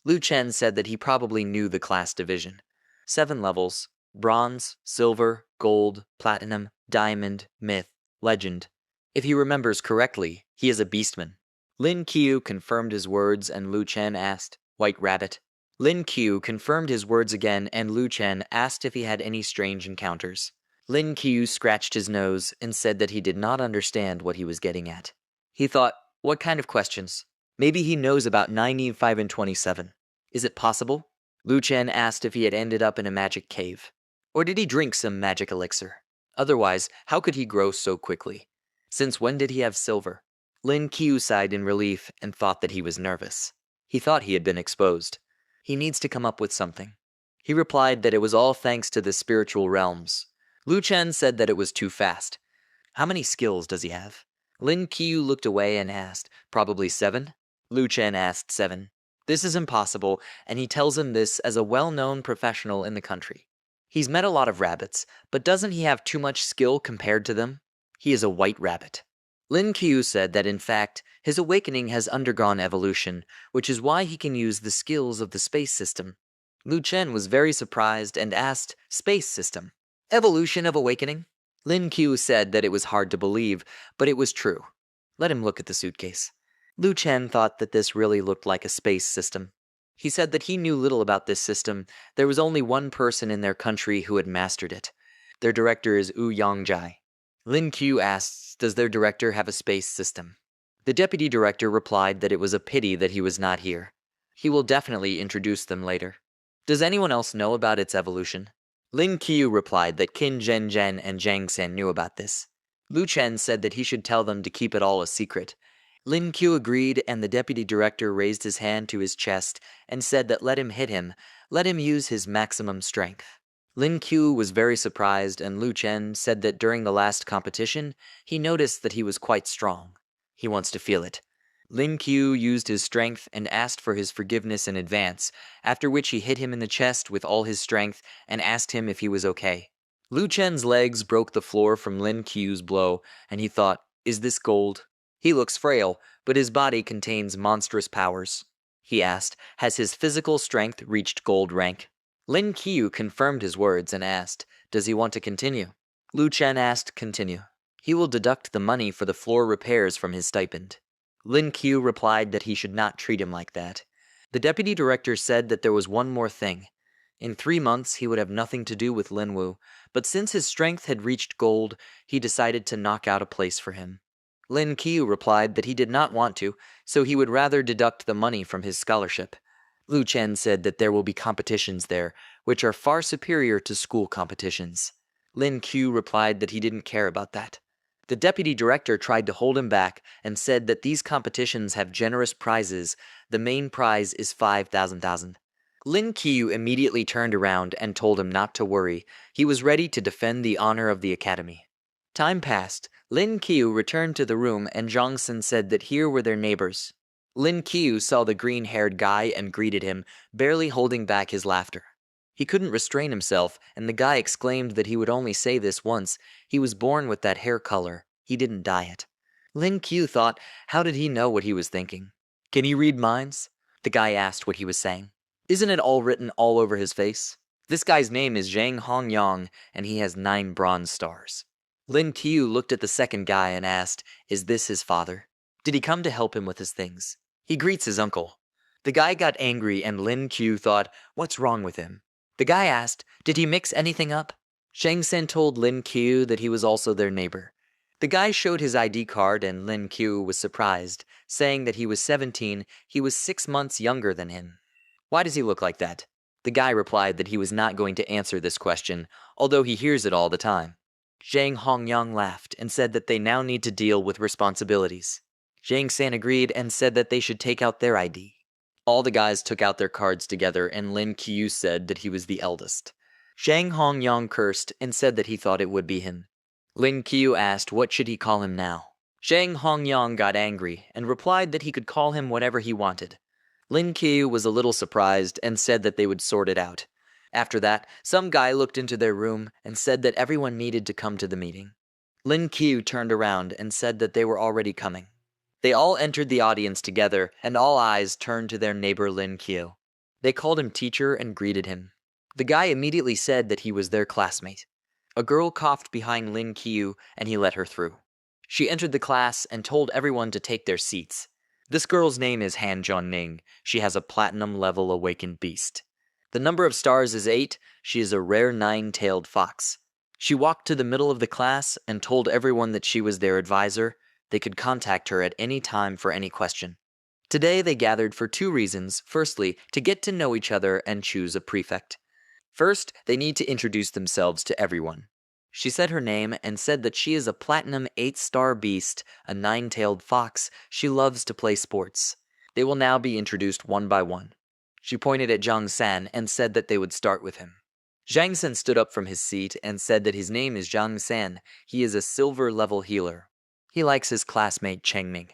A: Lu Chen said that he probably knew the class division. 7 levels: bronze, silver, gold, platinum, diamond, myth, legend. If he remembers correctly, he is a beastman. Lin Qiu confirmed his words and Lu Chen asked, White Rabbit? Lin Qiu confirmed his words again and Lu Chen asked if he had any strange encounters. Lin Qiu scratched his nose and said that he did not understand what he was getting at. He thought, what kind of questions? Maybe he knows about 9E5 and 27. Is it possible? Lu Chen asked if he had ended up in a magic cave. Or did he drink some magic elixir? Otherwise, how could he grow so quickly? Since when did he have silver? Lin Qiu sighed in relief and thought that he was nervous. He thought he had been exposed. He needs to come up with something. He replied that it was all thanks to the spiritual realms. Lu Chen said that it was too fast. How many skills does he have? Lin Qiu looked away and asked, probably 7? Lu Chen asked 7. This is impossible, and he tells him this as a well-known professional in the country. He's met a lot of rabbits, but doesn't he have too much skill compared to them? He is a white rabbit. Lin Qiu said that in fact, his awakening has undergone evolution, which is why he can use the skills of the space system. Lu Chen was very surprised and asked, space system? Evolution of awakening? Lin Qiu said that it was hard to believe, but it was true. Let him look at the suitcase. Lu Chen thought that this really looked like a space system. He said that he knew little about this system. There was only one person in their country who had mastered it. Their director is Wu Yongjai. Lin Qiu asks, does their director have a space system? The deputy director replied that it was a pity that he was not here. He will definitely introduce them later. Does anyone else know about its evolution? Lin Qiu replied that Qin Zhenzhen and Zhang San knew about this. Lu Chen said that he should tell them to keep it all a secret. Lin Qiu agreed, and the deputy director raised his hand to his chest and said that let him hit him, let him use his maximum strength. Lin Qiu was very surprised, and Lu Chen said that during the last competition, he noticed that he was quite strong. He wants to feel it. Lin Qiu used his strength and asked for his forgiveness in advance, after which he hit him in the chest with all his strength and asked him if he was okay. Lu Chen's legs broke the floor from Lin Qiu's blow, and he thought, is this gold? He looks frail, but his body contains monstrous powers. He asked, has his physical strength reached gold rank? Lin Qiu confirmed his words and asked, does he want to continue? Lu Chen asked, continue. He will deduct the money for the floor repairs from his stipend. Lin Qiu replied that he should not treat him like that. The deputy director said that there was one more thing. In 3 months, he would have nothing to do with Lin Wu, but since his strength had reached gold, he decided to knock out a place for him. Lin Qiu replied that he did not want to, so he would rather deduct the money from his scholarship. Lu Chen said that there will be competitions there, which are far superior to school competitions. Lin Qiu replied that he didn't care about that. The deputy director tried to hold him back and said that these competitions have generous prizes. The main prize is 5,000. Lin Qiu immediately turned around and told him not to worry. He was ready to defend the honor of the academy. Time passed. Lin Qiu returned to the room and Zhang Xin said that here were their neighbors. Lin Qiu saw the green-haired guy and greeted him, barely holding back his laughter. He couldn't restrain himself, and the guy exclaimed that he would only say this once. He was born with that hair color. He didn't dye it. Lin Qiu thought, how did he know what he was thinking? Can he read minds? The guy asked what he was saying. Isn't it all written all over his face? This guy's name is Zhang Hongyang, and he has 9 bronze stars. Lin Qiu looked at the second guy and asked, is this his father? Did he come to help him with his things? He greets his uncle. The guy got angry and Lin Qiu thought, what's wrong with him? The guy asked, did he mix anything up? Shang Sen told Lin Qiu that he was also their neighbor. The guy showed his ID card and Lin Qiu was surprised, saying that he was 17, he was 6 months younger than him. Why does he look like that? The guy replied that he was not going to answer this question, although he hears it all the time. Zhang Hongyang laughed and said that they now need to deal with responsibilities. Zhang San agreed and said that they should take out their ID. All the guys took out their cards together and Lin Qiu said that he was the eldest. Zhang Hongyang cursed and said that he thought it would be him. Lin Qiu asked what should he call him now. Zhang Hongyang got angry and replied that he could call him whatever he wanted. Lin Qiu was a little surprised and said that they would sort it out. After that, some guy looked into their room and said that everyone needed to come to the meeting. Lin Qiu turned around and said that they were already coming. They all entered the audience together, and all eyes turned to their neighbor Lin Qiu. They called him teacher and greeted him. The guy immediately said that he was their classmate. A girl coughed behind Lin Qiu, and he let her through. She entered the class and told everyone to take their seats. This girl's name is Han Zhonning. She has a platinum-level awakened beast. The number of stars is 8. She is a rare 9-tailed fox. She walked to the middle of the class and told everyone that she was their advisor. They could contact her at any time for any question. Today they gathered for 2 reasons. Firstly, to get to know each other and choose a prefect. First, they need to introduce themselves to everyone. She said her name and said that she is a platinum 8-star beast, a 9-tailed fox. She loves to play sports. They will now be introduced one by one. She pointed at Zhang San and said that they would start with him. Zhang San stood up from his seat and said that his name is Zhang San. He is a silver-level healer. He likes his classmate Cheng Ming.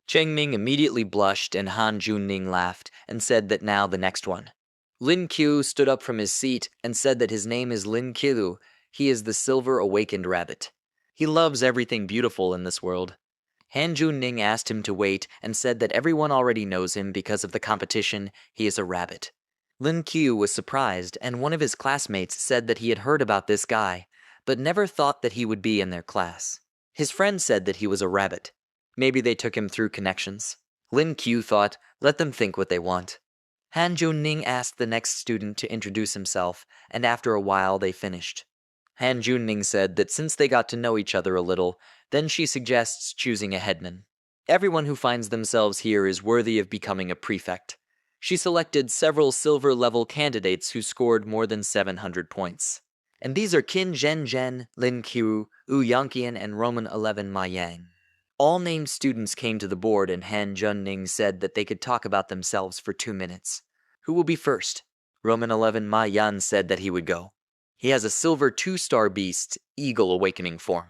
A: Cheng Ming immediately blushed and Han Junning laughed and said that now the next one. Lin Qiu stood up from his seat and said that his name is Lin Qiu. He is the silver awakened rabbit. He loves everything beautiful in this world. Han Junning asked him to wait and said that everyone already knows him because of the competition. He is a rabbit. Lin Qiu was surprised, and one of his classmates said that he had heard about this guy, but never thought that he would be in their class. His friend said that he was a rabbit. Maybe they took him through connections. Lin Qiu thought, let them think what they want. Han Junning asked the next student to introduce himself, and after a while they finished. Han Junning said that since they got to know each other a little, then she suggests choosing a headman. Everyone who finds themselves here is worthy of becoming a prefect. She selected several silver-level candidates who scored more than 700 points. And these are Qin Zhen, Lin Qiu, Wu Yangqian, and Roman 11 Ma Yang. All named students came to the board and Han Junning said that they could talk about themselves for 2 minutes. Who will be first? Roman 11 Ma Yan said that he would go. He has a silver 2-star beast, eagle awakening form.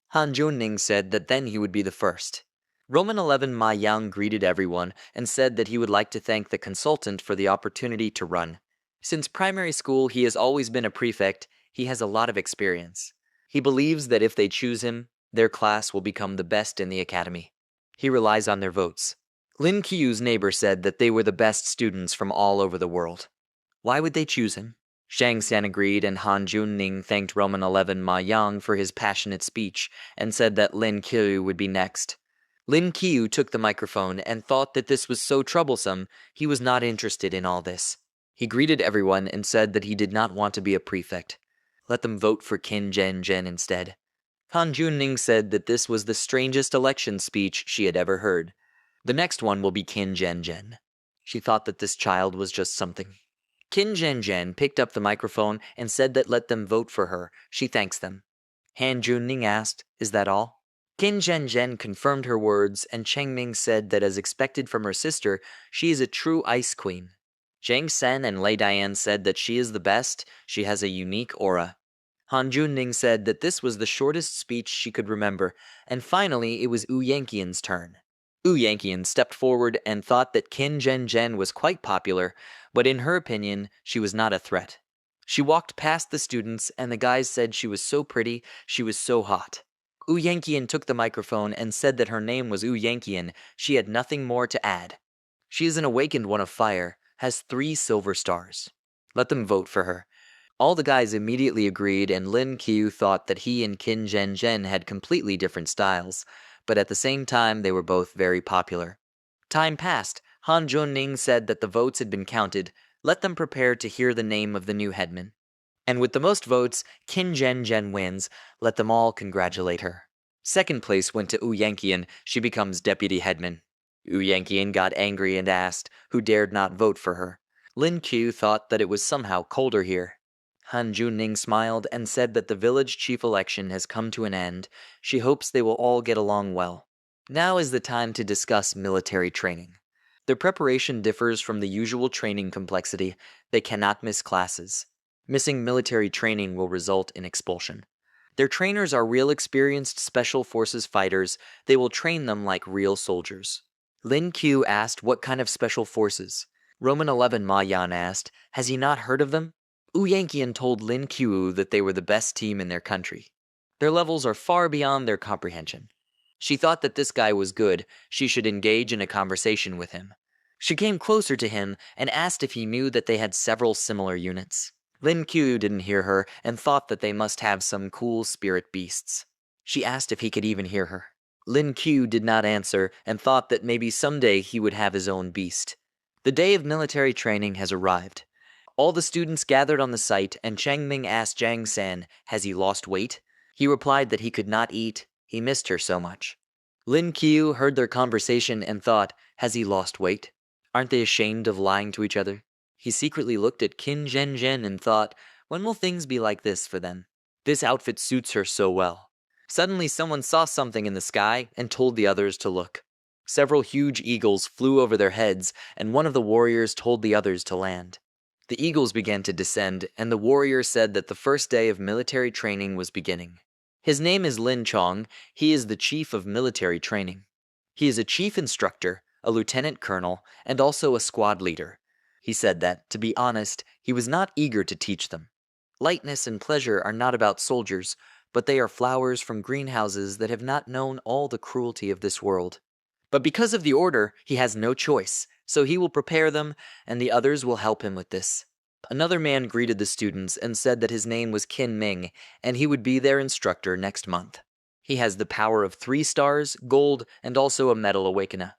A: Han Junning said that then he would be the first. Roman 11 Ma Yang greeted everyone and said that he would like to thank the consultant for the opportunity to run. Since primary school he has always been a prefect, he has a lot of experience. He believes that if they choose him, their class will become the best in the academy. He relies on their votes. Lin Qiu's neighbor said that they were the best students from all over the world. Why would they choose him? Shang San agreed, and Han Junning thanked Roman 11 Ma Yang for his passionate speech and said that Lin Qiu would be next. Lin Qiu took the microphone and thought that this was so troublesome, he was not interested in all this. He greeted everyone and said that he did not want to be a prefect. Let them vote for Qin Zhen instead. Han Junning said that this was the strangest election speech she had ever heard. The next one will be Qin Zhen. She thought that this child was just something. Qin Zhen picked up the microphone and said that let them vote for her. She thanks them. Han Junning asked, is that all? Qin Zhen confirmed her words, and Cheng Ming said that as expected from her sister, she is a true ice queen. Zhang Sen and Lei Dian said that she is the best, she has a unique aura. Han Junning said that this was the shortest speech she could remember, and finally it was Wu Yanqian's turn. Wu Yanqian stepped forward and thought that Qin Zhen was quite popular, but in her opinion, she was not a threat. She walked past the students, and the guys said she was so pretty, she was so hot. Wu Yanqian took the microphone and said that her name was Wu Yanqian, she had nothing more to add. She is an awakened one of fire, has 3 silver stars. Let them vote for her. All the guys immediately agreed, and Lin Qiu thought that he and Qin Zhen had completely different styles, but at the same time they were both very popular. Time passed. Han Junning said that the votes had been counted. Let them prepare to hear the name of the new headman. And with the most votes, Qin Zhen wins. Let them all congratulate her. Second place went to Wu Yanqian. She becomes deputy headman. Wu Yanqian got angry and asked who dared not vote for her. Lin Qiu thought that it was somehow colder here. Han Junning smiled and said that the village chief election has come to an end. She hopes they will all get along well. Now is the time to discuss military training. Their preparation differs from the usual training complexity. They cannot miss classes. Missing military training will result in expulsion. Their trainers are real experienced special forces fighters. They will train them like real soldiers. Lin Qiu asked what kind of special forces. Roman 11 Ma Yan asked, has he not heard of them? Wu Yanqian told Lin Qiu that they were the best team in their country. Their levels are far beyond their comprehension. She thought that this guy was good, she should engage in a conversation with him. She came closer to him and asked if he knew that they had several similar units. Lin Qiu didn't hear her and thought that they must have some cool spirit beasts. She asked if he could even hear her. Lin Qiu did not answer and thought that maybe someday he would have his own beast. The day of military training has arrived. All the students gathered on the site, and Chang Ming asked Zhang San, has he lost weight? He replied that he could not eat, he missed her so much. Lin Qiu heard their conversation and thought, has he lost weight? Aren't they ashamed of lying to each other? He secretly looked at Qin Zhen and thought, when will things be like this for them? This outfit suits her so well. Suddenly someone saw something in the sky and told the others to look. Several huge eagles flew over their heads, and one of the warriors told the others to land. The eagles began to descend, and the warrior said that the first day of military training was beginning. His name is Lin Chong. He is the chief of military training. He is a chief instructor, a lieutenant colonel, and also a squad leader. He said that, to be honest, he was not eager to teach them. Lightness and pleasure are not about soldiers, but they are flowers from greenhouses that have not known all the cruelty of this world. But because of the order, he has no choice, so he will prepare them, and the others will help him with this. Another man greeted the students and said that his name was Qin Ming, and he would be their instructor next month. He has the power of 3 stars, gold, and also a metal awakener.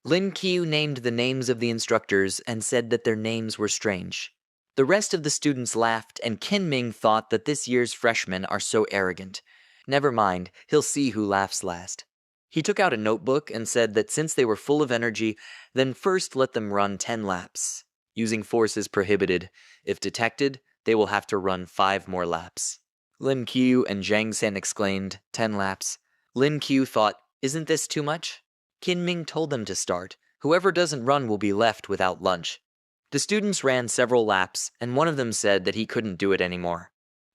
A: Lin Qiu named the names of the instructors and said that their names were strange. The rest of the students laughed, and Qin Ming thought that this year's freshmen are so arrogant. Never mind, he'll see who laughs last. He took out a notebook and said that since they were full of energy, then first let them run 10 laps. Using force is prohibited. If detected, they will have to run 5 more laps. Lin Qiu and Zhang San exclaimed, 10 laps. Lin Qiu thought, isn't this too much? Qin Ming told them to start. Whoever doesn't run will be left without lunch. The students ran several laps, and one of them said that he couldn't do it anymore.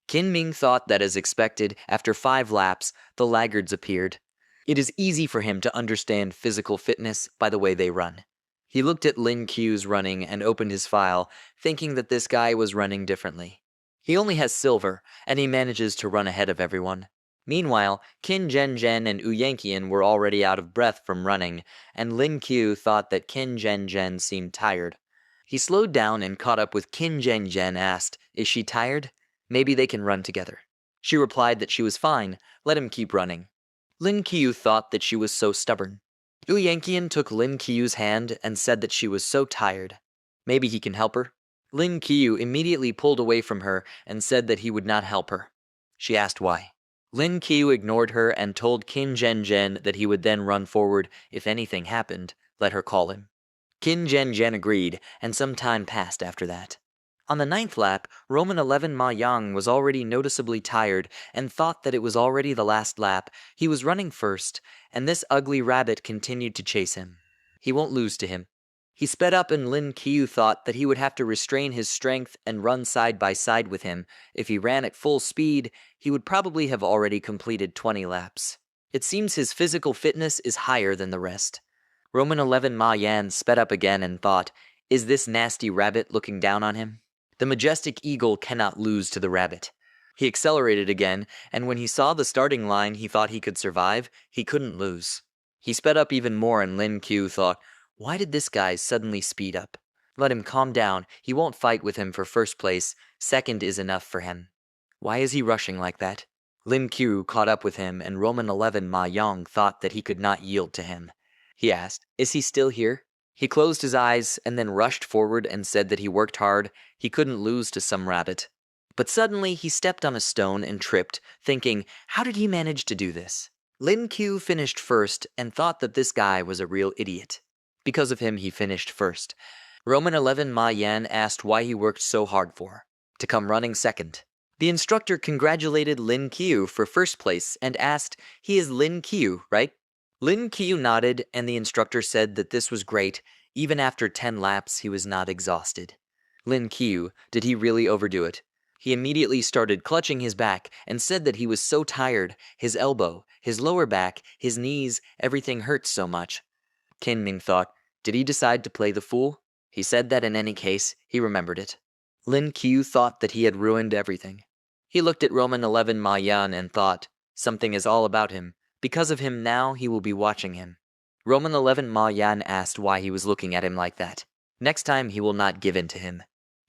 A: Qin Ming thought that as expected, after 5 laps, the laggards appeared. It is easy for him to understand physical fitness by the way they run. He looked at Lin Qiu's running and opened his file, thinking that this guy was running differently. He only has silver, and he manages to run ahead of everyone. Meanwhile, Qin Zhen and Wu Yanqian were already out of breath from running, and Lin Qiu thought that Qin Zhen seemed tired. He slowed down and caught up with Qin Zhen asked, is she tired? Maybe they can run together. She replied that she was fine, let him keep running. Lin Qiu thought that she was so stubborn. Wu Yanqian took Lin Qiu's hand and said that she was so tired. Maybe he can help her? Lin Qiu immediately pulled away from her and said that he would not help her. She asked why. Lin Qiu ignored her and told Qin Zhen that he would then run forward if anything happened, let her call him. Qin Zhen agreed, and some time passed after that. On the 9th lap, Roman 11 Ma Yang was already noticeably tired and thought that it was already the last lap. He was running first, and this ugly rabbit continued to chase him. He won't lose to him. He sped up and Lin Qiu thought that he would have to restrain his strength and run side by side with him. If he ran at full speed, he would probably have already completed 20 laps. It seems his physical fitness is higher than the rest. Roman 11 Ma Yan sped up again and thought, is this nasty rabbit looking down on him? The majestic eagle cannot lose to the rabbit. He accelerated again, and when he saw the starting line he thought he could survive, he couldn't lose. He sped up even more and Lin Qiu thought, why did this guy suddenly speed up? Let him calm down, he won't fight with him for first place, second is enough for him. Why is he rushing like that? Lin Qiu caught up with him and Roman 11 Ma Yang thought that he could not yield to him. He asked, is he still here? He closed his eyes and then rushed forward and said that he worked hard, he couldn't lose to some rabbit. But suddenly he stepped on a stone and tripped, thinking, how did he manage to do this? Lin Qiu finished first and thought that this guy was a real idiot. Because of him he finished first. Roman 11 Ma Yan asked why he worked so hard for. To come running second. The instructor congratulated Lin Qiu for first place and asked, he is Lin Qiu, right? Lin Qiu nodded and the instructor said that this was great. Even after 10 laps he was not exhausted. Lin Qiu, did he really overdo it? He immediately started clutching his back and said that he was so tired, his elbow, his lower back, his knees, everything hurt so much. Kinming thought, did he decide to play the fool? He said that in any case, he remembered it. Lin Qiu thought that he had ruined everything. He looked at Roman 11 Ma Yan and thought, something is all about him. Because of him now, he will be watching him. Roman 11 Ma Yan asked why he was looking at him like that. Next time he will not give in to him.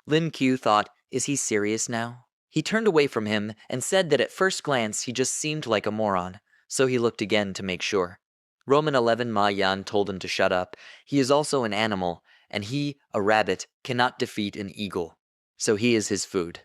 A: Lin Qiu thought, is he serious now? He turned away from him and said that at first glance he just seemed like a moron, so he looked again to make sure. Roman 11 Ma Yan told him to shut up. He is also an animal, and he, a rabbit, cannot defeat an eagle. So he is his food.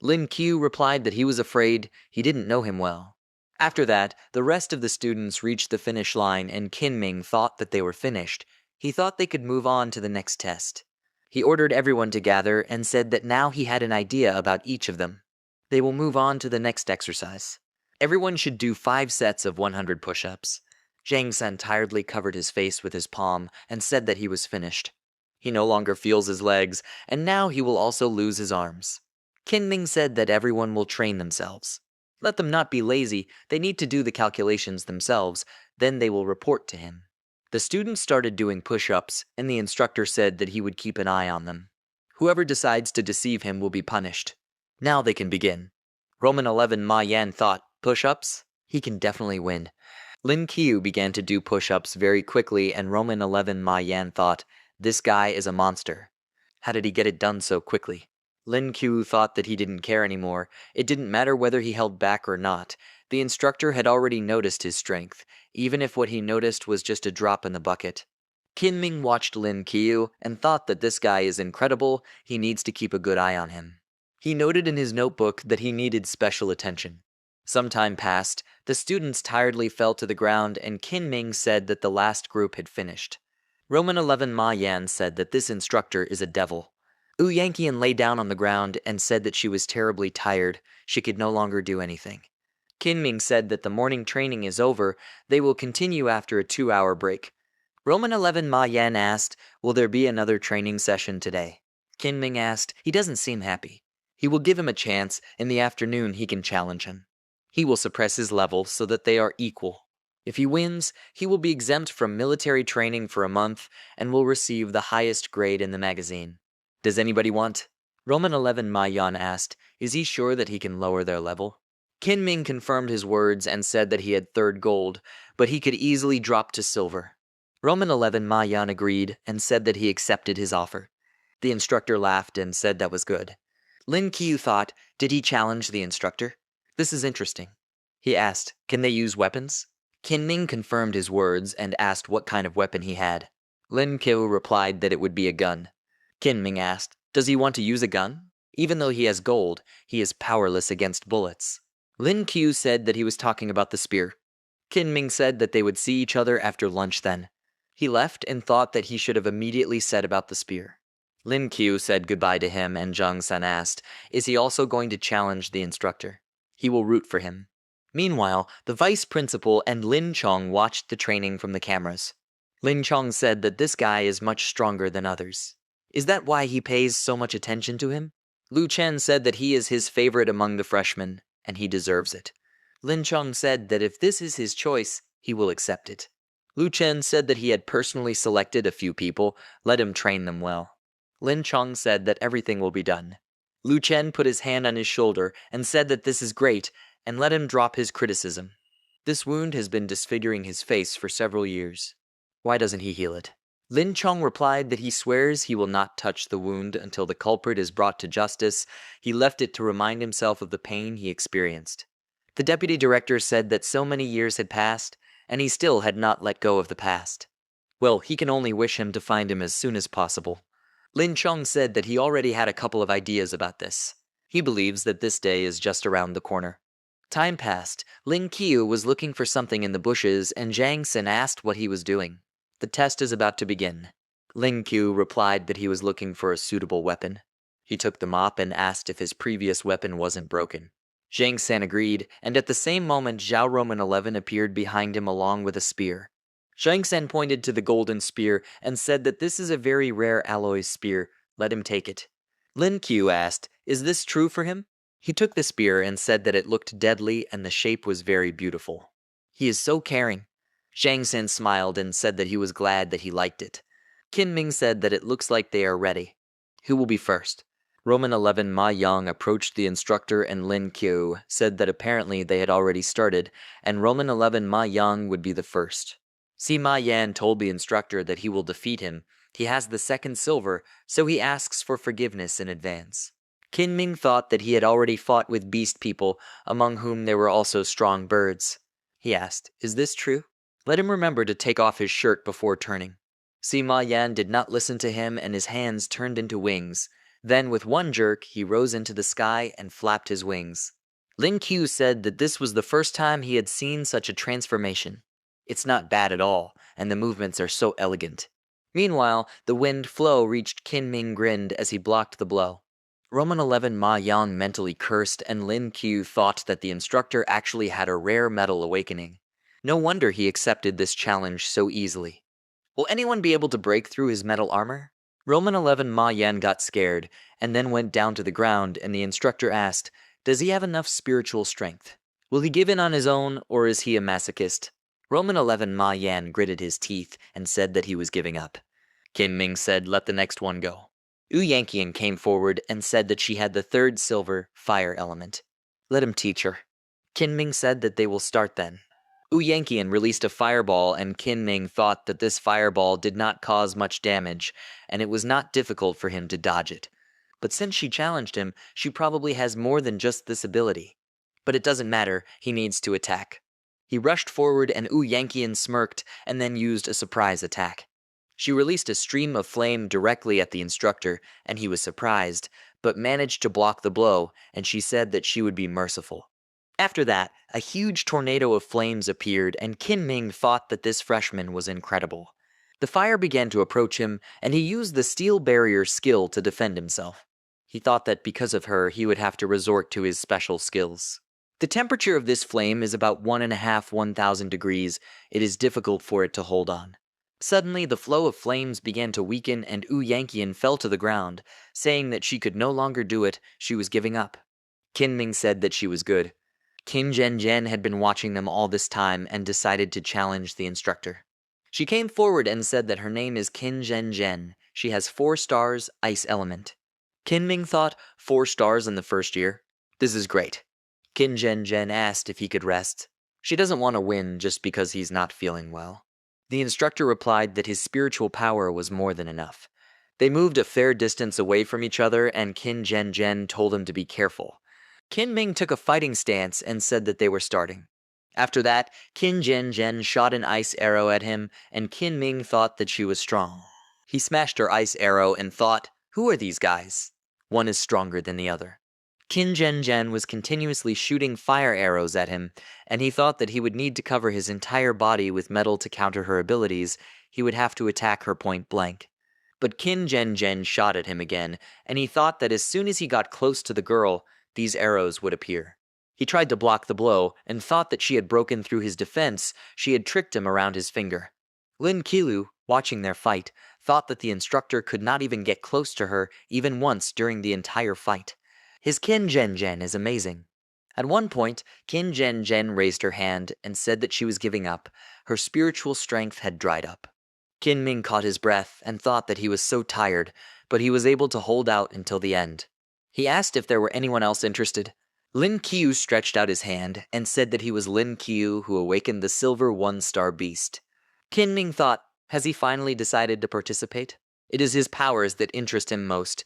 A: Lin Qiu replied that he was afraid he didn't know him well. After that, the rest of the students reached the finish line and Kinming thought that they were finished. He thought they could move on to the next test. He ordered everyone to gather and said that now he had an idea about each of them. They will move on to the next exercise. Everyone should do 5 sets of 100 push-ups. Zhang San tiredly covered his face with his palm and said that he was finished. He no longer feels his legs, and now he will also lose his arms. Kinming said that everyone will train themselves. Let them not be lazy, they need to do the calculations themselves, then they will report to him. The students started doing push-ups, and the instructor said that he would keep an eye on them. Whoever decides to deceive him will be punished. Now they can begin. Roman 11 Ma Yan thought, push-ups? He can definitely win. Lin Qiu began to do push-ups very quickly and Roman 11 Ma Yan thought, this guy is a monster. How did he get it done so quickly? Lin Qiu thought that he didn't care anymore. It didn't matter whether he held back or not. The instructor had already noticed his strength, even if what he noticed was just a drop in the bucket. Kinming watched Lin Qiu and thought that this guy is incredible, he needs to keep a good eye on him. He noted in his notebook that he needed special attention. Some time passed, the students tiredly fell to the ground and Kinming said that the last group had finished. Roman 11 Ma Yan said that this instructor is a devil. Wu Yanqian lay down on the ground and said that she was terribly tired, she could no longer do anything. Kinming said that the morning training is over, they will continue after a 2-hour break. Roman 11 Ma Yan asked, will there be another training session today? Kinming asked, he doesn't seem happy. He will give him a chance, in the afternoon he can challenge him. He will suppress his level so that they are equal. If he wins, he will be exempt from military training for a month and will receive the highest grade in the magazine. Does anybody want? Roman 11 Ma Yan asked, is he sure that he can lower their level? Kinming confirmed his words and said that he had 3rd gold, but he could easily drop to silver. Roman 11 Ma Yan agreed and said that he accepted his offer. The instructor laughed and said that was good. Lin Qiu thought, did he challenge the instructor? This is interesting. He asked, can they use weapons? Kinming confirmed his words and asked what kind of weapon he had. Lin Qiu replied that it would be a gun. Kinming asked, does he want to use a gun? Even though he has gold, he is powerless against bullets. Lin Qiu said that he was talking about the spear. Kinming said that they would see each other after lunch then. He left and thought that he should have immediately said about the spear. Lin Qiu said goodbye to him and Zhang San asked, is he also going to challenge the instructor? He will root for him. Meanwhile, the vice principal and Lin Chong watched the training from the cameras. Lin Chong said that this guy is much stronger than others. Is that why he pays so much attention to him? Lu Chen said that he is his favorite among the freshmen, and he deserves it. Lin Chong said that if this is his choice, he will accept it. Lu Chen said that he had personally selected a few people, let him train them well. Lin Chong said that everything will be done. Lu Chen put his hand on his shoulder and said that this is great, and let him drop his criticism. This wound has been disfiguring his face for several years. Why doesn't he heal it? Lin Chong replied that he swears he will not touch the wound until the culprit is brought to justice. He left it to remind himself of the pain he experienced. The deputy director said that so many years had passed, and he still had not let go of the past. Well, he can only wish him to find him as soon as possible. Lin Chong said that he already had a couple of ideas about this. He believes that this day is just around the corner. Time passed. Ling Qiu was looking for something in the bushes, and Zhang Xin asked what he was doing. The test is about to begin. Ling Qiu replied that he was looking for a suitable weapon. He took the mop and asked if his previous weapon wasn't broken. Zhang San agreed, and at the same moment Zhao Roman 11 appeared behind him along with a spear. Zhang San pointed to the golden spear and said that this is a very rare alloy spear, let him take it. Lin Qiu asked, is this true for him? He took the spear and said that it looked deadly and the shape was very beautiful. He is so caring. Zhang San smiled and said that he was glad that he liked it. Qin Ming said that it looks like they are ready. Who will be first? Roman 11 Ma Yang approached the instructor and Lin Qiu said that apparently they had already started, and Roman 11 Ma Yang would be the first. Ma Yan told the instructor that he will defeat him. He has the second silver, so he asks for forgiveness in advance. Qin Ming thought that he had already fought with beast people, among whom there were also strong birds. He asked, is this true? Let him remember to take off his shirt before turning. Ma Yan did not listen to him and his hands turned into wings. Then with one jerk, he rose into the sky and flapped his wings. Lin Qiu said that this was the first time he had seen such a transformation. It's not bad at all, and the movements are so elegant. Meanwhile, the wind flow reached Qin Ming grinned as he blocked the blow. Roman 11 Ma Yang mentally cursed, and Lin Qiu thought that the instructor actually had a rare metal awakening. No wonder he accepted this challenge so easily. Will anyone be able to break through his metal armor? Roman 11 Ma Yan got scared, and then went down to the ground, and the instructor asked, does he have enough spiritual strength? Will he give in on his own, or is he a masochist? Roman 11 Ma Yan gritted his teeth and said that he was giving up. Qin Ming said, let the next one go. Wu Yanqian came forward and said that she had the third silver, fire element. Let him teach her. Qin Ming said that they will start then. Wu Yanqian released a fireball, and Qin Ming thought that this fireball did not cause much damage, and it was not difficult for him to dodge it. But since she challenged him, she probably has more than just this ability. But it doesn't matter, he needs to attack. He rushed forward, and Wu Yanqian smirked and then used a surprise attack. She released a stream of flame directly at the instructor, and he was surprised, but managed to block the blow, and she said that she would be merciful. After that, a huge tornado of flames appeared, and Qin Ming thought that this freshman was incredible. The fire began to approach him, and he used the steel barrier skill to defend himself. He thought that because of her, he would have to resort to his special skills. The temperature of this flame is about 1,500 degrees. It is difficult for it to hold on. Suddenly, the flow of flames began to weaken, and Wu Yanqian fell to the ground, saying that she could no longer do it, she was giving up. Qin Ming said that she was good. Qin Zhen had been watching them all this time and decided to challenge the instructor. She came forward and said that her name is Qin Zhen. She has 4 stars, ice element. Qin Ming thought, 4 stars in the first year? This is great. Qin Zhen asked if he could rest. She doesn't want to win just because he's not feeling well. The instructor replied that his spiritual power was more than enough. They moved a fair distance away from each other, and Qin Zhen told him to be careful. Qin Ming took a fighting stance and said that they were starting. After that, Qin Zhen shot an ice arrow at him, and Qin Ming thought that she was strong. He smashed her ice arrow and thought, who are these guys? One is stronger than the other. Qin Zhen was continuously shooting fire arrows at him, and he thought that he would need to cover his entire body with metal to counter her abilities. He would have to attack her point blank. But Qin Zhen shot at him again, and he thought that as soon as he got close to the girl, these arrows would appear. He tried to block the blow, and thought that she had broken through his defense. She had tricked him around his finger. Lin Qiu, watching their fight, thought that the instructor could not even get close to her even once during the entire fight. His Qin Zhen Zhen is amazing. At one point, Qin Zhen Zhen raised her hand and said that she was giving up. Her spiritual strength had dried up. Qin Ming caught his breath and thought that he was so tired, but he was able to hold out until the end. He asked if there were anyone else interested. Lin Qiu stretched out his hand and said that he was Lin Qiu who awakened the silver one-star beast. Qin Ming thought, has he finally decided to participate? It is his powers that interest him most.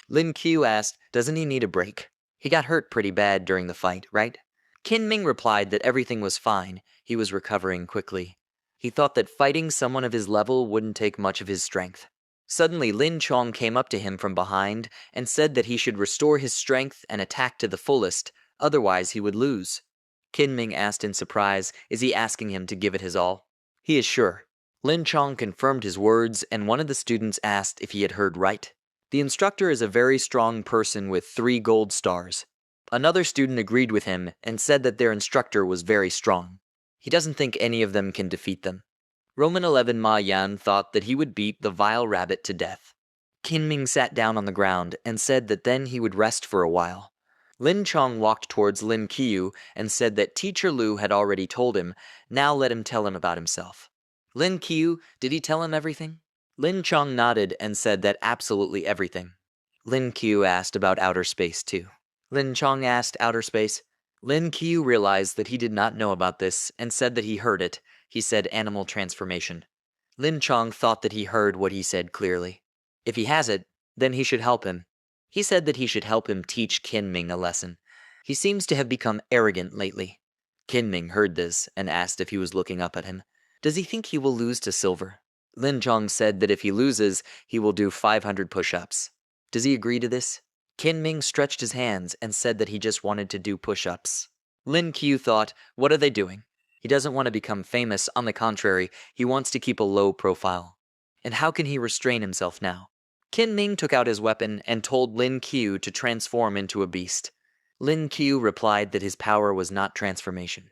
A: Lin Qiu asked, doesn't he need a break? He got hurt pretty bad during the fight, right? Qin Ming replied that everything was fine. He was recovering quickly. He thought that fighting someone of his level wouldn't take much of his strength. Suddenly, Lin Chong came up to him from behind and said that he should restore his strength and attack to the fullest, otherwise he would lose. Qin Ming asked in surprise, is he asking him to give it his all? He is sure. Lin Chong confirmed his words, and one of the students asked if he had heard right. The instructor is a very strong person with 3 gold stars. Another student agreed with him and said that their instructor was very strong. He doesn't think any of them can defeat them. Roman 11 Ma Yan thought that he would beat the vile rabbit to death. Qin Ming sat down on the ground and said that then he would rest for a while. Lin Chong walked towards Lin Qiu and said that Teacher Lu had already told him, now let him tell him about himself. Lin Qiu, did he tell him everything? Lin Chong nodded and said that absolutely everything. Lin Qiu asked about outer space too. Lin Chong asked outer space. Lin Qiu realized that he did not know about this and said that he heard it. He said animal transformation. Lin Chong thought that he heard what he said clearly. If he has it, then he should help him. He said that he should help him teach Qin Ming a lesson. He seems to have become arrogant lately. Qin Ming heard this and asked if he was looking up at him. Does he think he will lose to Silver? Lin Chong said that if he loses, he will do 500 push-ups. Does he agree to this? Qin Ming stretched his hands and said that he just wanted to do push-ups. Lin Qiu thought, what are they doing? He doesn't want to become famous, on the contrary, he wants to keep a low profile. And how can he restrain himself now? Qin Ming took out his weapon and told Lin Qiu to transform into a beast. Lin Qiu replied that his power was not transformation.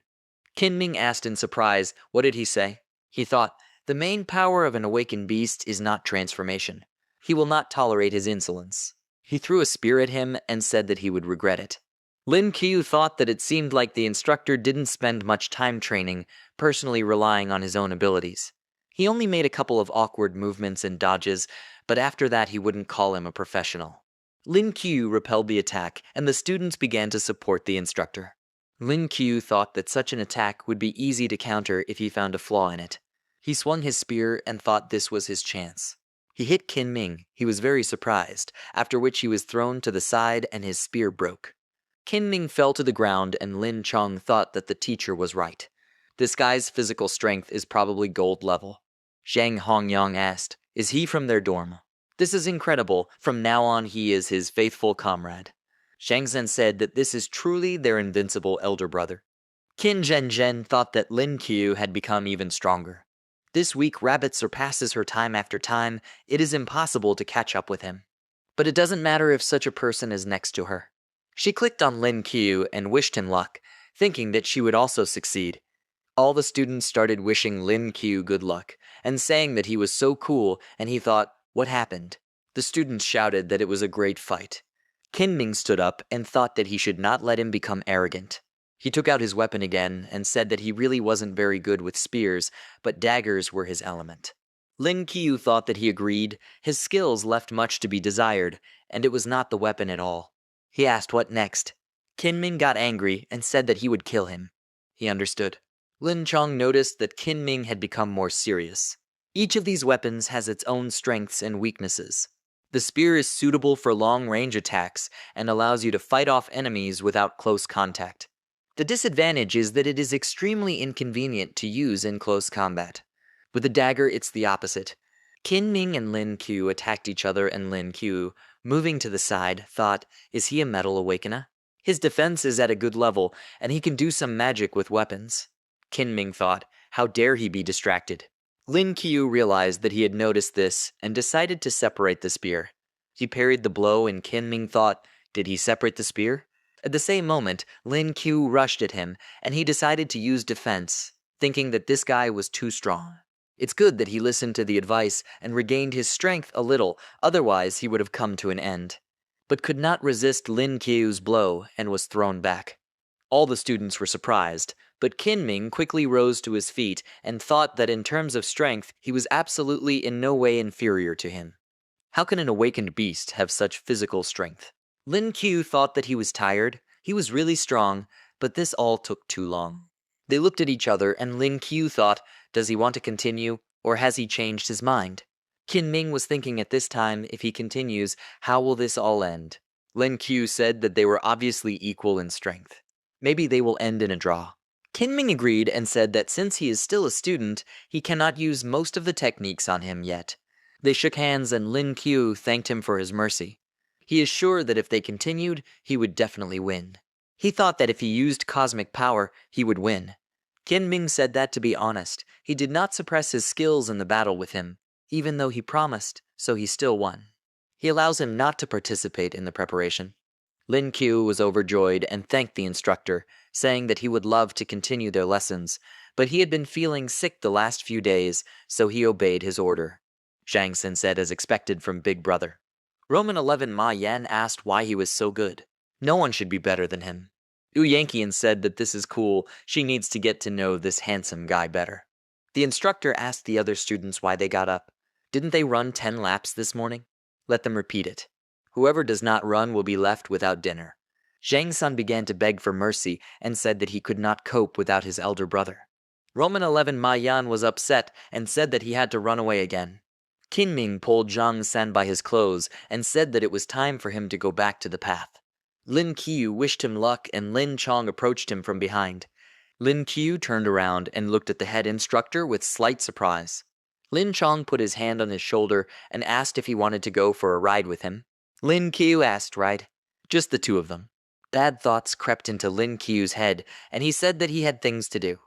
A: Qin Ming asked in surprise, what did he say? He thought, the main power of an awakened beast is not transformation. He will not tolerate his insolence. He threw a spear at him and said that he would regret it. Lin Qiu thought that it seemed like the instructor didn't spend much time training, personally relying on his own abilities. He only made a couple of awkward movements and dodges, but after that he wouldn't call him a professional. Lin Qiu repelled the attack, and the students began to support the instructor. Lin Qiu thought that such an attack would be easy to counter if he found a flaw in it. He swung his spear and thought this was his chance. He hit Qin Ming. He was very surprised, after which he was thrown to the side and his spear broke. Qin Ming fell to the ground and Lin Chong thought that the teacher was right. This guy's physical strength is probably gold level. Zhang Hongyang asked, is he from their dorm? This is incredible. From now on he is his faithful comrade. Zhang Zhen said that this is truly their invincible elder brother. Qin Zhen Zhen thought that Lin Qiu had become even stronger. This weak rabbit surpasses her time after time. It is impossible to catch up with him. But it doesn't matter if such a person is next to her. She clicked on Lin Qiu and wished him luck, thinking that she would also succeed. All the students started wishing Lin Qiu good luck, and saying that he was so cool, and he thought, what happened? The students shouted that it was a great fight. Qin Ming stood up and thought that he should not let him become arrogant. He took out his weapon again and said that he really wasn't very good with spears, but daggers were his element. Lin Qiu thought that he agreed. His skills left much to be desired, and it was not the weapon at all. He asked what next. Qin Ming got angry and said that he would kill him. He understood. Lin Chong noticed that Qin Ming had become more serious. Each of these weapons has its own strengths and weaknesses. The spear is suitable for long-range attacks and allows you to fight off enemies without close contact. The disadvantage is that it is extremely inconvenient to use in close combat. With a dagger, it's the opposite. Qin Ming and Lin Qiu attacked each other, and Lin Qiu, moving to the side, thought, is he a metal awakener? His defense is at a good level, and he can do some magic with weapons. Qin Ming thought, how dare he be distracted? Lin Qiu realized that he had noticed this and decided to separate the spear. He parried the blow, and Qin Ming thought, did he separate the spear? At the same moment, Lin Qiu rushed at him, and he decided to use defense, thinking that this guy was too strong. It's good that he listened to the advice and regained his strength a little, otherwise he would have come to an end. But could not resist Lin Qiu's blow and was thrown back. All the students were surprised, but Kinming quickly rose to his feet and thought that in terms of strength he was absolutely in no way inferior to him. How can an awakened beast have such physical strength? Lin Qiu thought that he was tired, he was really strong, but this all took too long. They looked at each other and Lin Qiu thought, does he want to continue, or has he changed his mind? Kinming was thinking at this time, if he continues, how will this all end? Lin Qiu said that they were obviously equal in strength. Maybe they will end in a draw. Kinming agreed and said that since he is still a student, he cannot use most of the techniques on him yet. They shook hands and Lin Qiu thanked him for his mercy. He is sure that if they continued, he would definitely win. He thought that if he used cosmic power, he would win. Kinming said that to be honest, he did not suppress his skills in the battle with him, even though he promised, so he still won. He allows him not to participate in the preparation. Lin Qiu was overjoyed and thanked the instructor, saying that he would love to continue their lessons, but he had been feeling sick the last few days, so he obeyed his order. Zhang Xin said as expected from Big Brother. Roman 11 Ma Yan asked why he was so good. No one should be better than him. Yu Yankian said that this is cool, she needs to get to know this handsome guy better. The instructor asked the other students why they got up. Didn't they run 10 laps this morning? Let them repeat it. Whoever does not run will be left without dinner. Zhang Sun began to beg for mercy and said that he could not cope without his elder brother. Roman 11 Ma Yan was upset and said that he had to run away again. Kinming pulled Zhang San by his clothes and said that it was time for him to go back to the path. Lin Qiu wished him luck and Lin Chong approached him from behind. Lin Qiu turned around and looked at the head instructor with slight surprise. Lin Chong put his hand on his shoulder and asked if he wanted to go for a ride with him. Lin Qiu asked, right? Just the two of them. Bad thoughts crept into Lin Qiu's head, and he said that he had things to do.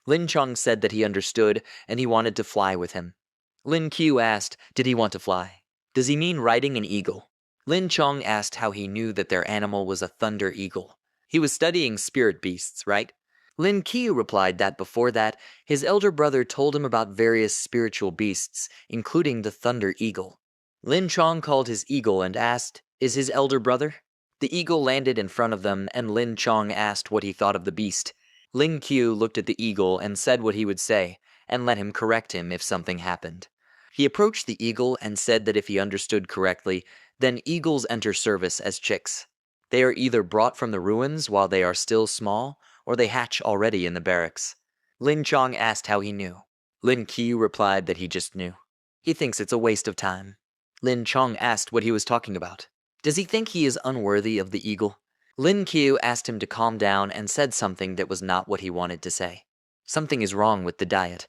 A: Lin Chong said that he understood, and he wanted to fly with him. Lin Qiu asked, did he want to fly? Does he mean riding an eagle? Lin Chong asked how he knew that their animal was a thunder eagle. He was studying spirit beasts, right? Lin Qiu replied that before that, his elder brother told him about various spiritual beasts, including the thunder eagle. Lin Chong called his eagle and asked, is his elder brother? The eagle landed in front of them and Lin Chong asked what he thought of the beast. Lin Qiu looked at the eagle and said what he would say, and let him correct him if something happened. He approached the eagle and said that if he understood correctly, then eagles enter service as chicks. They are either brought from the ruins while they are still small, or they hatch already in the barracks. Lin Chong asked how he knew. Lin Qiu replied that he just knew. He thinks it's a waste of time. Lin Chong asked what he was talking about. Does he think he is unworthy of the eagle? Lin Qiu asked him to calm down and said something that was not what he wanted to say. Something is wrong with the diet.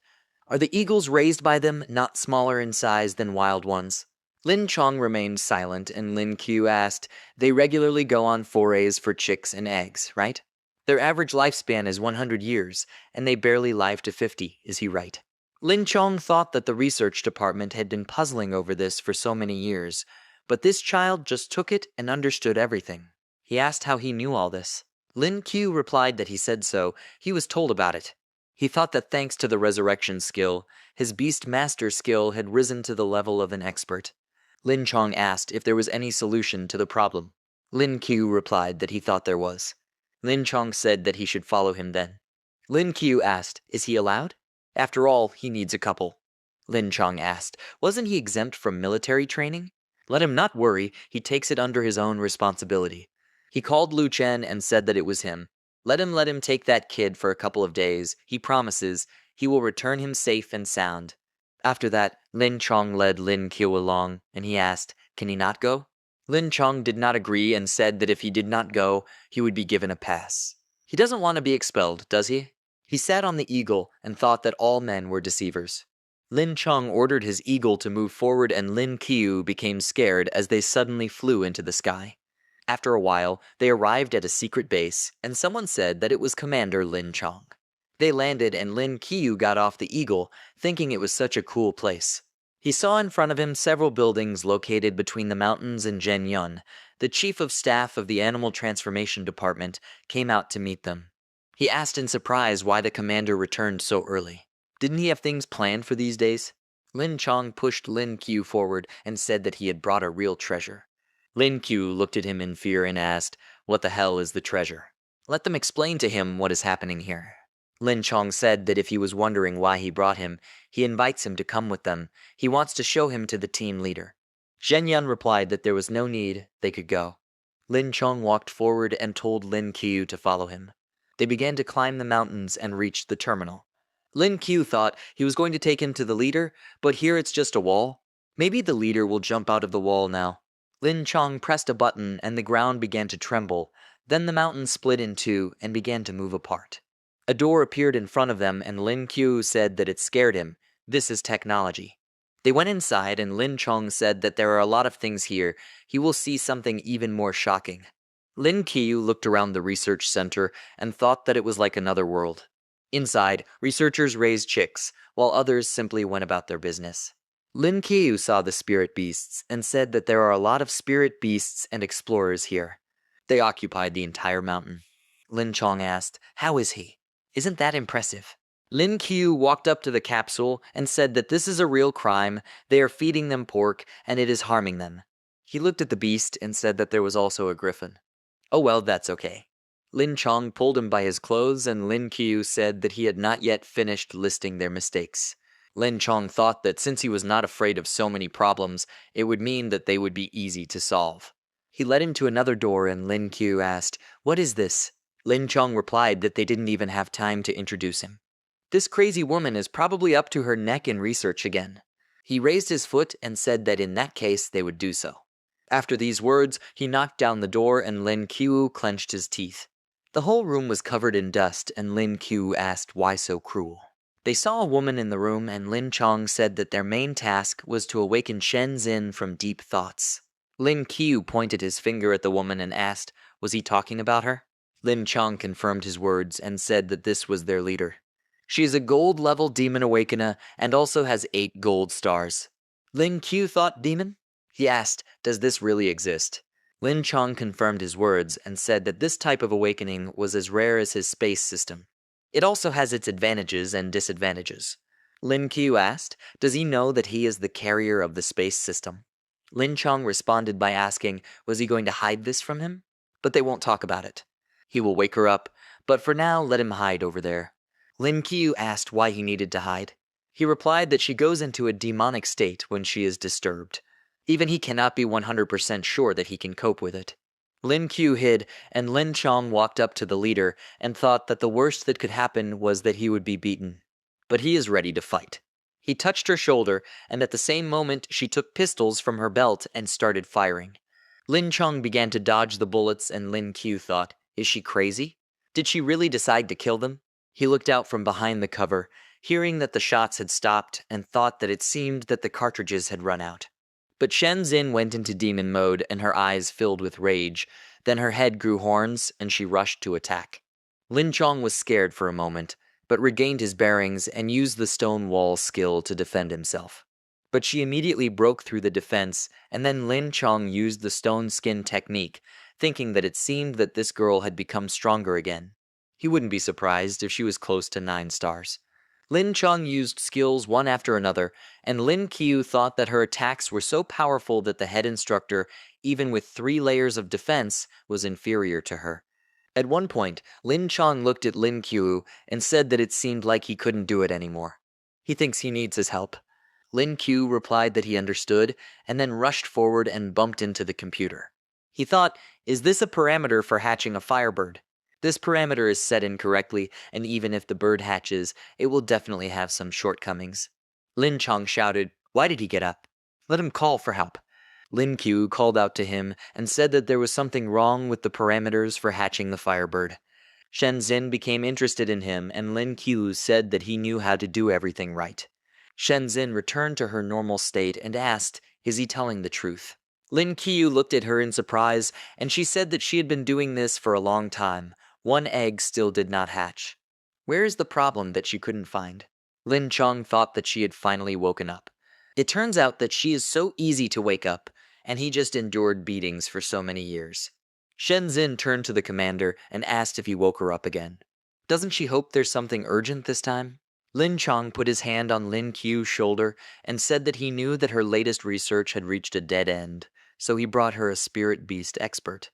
A: Are the eagles raised by them not smaller in size than wild ones? Lin Chong remained silent and Lin Qiu asked, they regularly go on forays for chicks and eggs, right? Their average lifespan is 100 years, and they barely live to 50, is he right? Lin Chong thought that the research department had been puzzling over this for so many years, but this child just took it and understood everything. He asked how he knew all this. Lin Qiu replied that he said so, he was told about it. He thought that thanks to the resurrection skill, his beast master skill had risen to the level of an expert. Lin Chong asked if there was any solution to the problem. Lin Qiu replied that he thought there was. Lin Chong said that he should follow him then. Lin Qiu asked, is he allowed? After all, he needs a couple. Lin Chong asked, wasn't he exempt from military training? Let him not worry, he takes it under his own responsibility. He called Lu Chen and said that it was him. Let him take that kid for a couple of days. He promises he will return him safe and sound. After that, Lin Chong led Lin Qiu along, and he asked, can he not go? Lin Chong did not agree and said that if he did not go, he would be given a pass. He doesn't want to be expelled, does he? He sat on the eagle and thought that all men were deceivers. Lin Chong ordered his eagle to move forward and Lin Qiu became scared as they suddenly flew into the sky. After a while, they arrived at a secret base, and someone said that it was Commander Lin Chong. They landed and Lin Qiu got off the eagle, thinking it was such a cool place. He saw in front of him several buildings located between the mountains and Zhenyun. The chief of staff of the Animal Transformation Department came out to meet them. He asked in surprise why the commander returned so early. Didn't he have things planned for these days? Lin Chong pushed Lin Qiu forward and said that he had brought a real treasure. Lin Qiu looked at him in fear and asked, "What the hell is the treasure?" "Let them explain to him what is happening here." Lin Chong said that if he was wondering why he brought him, he invites him to come with them. He wants to show him to the team leader. Zhen Yan replied that there was no need, they could go. Lin Chong walked forward and told Lin Qiu to follow him. They began to climb the mountains and reached the terminal. Lin Qiu thought he was going to take him to the leader, but here it's just a wall. Maybe the leader will jump out of the wall now. Lin Chong pressed a button and the ground began to tremble. Then the mountain split in two and began to move apart. A door appeared in front of them and Lin Qiu said that it scared him. This is technology. They went inside and Lin Chong said that there are a lot of things here. He will see something even more shocking. Lin Qiu looked around the research center and thought that it was like another world. Inside, researchers raised chicks, while others simply went about their business. Lin Qiu saw the spirit beasts and said that there are a lot of spirit beasts and explorers here. They occupied the entire mountain. Lin Chong asked, "How is he? Isn't that impressive?" Lin Qiu walked up to the capsule and said that this is a real crime, they are feeding them pork, and it is harming them. He looked at the beast and said that there was also a griffin. "Oh well, that's okay." Lin Chong pulled him by his clothes and Lin Qiu said that he had not yet finished listing their mistakes. Lin Chong thought that since he was not afraid of so many problems, it would mean that they would be easy to solve. He led him to another door and Lin Qiu asked, "What is this?" Lin Chong replied that they didn't even have time to introduce him. "This crazy woman is probably up to her neck in research again." He raised his foot and said that in that case they would do so. After these words, he knocked down the door and Lin Qiu clenched his teeth. The whole room was covered in dust, and Lin Qiu asked why so cruel. They saw a woman in the room, and Lin Chong said that their main task was to awaken Shen Xin from deep thoughts. Lin Qiu pointed his finger at the woman and asked, was he talking about her? Lin Chong confirmed his words and said that this was their leader. She is a gold-level demon awakener and also has 8 gold stars. Lin Qiu thought demon? He asked, does this really exist? Lin Chong confirmed his words and said that this type of awakening was as rare as his space system. It also has its advantages and disadvantages. Lin Qiu asked, does he know that he is the carrier of the space system? Lin Chong responded by asking, was he going to hide this from him? But they won't talk about it. He will wake her up, but for now let him hide over there. Lin Qiu asked why he needed to hide. He replied that she goes into a demonic state when she is disturbed. Even he cannot be 100% sure that he can cope with it. Lin Qiu hid, and Lin Chong walked up to the leader and thought that the worst that could happen was that he would be beaten. But he is ready to fight. He touched her shoulder, and at the same moment she took pistols from her belt and started firing. Lin Chong began to dodge the bullets, and Lin Qiu thought, is she crazy? Did she really decide to kill them? He looked out from behind the cover, hearing that the shots had stopped, and thought that it seemed that the cartridges had run out. But Shen Xin went into demon mode and her eyes filled with rage. Then her head grew horns and she rushed to attack. Lin Chong was scared for a moment, but regained his bearings and used the stone wall skill to defend himself. But she immediately broke through the defense, and then Lin Chong used the stone skin technique, thinking that it seemed that this girl had become stronger again. He wouldn't be surprised if she was close to 9 stars. Lin Chong used skills one after another, and Lin Qiu thought that her attacks were so powerful that the head instructor, even with 3 layers of defense, was inferior to her. At one point, Lin Chong looked at Lin Qiu and said that it seemed like he couldn't do it anymore. He thinks he needs his help. Lin Qiu replied that he understood, and then rushed forward and bumped into the computer. He thought, is this a parameter for hatching a firebird? This parameter is set incorrectly, and even if the bird hatches, it will definitely have some shortcomings. Lin Chong shouted, why did he get up? Let him call for help. Lin Qiu called out to him and said that there was something wrong with the parameters for hatching the firebird. Shen Xin became interested in him, and Lin Qiu said that he knew how to do everything right. Shen Xin returned to her normal state and asked, is he telling the truth? Lin Qiu looked at her in surprise, and she said that she had been doing this for a long time. 1 egg still did not hatch. Where is the problem that she couldn't find? Lin Chong thought that she had finally woken up. It turns out that she is so easy to wake up, and he just endured beatings for so many years. Shen Xin turned to the commander and asked if he woke her up again. Doesn't she hope there's something urgent this time? Lin Chong put his hand on Lin Qiu's shoulder and said that he knew that her latest research had reached a dead end, so he brought her a spirit beast expert.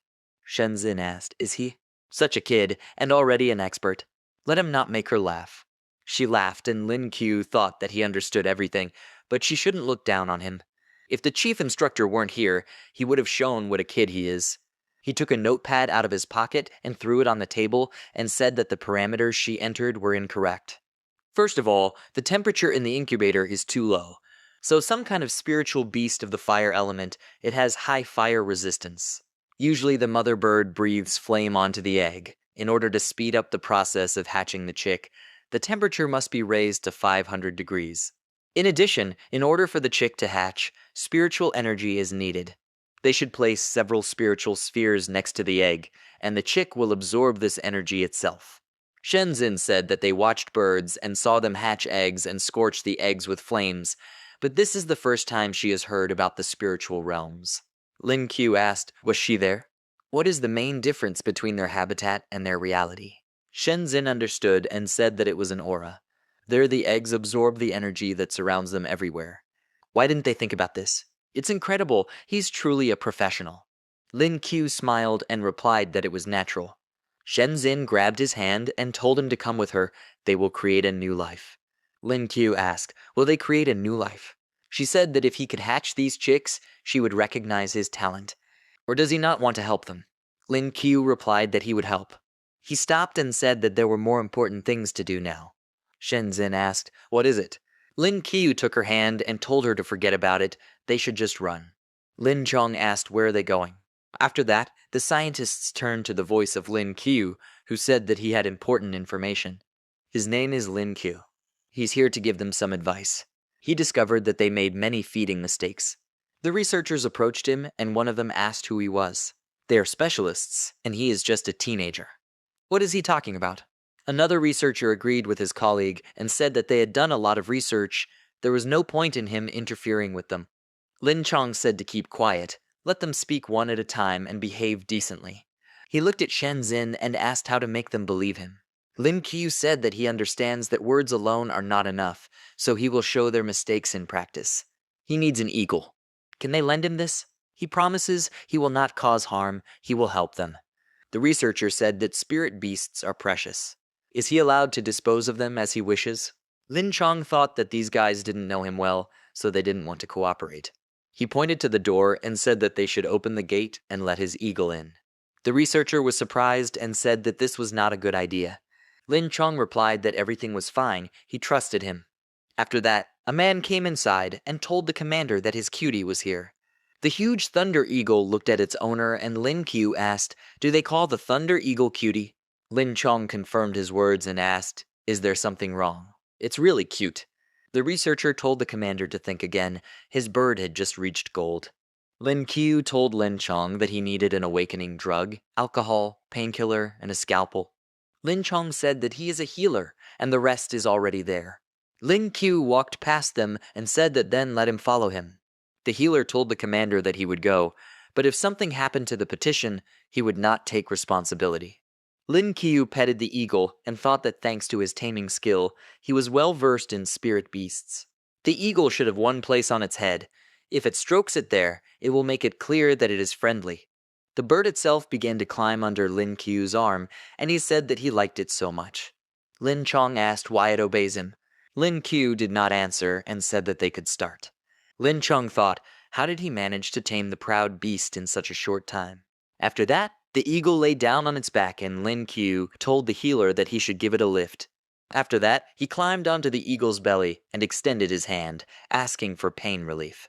A: Shenzhen asked, "Is he?" "Such a kid, and already an expert. Let him not make her laugh." She laughed, and Lin Qiu thought that he understood everything, but she shouldn't look down on him. If the chief instructor weren't here, he would have shown what a kid he is. He took a notepad out of his pocket and threw it on the table and said that the parameters she entered were incorrect. First of all, the temperature in the incubator is too low. So some kind of spiritual beast of the fire element, it has high fire resistance. Usually the mother bird breathes flame onto the egg. In order to speed up the process of hatching the chick, the temperature must be raised to 500 degrees. In addition, in order for the chick to hatch, spiritual energy is needed. They should place several spiritual spheres next to the egg, and the chick will absorb this energy itself. Shenzhen said that they watched birds and saw them hatch eggs and scorch the eggs with flames, but this is the first time she has heard about the spiritual realms. Lin Qiu asked, "Was she there?" "What is the main difference between their habitat and their reality?" Shenzhen understood and said that it was an aura. There the eggs absorb the energy that surrounds them everywhere. Why didn't they think about this? It's incredible. He's truly a professional. Lin Qiu smiled and replied that it was natural. Shenzhen grabbed his hand and told him to come with her. They will create a new life. Lin Qiu asked, "Will they create a new life?" She said that if he could hatch these chicks, she would recognize his talent. Or does he not want to help them? Lin Qiu replied that he would help. He stopped and said that there were more important things to do now. Shenzhen asked, "What is it?" Lin Qiu took her hand and told her to forget about it. They should just run. Lin Chong asked, "Where are they going?" After that, the scientists turned to the voice of Lin Qiu, who said that he had important information. His name is Lin Qiu. He's here to give them some advice. He discovered that they made many feeding mistakes. The researchers approached him, and one of them asked who he was. They are specialists, and he is just a teenager. What is he talking about? Another researcher agreed with his colleague and said that they had done a lot of research. There was no point in him interfering with them. Lin Chong said to keep quiet, let them speak one at a time and behave decently. He looked at Shenzhen and asked how to make them believe him. Lin Qiu said that he understands that words alone are not enough, so he will show their mistakes in practice. He needs an eagle. Can they lend him this? He promises he will not cause harm, he will help them. The researcher said that spirit beasts are precious. Is he allowed to dispose of them as he wishes? Lin Chong thought that these guys didn't know him well, so they didn't want to cooperate. He pointed to the door and said that they should open the gate and let his eagle in. The researcher was surprised and said that this was not a good idea. Lin Chong replied that everything was fine, he trusted him. After that, a man came inside and told the commander that his cutie was here. The huge thunder eagle looked at its owner and Lin Qiu asked, "Do they call the thunder eagle cutie?" Lin Chong confirmed his words and asked, "Is there something wrong?" "It's really cute." The researcher told the commander to think again. His bird had just reached gold. Lin Qiu told Lin Chong that he needed an awakening drug, alcohol, painkiller, and a scalpel. Lin Chong said that he is a healer, and the rest is already there. Lin Qiu walked past them and said that then let him follow him. The healer told the commander that he would go, but if something happened to the petition, he would not take responsibility. Lin Qiu petted the eagle and thought that thanks to his taming skill, he was well versed in spirit beasts. The eagle should have one place on its head. If it strokes it there, it will make it clear that it is friendly. The bird itself began to climb under Lin Qiu's arm, and he said that he liked it so much. Lin Chong asked why it obeys him. Lin Qiu did not answer and said that they could start. Lin Chong thought, how did he manage to tame the proud beast in such a short time? After that, the eagle lay down on its back and Lin Qiu told the healer that he should give it a lift. After that, he climbed onto the eagle's belly and extended his hand, asking for pain relief.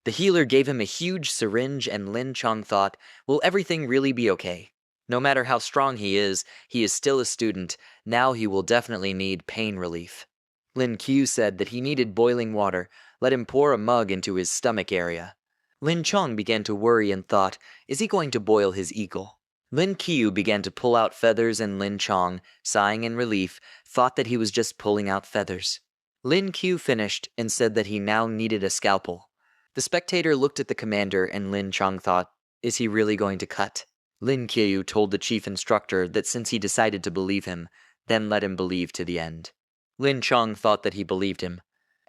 A: The healer gave him a huge syringe and Lin Chong thought, will everything really be okay? No matter how strong he is still a student. Now he will definitely need pain relief. Lin Qiu said that he needed boiling water. Let him pour a mug into his stomach area. Lin Chong began to worry and thought, is he going to boil his eagle? Lin Qiu began to pull out feathers and Lin Chong, sighing in relief, thought that he was just pulling out feathers. Lin Qiu finished and said that he now needed a scalpel. The spectator looked at the commander and Lin Chong thought, is he really going to cut? Lin Qiu told the chief instructor that since he decided to believe him, then let him believe to the end. Lin Chong thought that he believed him.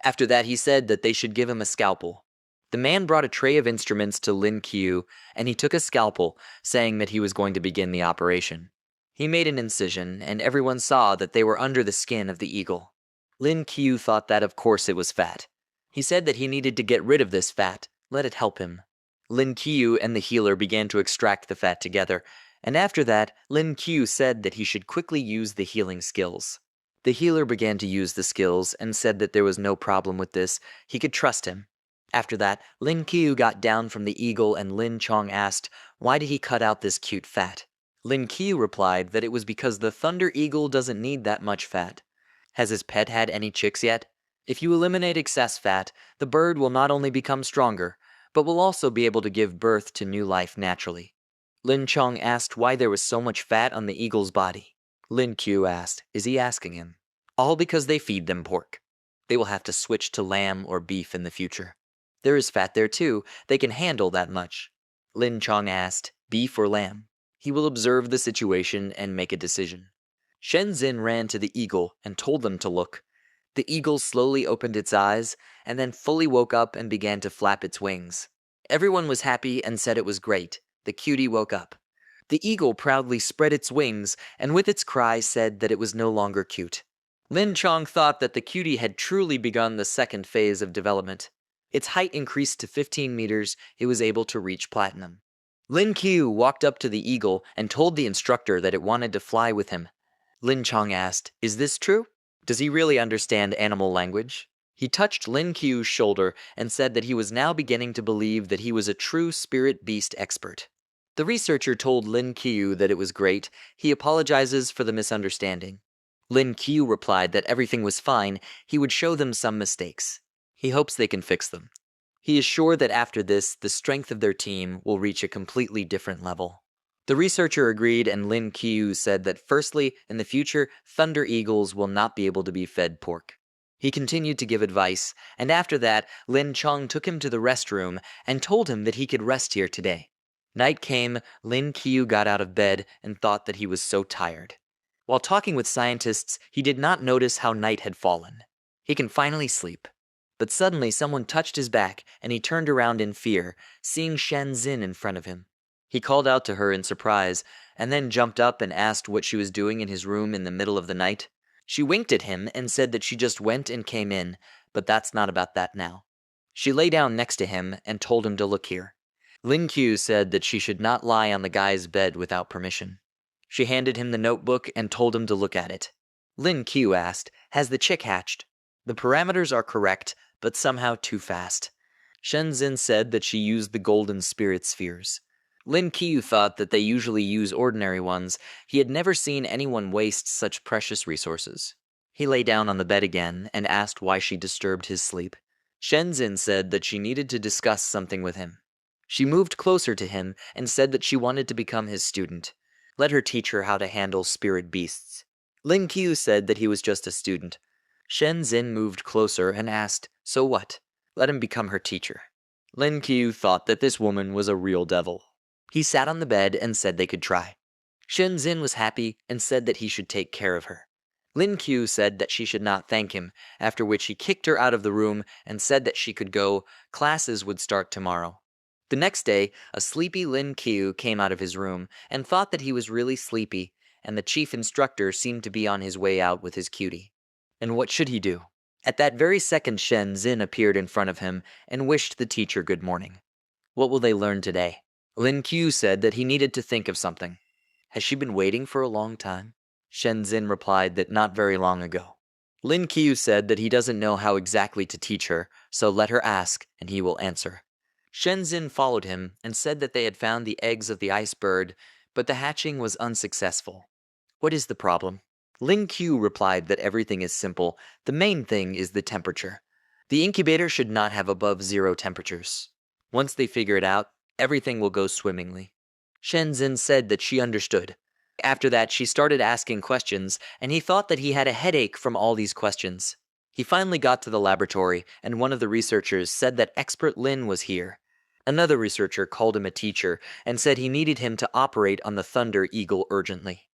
A: After that, he said that they should give him a scalpel. The man brought a tray of instruments to Lin Qiu, and he took a scalpel, saying that he was going to begin the operation. He made an incision, and everyone saw that they were under the skin of the eagle. Lin Qiu thought that of course it was fat. He said that he needed to get rid of this fat, let it help him. Lin Qiu and the healer began to extract the fat together, and after that, Lin Qiu said that he should quickly use the healing skills. The healer began to use the skills and said that there was no problem with this, he could trust him. After that, Lin Qiu got down from the eagle and Lin Chong asked, why did he cut out this cute fat? Lin Qiu replied that it was because the thunder eagle doesn't need that much fat. Has his pet had any chicks yet? If you eliminate excess fat, the bird will not only become stronger, but will also be able to give birth to new life naturally. Lin Chong asked why there was so much fat on the eagle's body. Lin Qiu asked, is he asking him? All because they feed them pork. They will have to switch to lamb or beef in the future. There is fat there too, they can handle that much. Lin Chong asked, beef or lamb? He will observe the situation and make a decision. Shenzhen ran to the eagle and told them to look. The eagle slowly opened its eyes, and then fully woke up and began to flap its wings. Everyone was happy and said it was great. The cutie woke up. The eagle proudly spread its wings, and with its cry said that it was no longer cute. Lin Chong thought that the cutie had truly begun the second phase of development. Its height increased to 15 meters, it was able to reach platinum. Lin Qiu walked up to the eagle and told the instructor that it wanted to fly with him. Lin Chong asked, is this true? Does he really understand animal language? He touched Lin Qiu's shoulder and said that he was now beginning to believe that he was a true spirit beast expert. The researcher told Lin Qiu that it was great. He apologizes for the misunderstanding. Lin Qiu replied that everything was fine, he would show them some mistakes. He hopes they can fix them. He is sure that after this, the strength of their team will reach a completely different level. The researcher agreed, and Lin Qiu said that firstly, in the future, thunder eagles will not be able to be fed pork. He continued to give advice, and after that, Lin Chong took him to the restroom and told him that he could rest here today. Night came, Lin Qiu got out of bed and thought that he was so tired. While talking with scientists, he did not notice how night had fallen. He can finally sleep. But suddenly someone touched his back, and he turned around in fear, seeing Shenzhen in front of him. He called out to her in surprise, and then jumped up and asked what she was doing in his room in the middle of the night. She winked at him and said that she just went and came in, but that's not about that now. She lay down next to him and told him to look here. Lin Qiu said that she should not lie on the guy's bed without permission. She handed him the notebook and told him to look at it. Lin Qiu asked, has the chick hatched? The parameters are correct, but somehow too fast. Shenzhen said that she used the golden spirit spheres. Lin Qiu thought that they usually use ordinary ones. He had never seen anyone waste such precious resources. He lay down on the bed again and asked why she disturbed his sleep. Shenzhen said that she needed to discuss something with him. She moved closer to him and said that she wanted to become his student. Let her teach her how to handle spirit beasts. Lin Qiu said that he was just a student. Shenzhen moved closer and asked, so what? Let him become her teacher. Lin Qiu thought that this woman was a real devil. He sat on the bed and said they could try. Shenzhen was happy and said that he should take care of her. Lin Qiu said that she should not thank him, after which he kicked her out of the room and said that she could go, classes would start tomorrow. The next day, a sleepy Lin Qiu came out of his room and thought that he was really sleepy, and the chief instructor seemed to be on his way out with his cutie. And what should he do? At that very second, Shenzhen appeared in front of him and wished the teacher good morning. What will they learn today? Lin Qiu said that he needed to think of something. Has she been waiting for a long time? Shenzhen replied that not very long ago. Lin Qiu said that he doesn't know how exactly to teach her, so let her ask and he will answer. Shenzhen followed him and said that they had found the eggs of the ice bird, but the hatching was unsuccessful. What is the problem? Lin Qiu replied that everything is simple. The main thing is the temperature. The incubator should not have above 0 temperatures. Once they figure it out, everything will go swimmingly. Shenzhen said that she understood. After that, she started asking questions, and he thought that he had a headache from all these questions. He finally got to the laboratory, and one of the researchers said that expert Lin was here. Another researcher called him a teacher and said he needed him to operate on the thunder eagle urgently.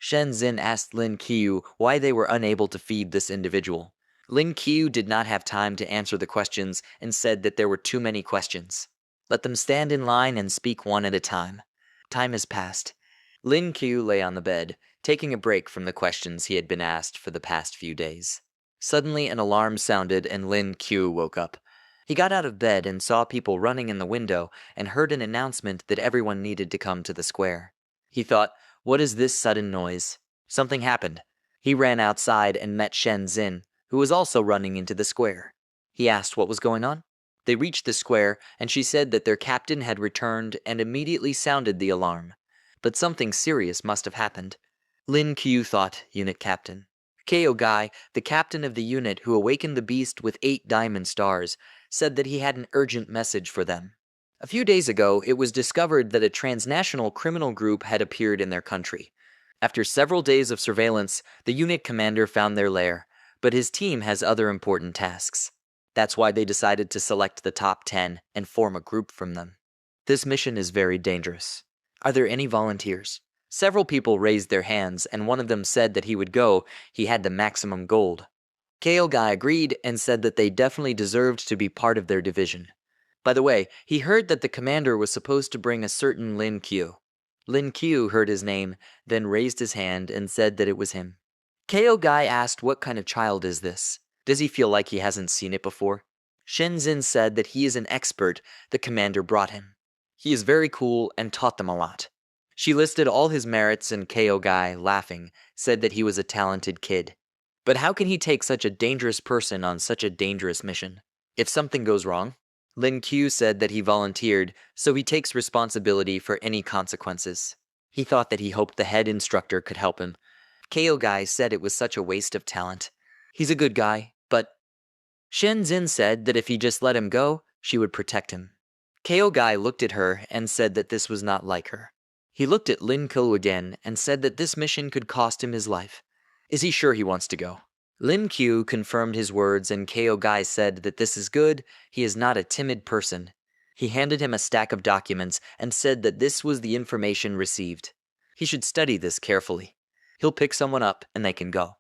A: Shen Zin asked Lin Qiu why they were unable to feed this individual. Lin Qiu did not have time to answer the questions and said that there were too many questions. Let them stand in line and speak one at a time. Time has passed. Lin Qiu lay on the bed, taking a break from the questions he had been asked for the past few days. Suddenly an alarm sounded and Lin Qiu woke up. He got out of bed and saw people running in the window and heard an announcement that everyone needed to come to the square. He thought, what is this sudden noise? Something happened. He ran outside and met Shen Zin, who was also running into the square. He asked what was going on. They reached the square, and she said that their captain had returned and immediately sounded the alarm. But something serious must have happened. Lin Qiu thought, unit captain. Ko Gai, the captain of the unit who awakened the beast with 8 diamond stars, said that he had an urgent message for them. A few days ago, it was discovered that a transnational criminal group had appeared in their country. After several days of surveillance, the unit commander found their lair, but his team has other important tasks. That's why they decided to select the top 10 and form a group from them. This mission is very dangerous. Are there any volunteers? Several people raised their hands, and one of them said that he would go. He had the maximum gold. Ko Gai agreed and said that they definitely deserved to be part of their division. By the way, he heard that the commander was supposed to bring a certain Lin Qiu. Lin Qiu heard his name, then raised his hand and said that it was him. Ko Gai asked what kind of child is this? Does he feel like he hasn't seen it before? Shen Zin said that he is an expert the commander brought him. He is very cool and taught them a lot. She listed all his merits and Ko Gai, laughing, said that he was a talented kid. But how can he take such a dangerous person on such a dangerous mission? If something goes wrong? Lin Qiu said that he volunteered, so he takes responsibility for any consequences. He thought that he hoped the head instructor could help him. Ko Gai said it was such a waste of talent. He's a good guy, but Shen Zin said that if he just let him go, she would protect him. Ko Gai looked at her and said that this was not like her. He looked at Lin Qiu again and said that this mission could cost him his life. Is he sure he wants to go? Lin Qiu confirmed his words and Ko Gai said that this is good, he is not a timid person. He handed him a stack of documents and said that this was the information received. He should study this carefully. He'll pick someone up and they can go.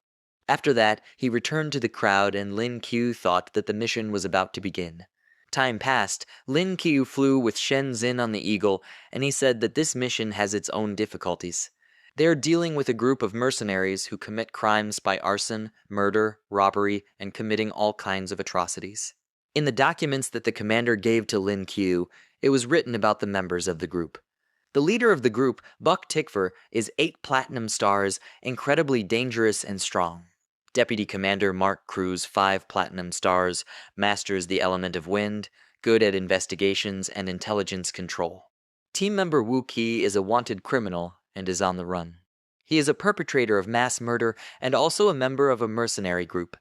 A: After that, he returned to the crowd and Lin Qiu thought that the mission was about to begin. Time passed, Lin Qiu flew with Shen Zin on the Eagle, and he said that this mission has its own difficulties. They are dealing with a group of mercenaries who commit crimes by arson, murder, robbery, and committing all kinds of atrocities. In the documents that the commander gave to Lin Qiu, it was written about the members of the group. The leader of the group, Buck Tikver, is 8 platinum stars, incredibly dangerous and strong. Deputy Commander Mark Cruz, 5 platinum stars, masters the element of wind, good at investigations and intelligence control. Team member Wu Qi is a wanted criminal and is on the run. He is a perpetrator of mass murder and also a member of a mercenary group.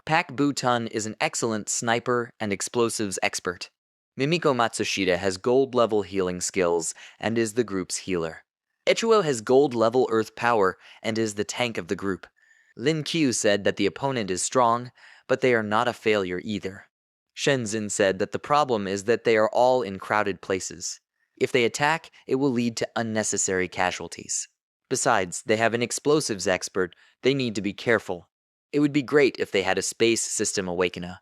A: Pak Bu-tun is an excellent sniper and explosives expert. Mimiko Matsushita has gold-level healing skills and is the group's healer. Echuo has gold-level earth power and is the tank of the group. Lin Qiu said that the opponent is strong, but they are not a failure either. Shen Zin said that the problem is that they are all in crowded places. If they attack, it will lead to unnecessary casualties. Besides, they have an explosives expert, they need to be careful. It would be great if they had a space system awakener.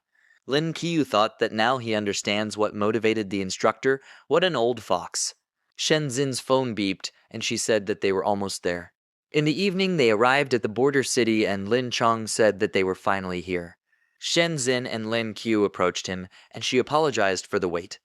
A: Lin Qiu thought that now he understands what motivated the instructor. What an old fox. Shen Zin's phone beeped, and she said that they were almost there. In the evening, they arrived at the border city and Lin Chong said that they were finally here. Shen Zin and Lin Qiu approached him, and she apologized for the wait.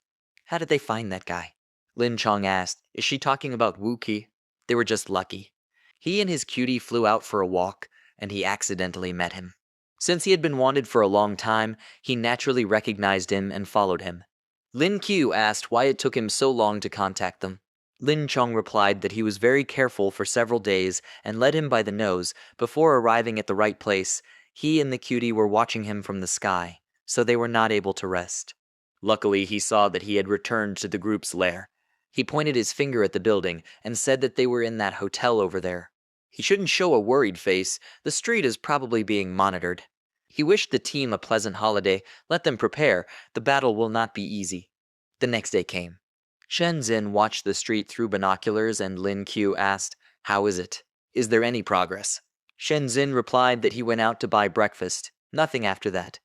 A: How did they find that guy? Lin Chong asked, is she talking about Wu Qi? They were just lucky. He and his cutie flew out for a walk, and he accidentally met him. Since he had been wanted for a long time, he naturally recognized him and followed him. Lin Qiu asked why it took him so long to contact them. Lin Chong replied that he was very careful for several days and led him by the nose. Before arriving at the right place, he and the cutie were watching him from the sky, so they were not able to rest. Luckily, he saw that he had returned to the group's lair. He pointed his finger at the building and said that they were in that hotel over there. He shouldn't show a worried face. The street is probably being monitored. He wished the team a pleasant holiday. Let them prepare. The battle will not be easy. The next day came. Shen Zin watched the street through binoculars and Lin Qiu asked, how is it? Is there any progress? Shenzin replied that he went out to buy breakfast. Nothing after that.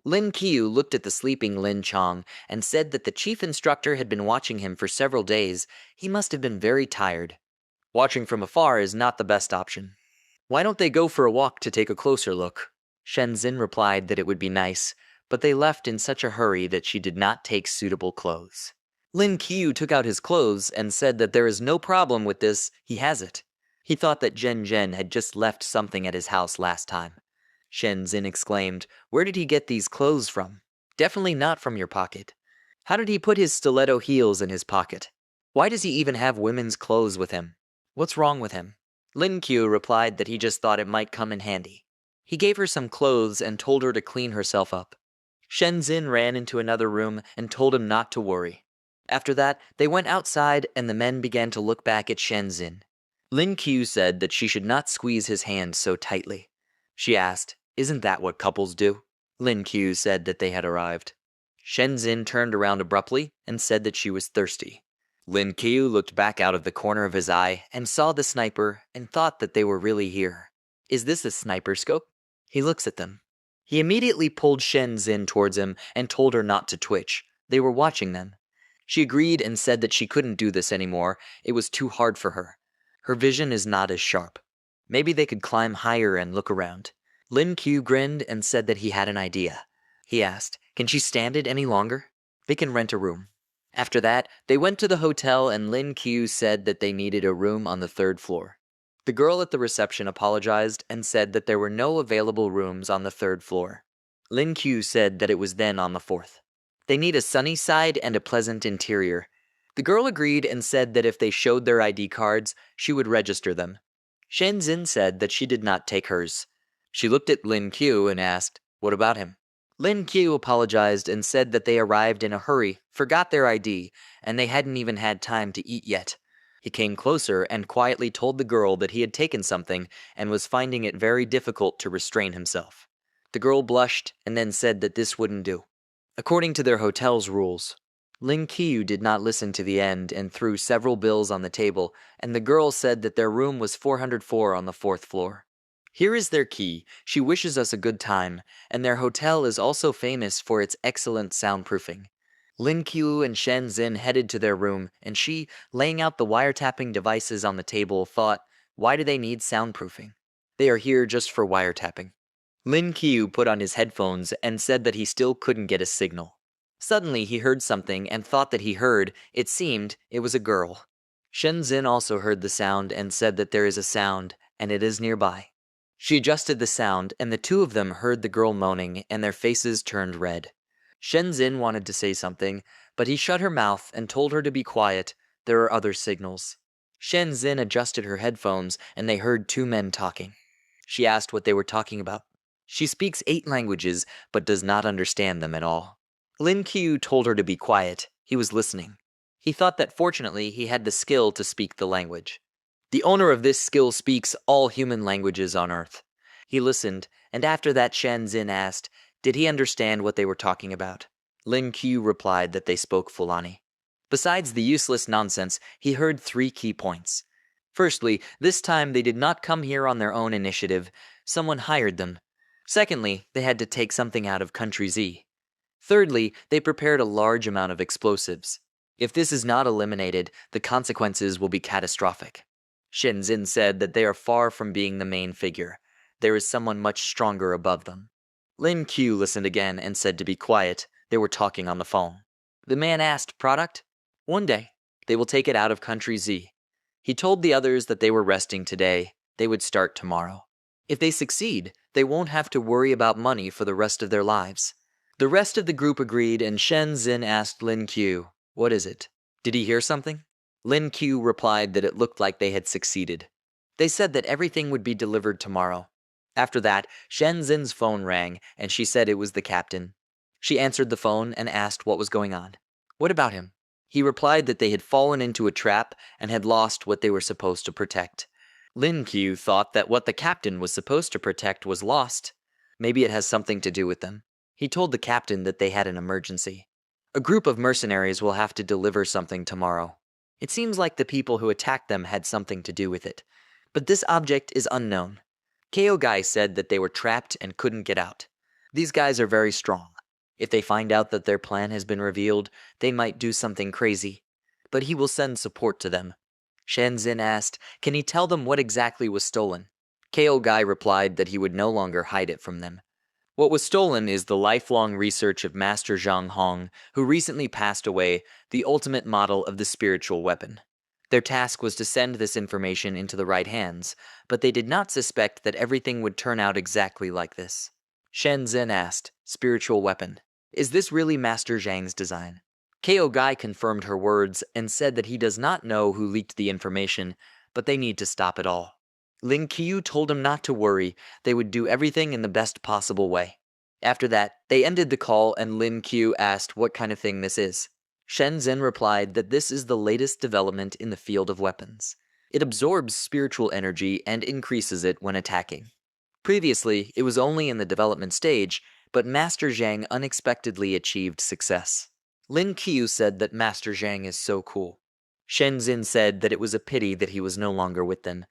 A: Lin Qiu looked at the sleeping Lin Chong and said that the chief instructor had been watching him for several days. He must have been very tired. Watching from afar is not the best option. Why don't they go for a walk to take a closer look? Shenzin replied that it would be nice, but they left in such a hurry that she did not take suitable clothes. Lin Qiu took out his clothes and said that there is no problem with this, he has it. He thought that Zhen Zhen had just left something at his house last time. Shenzin exclaimed, "Where did he get these clothes from? Definitely not from your pocket. How did he put his stiletto heels in his pocket? Why does he even have women's clothes with him? What's wrong with him?" Lin Qiu replied that he just thought it might come in handy. He gave her some clothes and told her to clean herself up. Shenzin ran into another room and told him not to worry. After that, they went outside and the men began to look back at Shenzin. Lin Qiu said that she should not squeeze his hand so tightly. She asked, "Isn't that what couples do?" Lin Qiu said that they had arrived. Shenzin turned around abruptly and said that she was thirsty. Lin Qiu looked back out of the corner of his eye and saw the sniper and thought that they were really here. Is this a sniper scope? He looks at them. He immediately pulled Shenzin towards him and told her not to twitch. They were watching them. She agreed and said that she couldn't do this anymore. It was too hard for her. Her vision is not as sharp. Maybe they could climb higher and look around. Lin Qiu grinned and said that he had an idea. He asked, "Can she stand it any longer? They can rent a room." After that, they went to the hotel and Lin Qiu said that they needed a room on the 3rd floor. The girl at the reception apologized and said that there were no available rooms on the 3rd floor. Lin Qiu said that it was then on the 4th. They need a sunny side and a pleasant interior. The girl agreed and said that if they showed their ID cards, she would register them. Shenzin said that she did not take hers. She looked at Lin Qiu and asked, "What about him?" Lin Qiu apologized and said that they arrived in a hurry, forgot their ID, and they hadn't even had time to eat yet. He came closer and quietly told the girl that he had taken something and was finding it very difficult to restrain himself. The girl blushed and then said that this wouldn't do. According to their hotel's rules, Lin Qiu did not listen to the end and threw several bills on the table, and the girl said that their room was 404 on the 4th floor. Here is their key. She wishes us a good time, and their hotel is also famous for its excellent soundproofing. Lin Qiu and Shenzin headed to their room, and she, laying out the wiretapping devices on the table, thought, why do they need soundproofing? They are here just for wiretapping. Lin Qiu put on his headphones and said that he still couldn't get a signal. Suddenly he heard something and thought that he heard, it seemed, it was a girl. Shenzin also heard the sound and said that there is a sound, and it is nearby. She adjusted the sound, and the two of them heard the girl moaning, and their faces turned red. Shenzin wanted to say something, but he shut her mouth and told her to be quiet. There are other signals. Shenzin adjusted her headphones, and they heard two men talking. She asked what they were talking about. She speaks 8 languages, but does not understand them at all. Lin Qiu told her to be quiet. He was listening. He thought that fortunately he had the skill to speak the language. The owner of this skill speaks all human languages on Earth. He listened, and after that Shenzin asked, did he understand what they were talking about? Lin Qiu replied that they spoke Fulani. Besides the useless nonsense, he heard 3 key points. Firstly, this time they did not come here on their own initiative. Someone hired them. Secondly, they had to take something out of Country Z. Thirdly, they prepared a large amount of explosives. If this is not eliminated, the consequences will be catastrophic. Shenzin said that they are far from being the main figure. There is someone much stronger above them. Lin Qiu listened again and said to be quiet. They were talking on the phone. The man asked, product? One day. They will take it out of Country Z. He told the others that they were resting today. They would start tomorrow. If they succeed, they won't have to worry about money for the rest of their lives. The rest of the group agreed, and Shenzin asked Lin Qiu, what is it? Did he hear something? Lin Qiu replied that it looked like they had succeeded. They said that everything would be delivered tomorrow. After that, Shenzin's phone rang, and she said it was the captain. She answered the phone and asked what was going on. What about him? He replied that they had fallen into a trap and had lost what they were supposed to protect. Lin Qiu thought that what the captain was supposed to protect was lost. Maybe it has something to do with them. He told the captain that they had an emergency. A group of mercenaries will have to deliver something tomorrow. It seems like the people who attacked them had something to do with it. but this object is unknown. KO guy said that they were trapped and couldn't get out. These guys are very strong. If they find out that their plan has been revealed, they might do something crazy. But he will send support to them. Shenzhen asked, can he tell them what exactly was stolen? KO guy replied that he would no longer hide it from them. What was stolen is the lifelong research of Master Zhang Hong, who recently passed away, the ultimate model of the spiritual weapon. Their task was to send this information into the right hands, but they did not suspect that everything would turn out exactly like this. Shenzhen asked, spiritual weapon. Is this really Master Zhang's design? KO Guy confirmed her words and said that he does not know who leaked the information, but they need to stop it all. Lin Qiu told him not to worry, they would do everything in the best possible way. After that, they ended the call and Lin Qiu asked what kind of thing this is. Shenzhen replied that this is the latest development in the field of weapons. It absorbs spiritual energy and increases it when attacking. Previously, it was only in the development stage, but Master Zhang unexpectedly achieved success. Lin Qiu said that Master Zhang is so cool. Shenzhen said that it was a pity that he was no longer with them.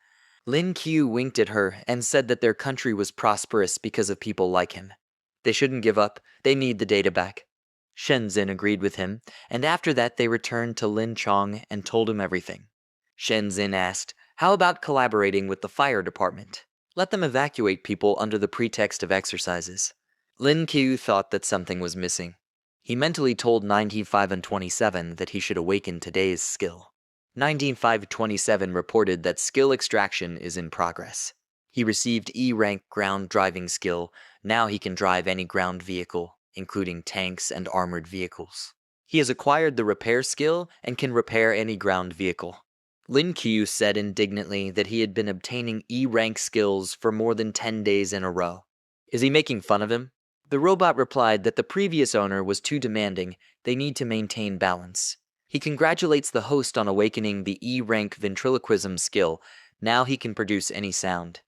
A: Lin Qiu winked at her and said that their country was prosperous because of people like him. They shouldn't give up, they need the data back. Shenzhen agreed with him, and after that they returned to Lin Chong and told him everything. Shenzhen asked, how about collaborating with the fire department? Let them evacuate people under the pretext of exercises. Lin Qiu thought that something was missing. He mentally told 19527 that he should awaken today's skill. 19527 reported that skill extraction is in progress. He received E-rank ground driving skill. Now he can drive any ground vehicle, including tanks and armored vehicles. He has acquired the repair skill and can repair any ground vehicle. Lin Qiu said indignantly that he had been obtaining E-rank skills for more than 10 days in a row. Is he making fun of him? The robot replied that the previous owner was too demanding, they need to maintain balance. He congratulates the host on awakening the E-rank ventriloquism skill. Now he can produce any sound.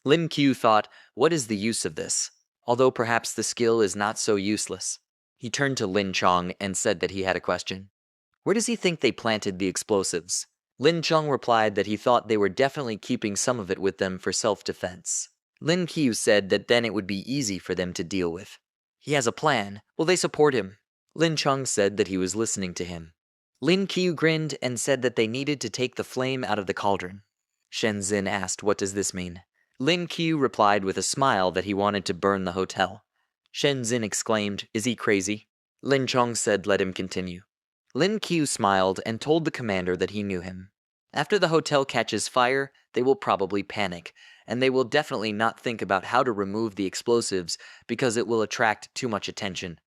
A: Lin Qiu thought, what is the use of this? Although perhaps the skill is not so useless. He turned to Lin Chong and said that he had a question. Where does he think they planted the explosives? Lin Chong replied that he thought they were definitely keeping some of it with them for self-defense. Lin Qiu said that then it would be easy for them to deal with. He has a plan. Will they support him? Lin Chong said that he was listening to him. Lin Qiu grinned and said that they needed to take the flame out of the cauldron. Shenzhen asked, what does this mean? Lin Qiu replied with a smile that he wanted to burn the hotel. Shenzhen exclaimed, is he crazy? Lin Chong said let him continue. Lin Qiu smiled and told the commander that he knew him. After the hotel catches fire, they will probably panic, and they will definitely not think about how to remove the explosives because it will attract too much attention.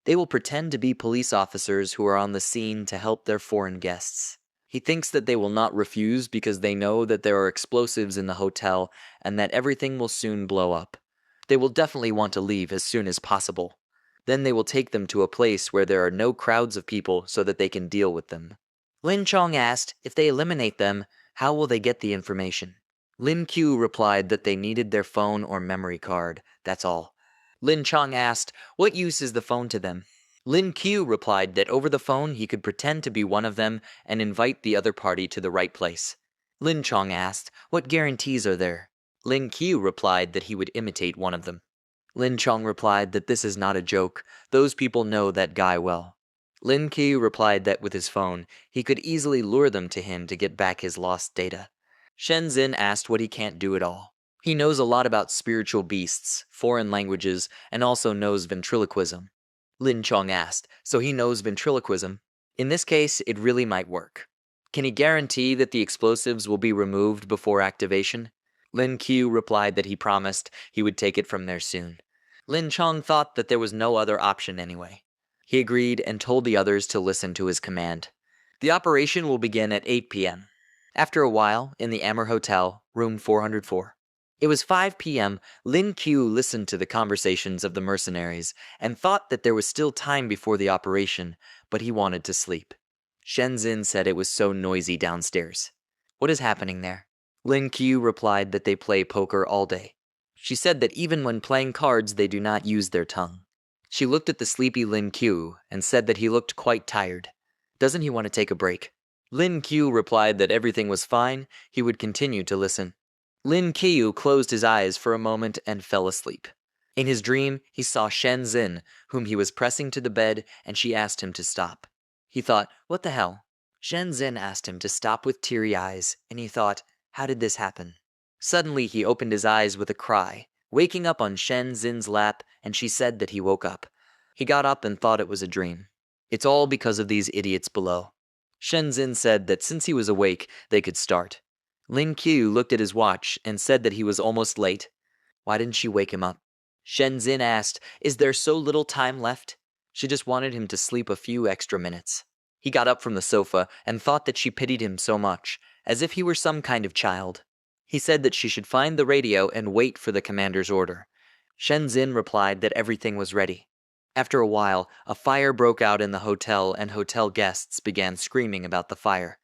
A: They will pretend to be police officers who are on the scene to help their foreign guests. He thinks that they will not refuse because they know that there are explosives in the hotel and that everything will soon blow up. They will definitely want to leave as soon as possible. Then they will take them to a place where there are no crowds of people so that they can deal with them. Lin Chong asked, if they eliminate them, how will they get the information? Lin Qiu replied that they needed their phone or memory card, that's all. Lin Chong asked, what use is the phone to them? Lin Qiu replied that over the phone he could pretend to be one of them and invite the other party to the right place. Lin Chong asked, what guarantees are there? Lin Qiu replied that he would imitate one of them. Lin Chong replied that this is not a joke, those people know that guy well. Lin Qiu replied that with his phone, he could easily lure them to him to get back his lost data. Shenzhen asked what he can't do at all. He knows a lot about spiritual beasts, foreign languages, and also knows ventriloquism. Lin Chong asked, so he knows ventriloquism? In this case, it really might work. Can he guarantee that the explosives will be removed before activation? Lin Qiu replied that he promised he would take it from there soon. Lin Chong thought that there was no other option anyway. He agreed and told the others to listen to his command. The operation will begin at 8 p.m. After a while, in the Amber Hotel, room 404. It was 5 p.m. Lin Qiu listened to the conversations of the mercenaries and thought that there was still time before the operation, but he wanted to sleep. Shenzhen said it was so noisy downstairs. What is happening there? Lin Qiu replied that they play poker all day. She said that even when playing cards they do not use their tongue. She looked at the sleepy Lin Qiu and said that he looked quite tired. Doesn't he want to take a break? Lin Qiu replied that everything was fine, he would continue to listen. Lin Qiu closed his eyes for a moment and fell asleep. In his dream, he saw Shen Zin, whom he was pressing to the bed, and she asked him to stop. He thought, what the hell? Shen Zin asked him to stop with teary eyes, and he thought, how did this happen? Suddenly he opened his eyes with a cry, waking up on Shen Zin's lap, and she said that he woke up. He got up and thought it was a dream. It's all because of these idiots below. Shen Zin said that since he was awake, they could start. Lin Qiu looked at his watch and said that he was almost late. Why didn't she wake him up? Shen Zin asked, is there so little time left? She just wanted him to sleep a few extra minutes. He got up from the sofa and thought that she pitied him so much, as if he were some kind of child. He said that she should find the radio and wait for the commander's order. Shen Zin replied that everything was ready. After a while, a fire broke out in the hotel and hotel guests began screaming about the fire.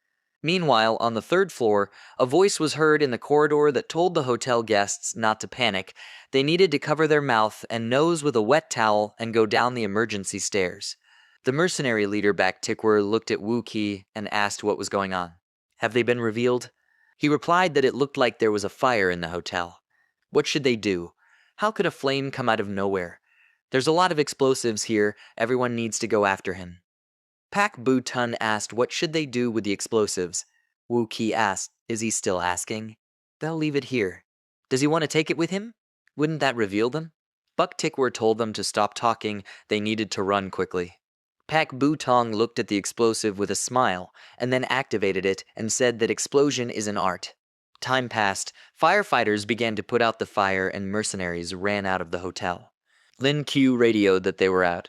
A: Meanwhile, on the 3rd floor, a voice was heard in the corridor that told the hotel guests not to panic. They needed to cover their mouth and nose with a wet towel and go down the emergency stairs. The mercenary leader Baek Tikwer looked at Wu Qi and asked what was going on. Have they been revealed? He replied that it looked like there was a fire in the hotel. What should they do? How could a flame come out of nowhere? There's a lot of explosives here, everyone needs to go after him. Pak Bu Tun asked what should they do with the explosives. Wu Qi asked, is he still asking? They'll leave it here. Does he want to take it with him? Wouldn't that reveal them? Baek Tikwer told them to stop talking, they needed to run quickly. Pak Bu Tong looked at the explosive with a smile, and then activated it and said that explosion is an art. Time passed, firefighters began to put out the fire and mercenaries ran out of the hotel. Lin Qiu radioed that they were out.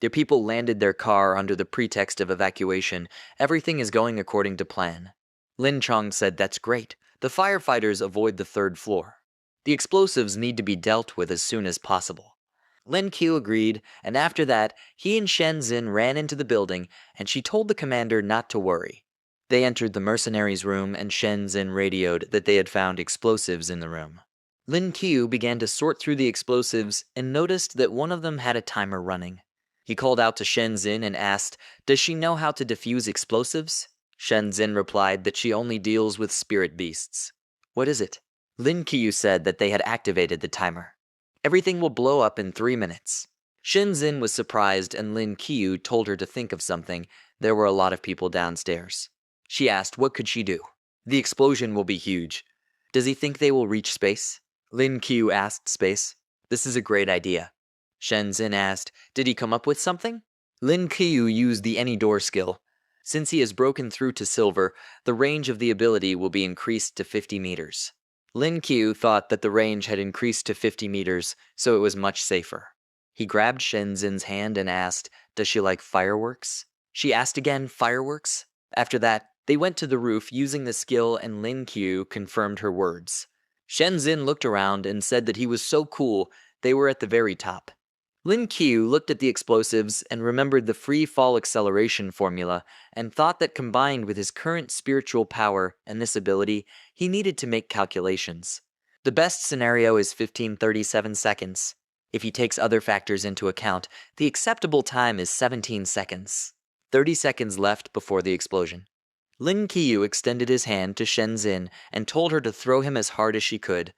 A: Their people landed their car under the pretext of evacuation. Everything is going according to plan. Lin Chong said that's great. The firefighters avoid the 3rd floor. The explosives need to be dealt with as soon as possible. Lin Qiu agreed, and after that, he and Shen Zin ran into the building, and she told the commander not to worry. They entered the mercenaries' room, and Shen Zin radioed that they had found explosives in the room. Lin Qiu began to sort through the explosives and noticed that one of them had a timer running. He called out to Shen Zin and asked, does she know how to defuse explosives? Shen Zin replied that she only deals with spirit beasts. What is it? Lin Qiu said that they had activated the timer. Everything will blow up in 3 minutes. Shen Zin was surprised and Lin Qiu told her to think of something. There were a lot of people downstairs. She asked what could she do? The explosion will be huge. Does he think they will reach space? Lin Qiu asked space. This is a great idea. Shen Zin asked, did he come up with something? Lin Qiu used the any door skill. Since he has broken through to silver, the range of the ability will be increased to 50 meters. Lin Qiu thought that the range had increased to 50 meters, so it was much safer. He grabbed Shen Zin's hand and asked, does she like fireworks? She asked again, fireworks? After that, they went to the roof using the skill and Lin Qiu confirmed her words. Shen Zin looked around and said that he was so cool, they were at the very top. Lin Qiu looked at the explosives and remembered the free fall acceleration formula and thought that combined with his current spiritual power and this ability, he needed to make calculations. The best scenario is 1537 seconds. If he takes other factors into account, the acceptable time is 17 seconds. 30 seconds left before the explosion. Lin Qiu extended his hand to Shen Zin and told her to throw him as hard as she could.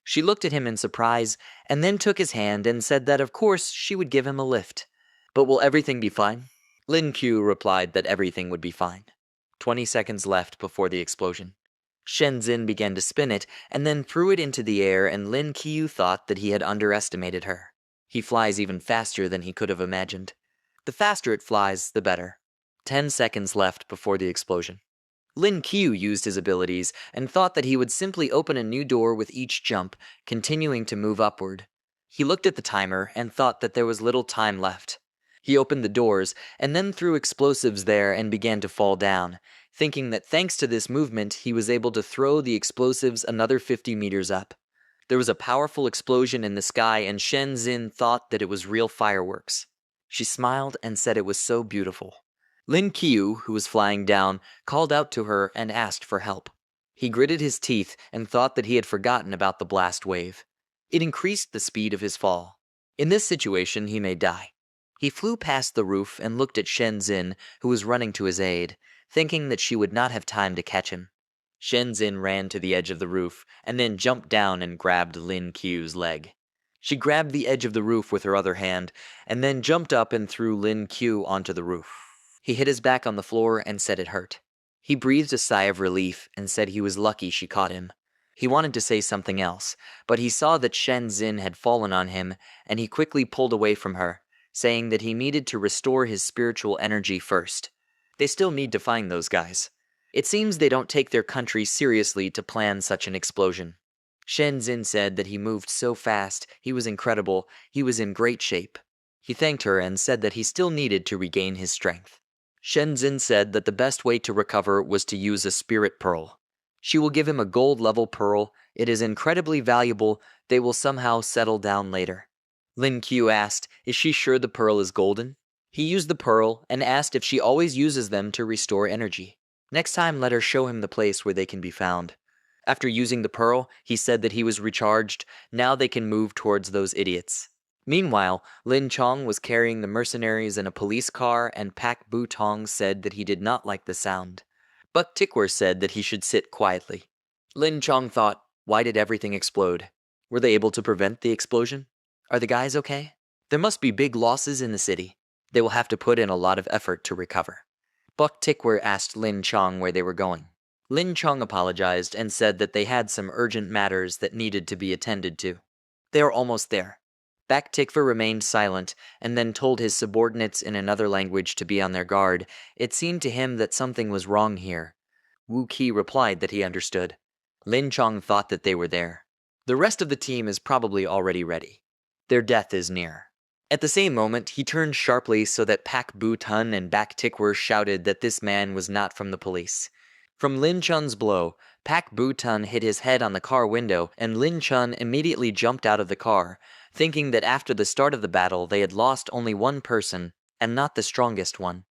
A: She looked at him in surprise, and then took his hand and said that of course she would give him a lift. But will everything be fine? Lin Qiu replied that everything would be fine. 20 seconds left before the explosion. Shen Zin began to spin it, and then threw it into the air, and Lin Qiu thought that he had underestimated her. He flies even faster than he could have imagined. The faster it flies, the better. 10 seconds left before the explosion. Lin Qiu used his abilities and thought that he would simply open a new door with each jump, continuing to move upward. He looked at the timer and thought that there was little time left. He opened the doors and then threw explosives there and began to fall down, thinking that thanks to this movement he was able to throw the explosives another 50 meters up. There was a powerful explosion in the sky and Shen Zin thought that it was real fireworks. She smiled and said it was so beautiful. Lin Qiu, who was flying down, called out to her and asked for help. He gritted his teeth and thought that he had forgotten about the blast wave. It increased the speed of his fall. In this situation, he may die. He flew past the roof and looked at Shen Zin, who was running to his aid, thinking that she would not have time to catch him. Shenzin ran to the edge of the roof and then jumped down and grabbed Lin Qiu's leg. She grabbed the edge of the roof with her other hand and then jumped up and threw Lin Qiu onto the roof. He hit his back on the floor and said it hurt. He breathed a sigh of relief and said he was lucky she caught him. He wanted to say something else, but he saw that Shenzin had fallen on him and he quickly pulled away from her, saying that he needed to restore his spiritual energy first. They still need to find those guys. It seems they don't take their country seriously to plan such an explosion. Shenzin said that he moved so fast, he was incredible, he was in great shape. He thanked her and said that he still needed to regain his strength. Shenzin said that the best way to recover was to use a spirit pearl. She will give him a gold-level pearl. It is incredibly valuable. They will somehow settle down later. Lin Qiu asked, is she sure the pearl is golden? He used the pearl and asked if she always uses them to restore energy. Next time, let her show him the place where they can be found. After using the pearl, he said that he was recharged. Now they can move towards those idiots. Meanwhile, Lin Chong was carrying the mercenaries in a police car, and Pak Bu Tong said that he did not like the sound. Buck Tikwer said that he should sit quietly. Lin Chong thought, why did everything explode? Were they able to prevent the explosion? Are the guys okay? There must be big losses in the city. They will have to put in a lot of effort to recover. Buck Tikwer asked Lin Chong where they were going. Lin Chong apologized and said that they had some urgent matters that needed to be attended to. They are almost there. Bak Tikver remained silent and then told his subordinates in another language to be on their guard. It seemed to him that something was wrong here. Wu Qi replied that he understood. Lin Chong thought that they were there. The rest of the team is probably already ready. Their death is near. At the same moment, he turned sharply so that Pak Bu Tun and Bak Tikwer shouted that this man was not from the police. From Lin Chun's blow, Pak Bu Tun hit his head on the car window, and Lin Chun immediately jumped out of the car, thinking that after the start of the battle they had lost only one person, and not the strongest one.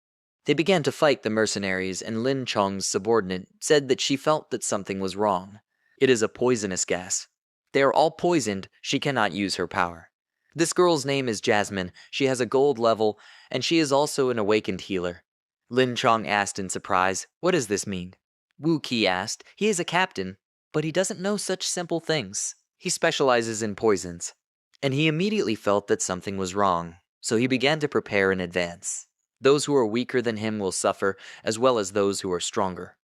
A: They began to fight the mercenaries, and Lin Chong's subordinate said that she felt that something was wrong. It is a poisonous gas. They are all poisoned, she cannot use her power. This girl's name is Jasmine, she has a gold level, and she is also an awakened healer. Lin Chong asked in surprise, what does this mean? Wu Qi asked, he is a captain, but he doesn't know such simple things. He specializes in poisons. And he immediately felt that something was wrong, so he began to prepare in advance. Those who are weaker than him will suffer, as well as those who are stronger.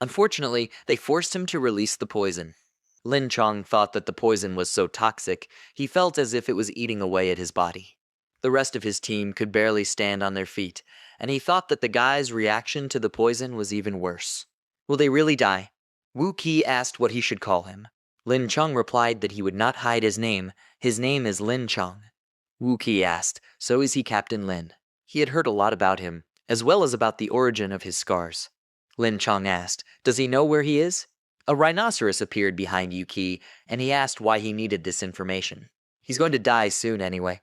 A: Unfortunately, they forced him to release the poison. Lin Chong thought that the poison was so toxic, he felt as if it was eating away at his body. The rest of his team could barely stand on their feet, and he thought that the guy's reaction to the poison was even worse. Will they really die? Wu Qi asked what he should call him. Lin Chong replied that he would not hide his name. His name is Lin Chong. Wu Qi asked, so is he Captain Lin? He had heard a lot about him, as well as about the origin of his scars. Lin Chong asked, does he know where he is? A rhinoceros appeared behind Wu Qi, and he asked why he needed this information. He's going to die soon anyway.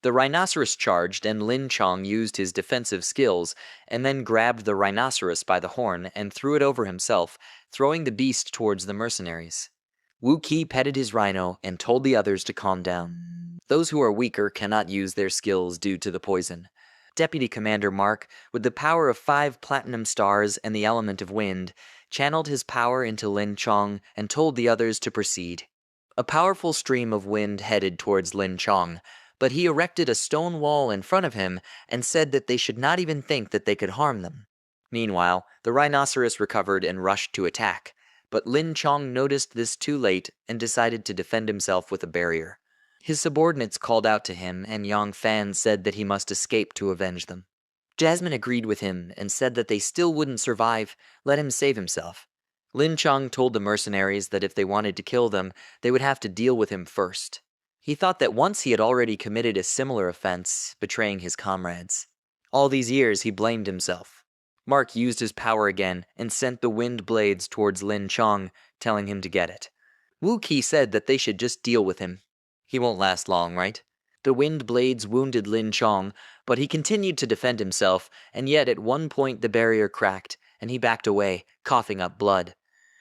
A: The rhinoceros charged, and Lin Chong used his defensive skills, and then grabbed the rhinoceros by the horn and threw it over himself, throwing the beast towards the mercenaries. Wu Qi petted his rhino and told the others to calm down. Those who are weaker cannot use their skills due to the poison. Deputy Commander Mark, with the power of 5 platinum stars and the element of wind, channeled his power into Lin Chong and told the others to proceed. A powerful stream of wind headed towards Lin Chong, but he erected a stone wall in front of him and said that they should not even think that they could harm them. Meanwhile, the rhinoceros recovered and rushed to attack, but Lin Chong noticed this too late and decided to defend himself with a barrier. His subordinates called out to him, and Yang Fan said that he must escape to avenge them. Jasmine agreed with him and said that they still wouldn't survive. Let him save himself. Lin Chong told the mercenaries that if they wanted to kill them, they would have to deal with him first. He thought that once he had already committed a similar offense, betraying his comrades. All these years he blamed himself. Mark used his power again and sent the wind blades towards Lin Chong, telling him to get it. Wu Qi said that they should just deal with him. He won't last long, right? The wind blades wounded Lin Chong, but he continued to defend himself, and yet at one point the barrier cracked, and he backed away, coughing up blood.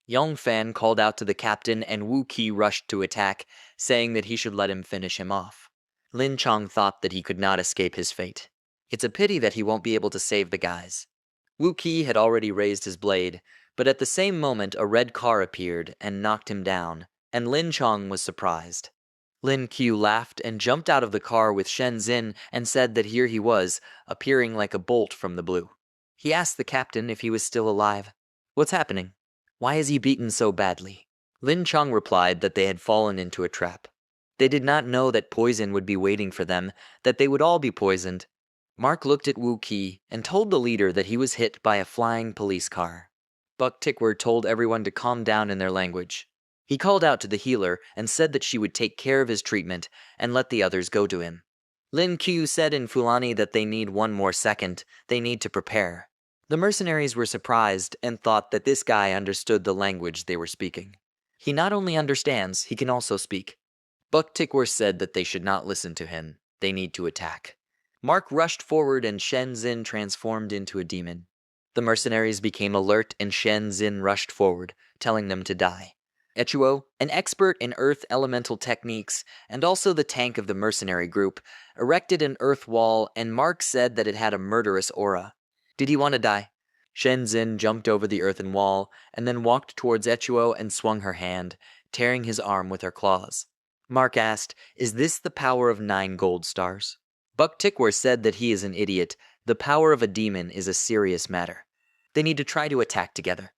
A: Yang Fan called out to the captain, and Wu Qi rushed to attack, saying that he should let him finish him off. Lin Chong thought that he could not escape his fate. It's a pity that he won't be able to save the guys. Wu Qi had already raised his blade, But at the same moment, a red car appeared and knocked him down, and Lin Chong was surprised. Lin Qiu laughed and jumped out of the car with Shen Zin and said that here he was, appearing like a bolt from the blue. He asked the captain if he was still alive. What's happening? Why is he beaten so badly? Lin Chong replied that they had fallen into a trap. They did not know that poison would be waiting for them, that they would all be poisoned. Mark looked at Wu Qi and told the leader that he was hit by a flying police car. Buck Tickward told everyone to calm down in their language. He called out to the healer and said that she would take care of his treatment and let the others go to him. Lin Qiu said in Fulani that they need one more second, they need to prepare. The mercenaries were surprised and thought that this guy understood the language they were speaking. He not only understands, he can also speak. Buck Tickward said that they should not listen to him, they need to attack. Mark rushed forward and Shen Zin transformed into a demon. The mercenaries became alert and Shen Zin rushed forward, telling them to die. Echuo, an expert in earth elemental techniques and also the tank of the mercenary group, erected an earth wall and Mark said that it had a murderous aura. Did he want to die? Shen Zin jumped over the earthen wall and then walked towards Echuo and swung her hand, tearing his arm with her claws. Mark asked, "Is this the power of 9 gold stars?" Buck Tickwar said that he is an idiot. The power of a demon is a serious matter. They need to try to attack together.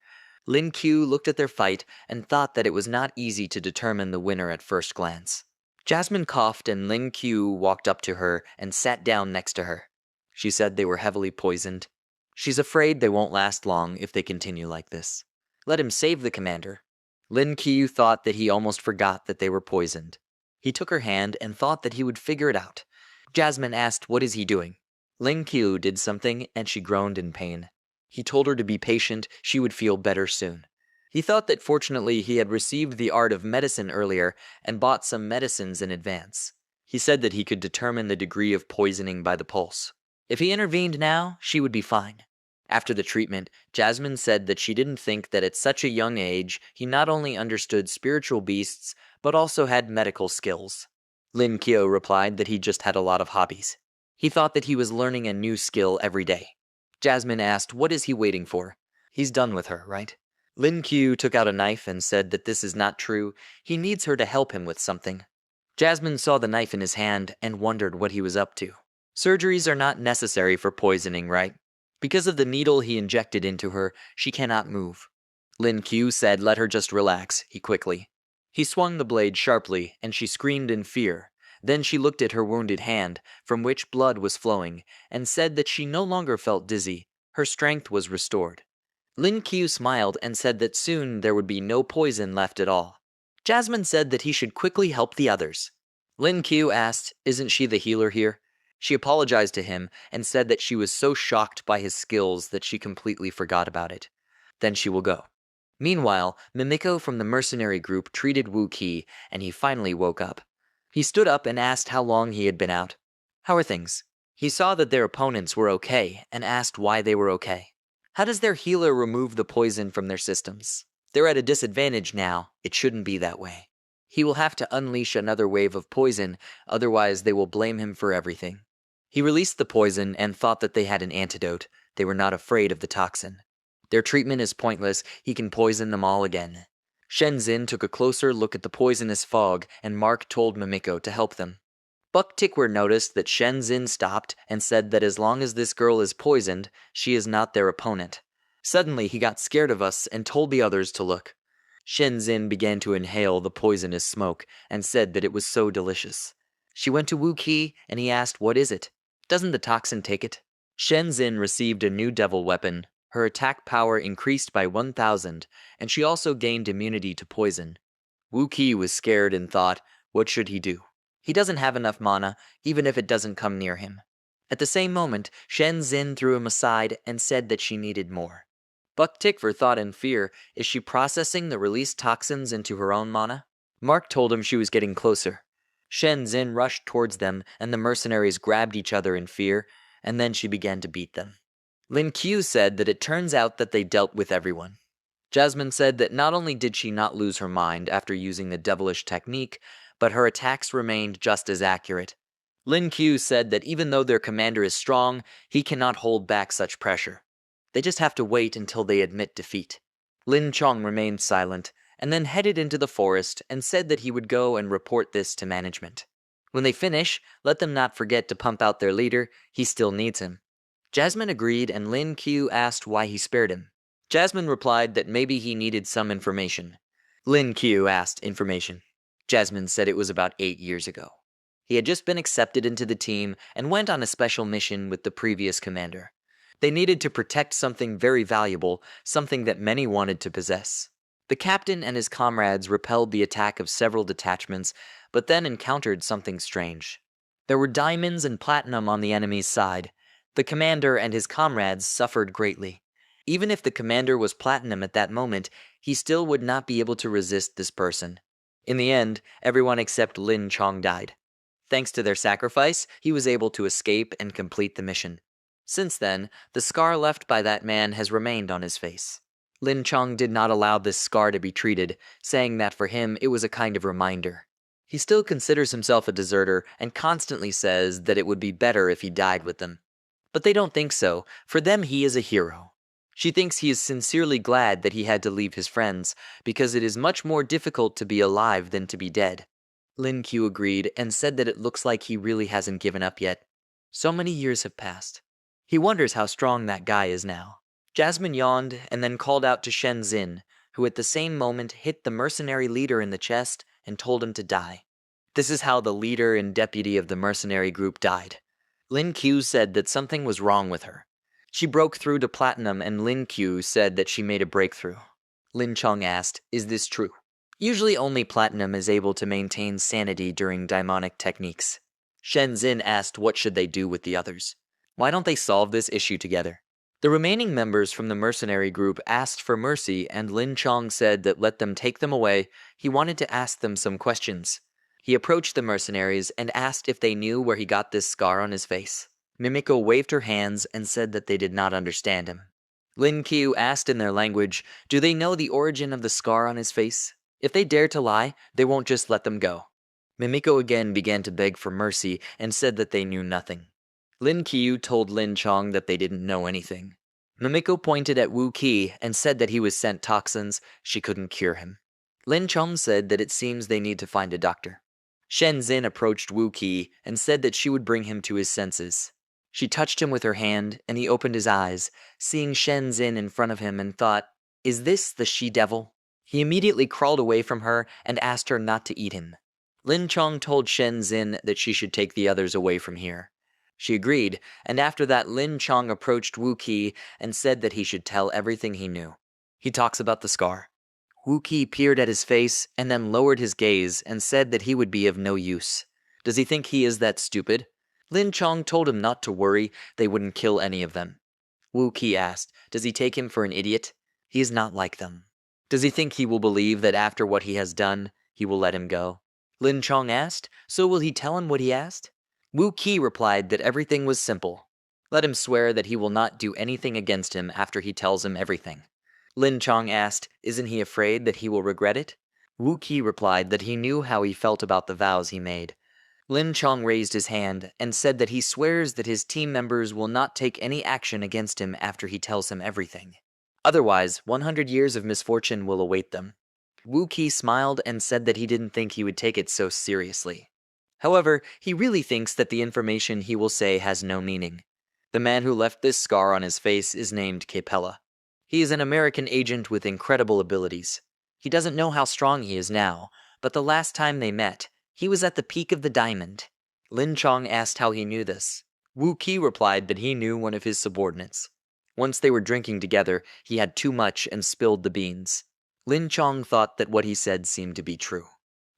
A: Lin Qiu looked at their fight and thought that it was not easy to determine the winner at first glance. Jasmine coughed and Lin Qiu walked up to her and sat down next to her. She said they were heavily poisoned. She's afraid they won't last long if they continue like this. Let him save the commander. Lin Qiu thought that he almost forgot that they were poisoned. He took her hand and thought that he would figure it out. Jasmine asked, "What is he doing?" Lin Qiu did something and she groaned in pain. He told her to be patient, she would feel better soon. He thought that fortunately he had received the art of medicine earlier and bought some medicines in advance. He said that he could determine the degree of poisoning by the pulse. If he intervened now, she would be fine. After the treatment, Jasmine said that she didn't think that at such a young age he not only understood spiritual beasts, but also had medical skills. Lin Qiu replied that he just had a lot of hobbies. He thought that he was learning a new skill every day. Jasmine asked, "What is he waiting for? He's done with her, right?" Lin Qiu took out a knife and said that this is not true. He needs her to help him with something. Jasmine saw the knife in his hand and wondered what he was up to. Surgeries are not necessary for poisoning, right? Because of the needle he injected into her, she cannot move. Lin Qiu said let her just relax, quickly. He swung the blade sharply, and she screamed in fear. Then she looked at her wounded hand, from which blood was flowing, and said that she no longer felt dizzy. Her strength was restored. Lin Qiu smiled and said that soon there would be no poison left at all. Jasmine said that he should quickly help the others. Lin Qiu asked, "Isn't she the healer here?" She apologized to him and said that she was so shocked by his skills that she completely forgot about it. Then she will go. Meanwhile, Mimiko from the mercenary group treated Wu Qi, and he finally woke up. He stood up and asked how long he had been out. "How are things?" He saw that their opponents were okay and asked why they were okay. How does their healer remove the poison from their systems? They're at a disadvantage now. It shouldn't be that way. He will have to unleash another wave of poison, otherwise they will blame him for everything. He released the poison and thought that they had an antidote. They were not afraid of the toxin. Their treatment is pointless. He can poison them all again. Shen Zin took a closer look at the poisonous fog, and Mark told Mimiko to help them. Buck Tickwar noticed that Shen Zin stopped and said that as long as this girl is poisoned, she is not their opponent. Suddenly he got scared of us and told the others to look. Shen Zin began to inhale the poisonous smoke and said that it was so delicious. She went to Wu Qi and he asked, "What is it? Doesn't the toxin take it?" Shen Zin received a new devil weapon. Her attack power increased by 1,000, and she also gained immunity to poison. Wu Qi was scared and thought, what should he do? He doesn't have enough mana, even if it doesn't come near him. At the same moment, Shen Zin threw him aside and said that she needed more. Buck Tickver thought in fear, is she processing the released toxins into her own mana? Mark told him she was getting closer. Shen Zin rushed towards them, and the mercenaries grabbed each other in fear, and then she began to beat them. Lin Qiu said that it turns out that they dealt with everyone. Jasmine said that not only did she not lose her mind after using the devilish technique, but her attacks remained just as accurate. Lin Qiu said that even though their commander is strong, he cannot hold back such pressure. They just have to wait until they admit defeat. Lin Chong remained silent, and then headed into the forest and said that he would go and report this to management. When they finish, let them not forget to pump out their leader, he still needs him. Jasmine agreed, and Lin Qiu asked why he spared him. Jasmine replied that maybe he needed some information. Lin Qiu asked information. Jasmine said it was about 8 years ago. He had just been accepted into the team and went on a special mission with the previous commander. They needed to protect something very valuable, something that many wanted to possess. The captain and his comrades repelled the attack of several detachments, but then encountered something strange. There were diamonds and platinum on the enemy's side. The commander and his comrades suffered greatly. Even if the commander was platinum at that moment, he still would not be able to resist this person. In the end, everyone except Lin Chong died. Thanks to their sacrifice, he was able to escape and complete the mission. Since then, the scar left by that man has remained on his face. Lin Chong did not allow this scar to be treated, saying that for him it was a kind of reminder. He still considers himself a deserter and constantly says that it would be better if he died with them. But they don't think so. For them, he is a hero. She thinks he is sincerely glad that he had to leave his friends, because it is much more difficult to be alive than to be dead. Lin Qiu agreed and said that it looks like he really hasn't given up yet. So many years have passed. He wonders how strong that guy is now. Jasmine yawned and then called out to Shen Xin, who at the same moment hit the mercenary leader in the chest and told him to die. This is how the leader and deputy of the mercenary group died. Lin Qiu said that something was wrong with her. She broke through to platinum, and Lin Qiu said that she made a breakthrough. Lin Chong asked, "Is this true?" Usually only platinum is able to maintain sanity during daimonic techniques. Shen Xin asked what should they do with the others. Why don't they solve this issue together? The remaining members from the mercenary group asked for mercy, and Lin Chong said that let them take them away. He wanted to ask them some questions. He approached the mercenaries and asked if they knew where he got this scar on his face. Mimiko waved her hands and said that they did not understand him. Lin Qiu asked in their language, do they know the origin of the scar on his face? If they dare to lie, they won't just let them go. Mimiko again began to beg for mercy and said that they knew nothing. Lin Qiu told Lin Chong that they didn't know anything. Mimiko pointed at Wu Qi and said that he was sent toxins, she couldn't cure him. Lin Chong said that it seems they need to find a doctor. Shen Xin approached Wu Qi and said that she would bring him to his senses. She touched him with her hand, and he opened his eyes, seeing Shen Xin in front of him, and thought, is this the she-devil? He immediately crawled away from her and asked her not to eat him. Lin Chong told Shen Xin that she should take the others away from here. She agreed, and after that Lin Chong approached Wu Qi and said that he should tell everything he knew. He talks about the scar. Wu Qi peered at his face and then lowered his gaze and said that he would be of no use. Does he think he is that stupid? Lin Chong told him not to worry, they wouldn't kill any of them. Wu Qi asked, does he take him for an idiot? He is not like them. Does he think he will believe that after what he has done, he will let him go? Lin Chong asked, so will he tell him what he asked? Wu Qi replied that everything was simple. Let him swear that he will not do anything against him after he tells him everything. Lin Chong asked, isn't he afraid that he will regret it? Wu Qi replied that he knew how he felt about the vows he made. Lin Chong raised his hand and said that he swears that his team members will not take any action against him after he tells him everything. Otherwise, 100 years of misfortune will await them. Wu Qi smiled and said that he didn't think he would take it so seriously. However, he really thinks that the information he will say has no meaning. The man who left this scar on his face is named Capella. He is an American agent with incredible abilities. He doesn't know how strong he is now, but the last time they met, he was at the peak of the diamond. Lin Chong asked how he knew this. Wu Qi replied that he knew one of his subordinates. Once they were drinking together, he had too much and spilled the beans. Lin Chong thought that what he said seemed to be true.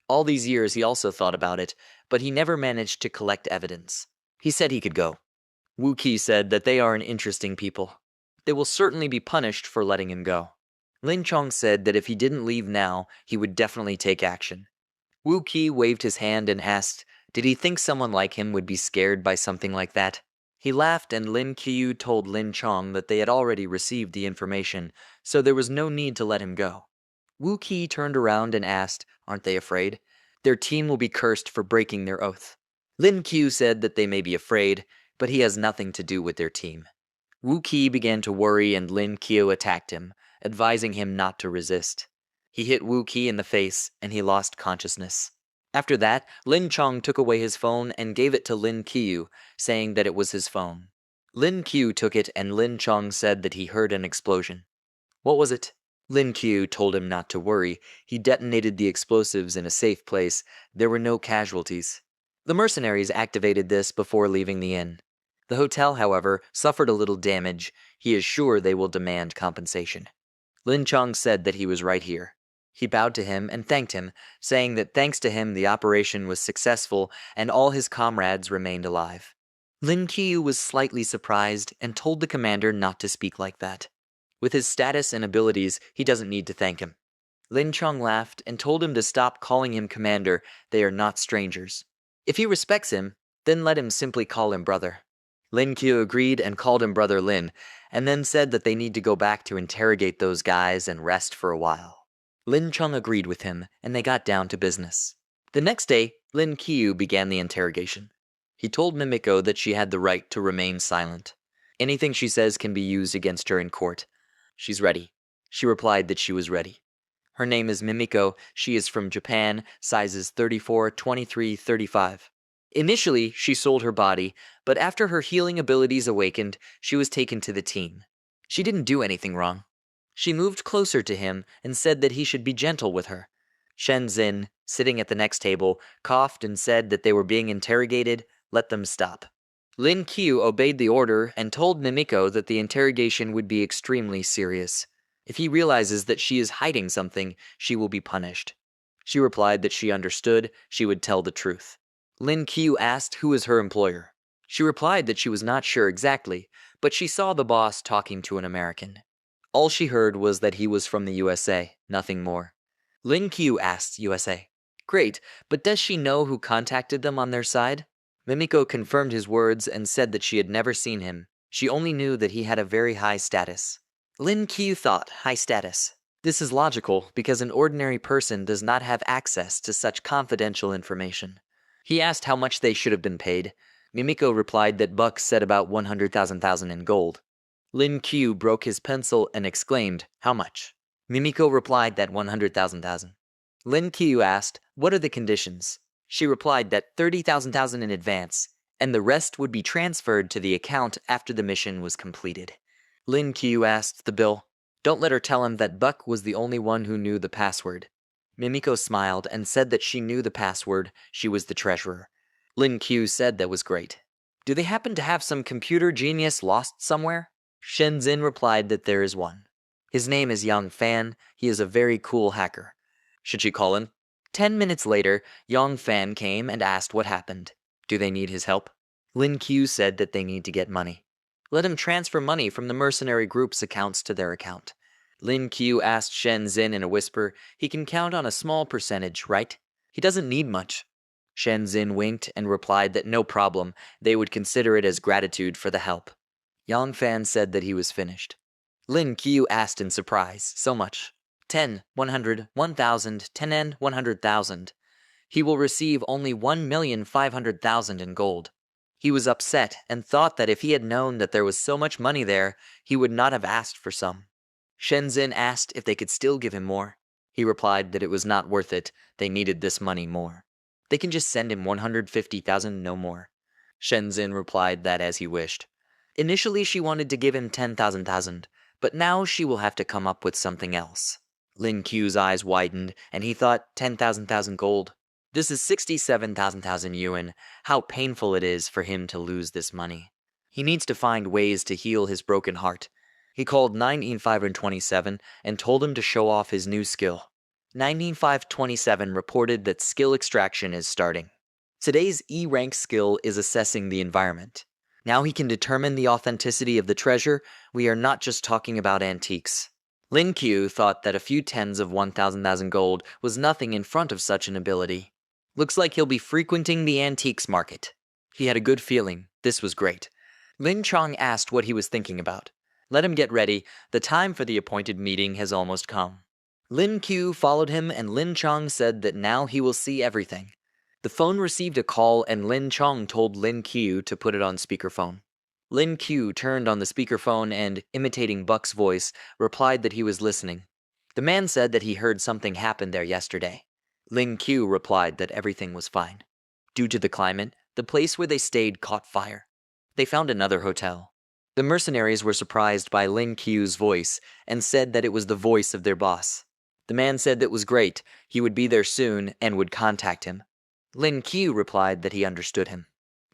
A: All these years he also thought about it, but he never managed to collect evidence. He said he could go. Wu Qi said that they are an interesting people. They will certainly be punished for letting him go. Lin Chong said that if he didn't leave now, he would definitely take action. Wu Qi waved his hand and asked, did he think someone like him would be scared by something like that? He laughed, and Lin Qiu told Lin Chong that they had already received the information, so there was no need to let him go. Wu Qi turned around and asked, aren't they afraid? Their team will be cursed for breaking their oath. Lin Qiu said that they may be afraid, but he has nothing to do with their team. Wu Qi began to worry, and Lin Qiu attacked him, advising him not to resist. He hit Wu Qi in the face, and he lost consciousness. After that, Lin Chong took away his phone and gave it to Lin Qiu, saying that it was his phone. Lin Qiu took it and Lin Chong said that he heard an explosion. What was it? Lin Qiu told him not to worry. He detonated the explosives in a safe place. There were no casualties. The mercenaries activated this before leaving the inn. The hotel, however, suffered a little damage. He is sure they will demand compensation. Lin Chong said that he was right here. He bowed to him and thanked him, saying that thanks to him the operation was successful and all his comrades remained alive. Lin Qiu was slightly surprised and told the commander not to speak like that. With his status and abilities, he doesn't need to thank him. Lin Chong laughed and told him to stop calling him commander. They are not strangers. If he respects him, then let him simply call him brother. Lin Qiu agreed and called him brother Lin, and then said that they need to go back to interrogate those guys and rest for a while. Lin Chong agreed with him, and they got down to business. The next day, Lin Qiu began the interrogation. He told Mimiko that she had the right to remain silent. Anything she says can be used against her in court. She's ready. She replied that she was ready. Her name is Mimiko. She is from Japan, sizes 34, 23, 35. Initially, she sold her body, but after her healing abilities awakened, she was taken to the team. She didn't do anything wrong. She moved closer to him and said that he should be gentle with her. Shen Xin, sitting at the next table, coughed and said that they were being interrogated. Let them stop. Lin Qiu obeyed the order and told Mimiko that the interrogation would be extremely serious. If he realizes that she is hiding something, she will be punished. She replied that she understood, she would tell the truth. Lin Qiu asked who is her employer. She replied that she was not sure exactly, but she saw the boss talking to an American. All she heard was that he was from the USA, nothing more. Lin Qiu asked USA. Great, but does she know who contacted them on their side? Mimiko confirmed his words and said that she had never seen him. She only knew that he had a very high status. Lin Qiu thought, high status. This is logical because an ordinary person does not have access to such confidential information. He asked how much they should have been paid. Mimiko replied that Buck said about 100,000 in gold. Lin Qiu broke his pencil and exclaimed, how much? Mimiko replied that 100,000. Lin Qiu asked, what are the conditions? She replied that 30,000 in advance, and the rest would be transferred to the account after the mission was completed. Lin Qiu asked the bill. Don't let her tell him that Buck was the only one who knew the password. Mimiko smiled and said that she knew the password. She was the treasurer. Lin Qiu said that was great. Do they happen to have some computer genius lost somewhere? Shen Xin replied that there is one. His name is Yang Fan. He is a very cool hacker. Should she call him? 10 minutes later, Yang Fan came and asked what happened. Do they need his help? Lin Qiu said that they need to get money. Let him transfer money from the mercenary group's accounts to their account. Lin Qiu asked Shen Xin in a whisper, he can count on a small percentage, right? He doesn't need much. Shen Xin winked and replied that no problem, they would consider it as gratitude for the help. Yang Fan said that he was finished. Lin Qiu asked in surprise, so much. 10, 100, 1,000, 10N, 100,000. He will receive only 1,500,000 in gold. He was upset and thought that if he had known that there was so much money there, he would not have asked for some. Shen Xin asked if they could still give him more. He replied that it was not worth it, they needed this money more. They can just send him 150,000, no more. Shen Xin replied that as he wished. Initially she wanted to give him 10,000, but now she will have to come up with something else. Lin Qiu's eyes widened, and he thought 10,000 gold. This is 67,000 yuan. How painful it is for him to lose this money. He needs to find ways to heal his broken heart. He called 19527 and told him to show off his new skill. 19527 reported that skill extraction is starting. Today's E-rank skill is assessing the environment. Now he can determine the authenticity of the treasure. We are not just talking about antiques. Lin Qiu thought that a few tens of 1,000 gold was nothing in front of such an ability. Looks like he'll be frequenting the antiques market. He had a good feeling. This was great. Lin Chong asked what he was thinking about. Let him get ready. The time for the appointed meeting has almost come. Lin Qiu followed him and Lin Chong said that now he will see everything. The phone received a call and Lin Chong told Lin Qiu to put it on speakerphone. Lin Q turned on the speakerphone and, imitating Buck's voice, replied that he was listening. The man said that he heard something happened there yesterday. Lin Q replied that everything was fine. Due to the climate, the place where they stayed caught fire. They found another hotel. The mercenaries were surprised by Lin Q's voice and said that it was the voice of their boss. The man said that was great, he would be there soon and would contact him. Lin Q replied that he understood him.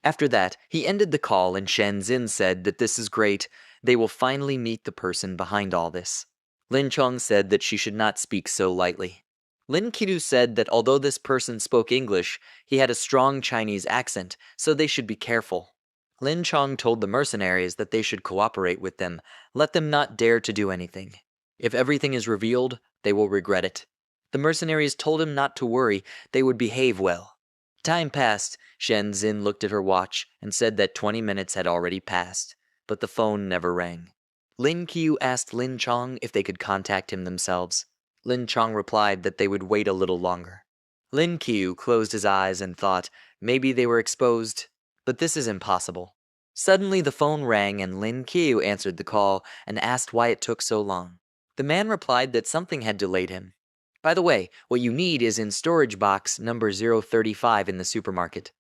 A: After that, he ended the call and Shen Zin said that this is great, they will finally meet the person behind all this. Lin Chong said that she should not speak so lightly. Lin Qiu said that although this person spoke English, he had a strong Chinese accent, so they should be careful. Lin Chong told the mercenaries that they should cooperate with them, let them not dare to do anything. If everything is revealed, they will regret it. The mercenaries told him not to worry, they would behave well. Time passed. Shen Zin looked at her watch and said that 20 minutes had already passed, but the phone never rang. Lin Qiu asked Lin Chong if they could contact him themselves. Lin Chong replied that they would wait a little longer. Lin Qiu closed his eyes and thought maybe they were exposed, but this is impossible. Suddenly the phone rang and Lin Qiu answered the call and asked why it took so long. The man replied that something had delayed him. By the way, what you need is in storage box number 035 in the supermarket.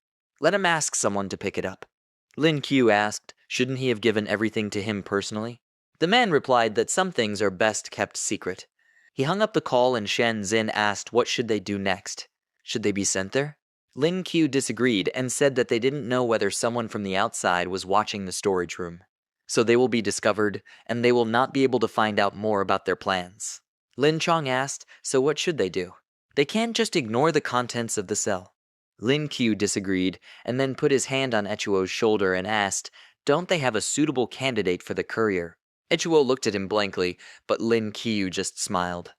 A: Let him ask someone to pick it up. Lin Qiu asked, shouldn't he have given everything to him personally? The man replied that some things are best kept secret. He hung up the call and Shen Zin asked what should they do next. Should they be sent there? Lin Qiu disagreed and said that they didn't know whether someone from the outside was watching the storage room. So they will be discovered, and they will not be able to find out more about their plans. Lin Chong asked, so what should they do? They can't just ignore the contents of the cell. Lin Qiu disagreed, and then put his hand on Echuo's shoulder and asked, don't they have a suitable candidate for the courier? Echuo looked at him blankly, but Lin Qiu just smiled.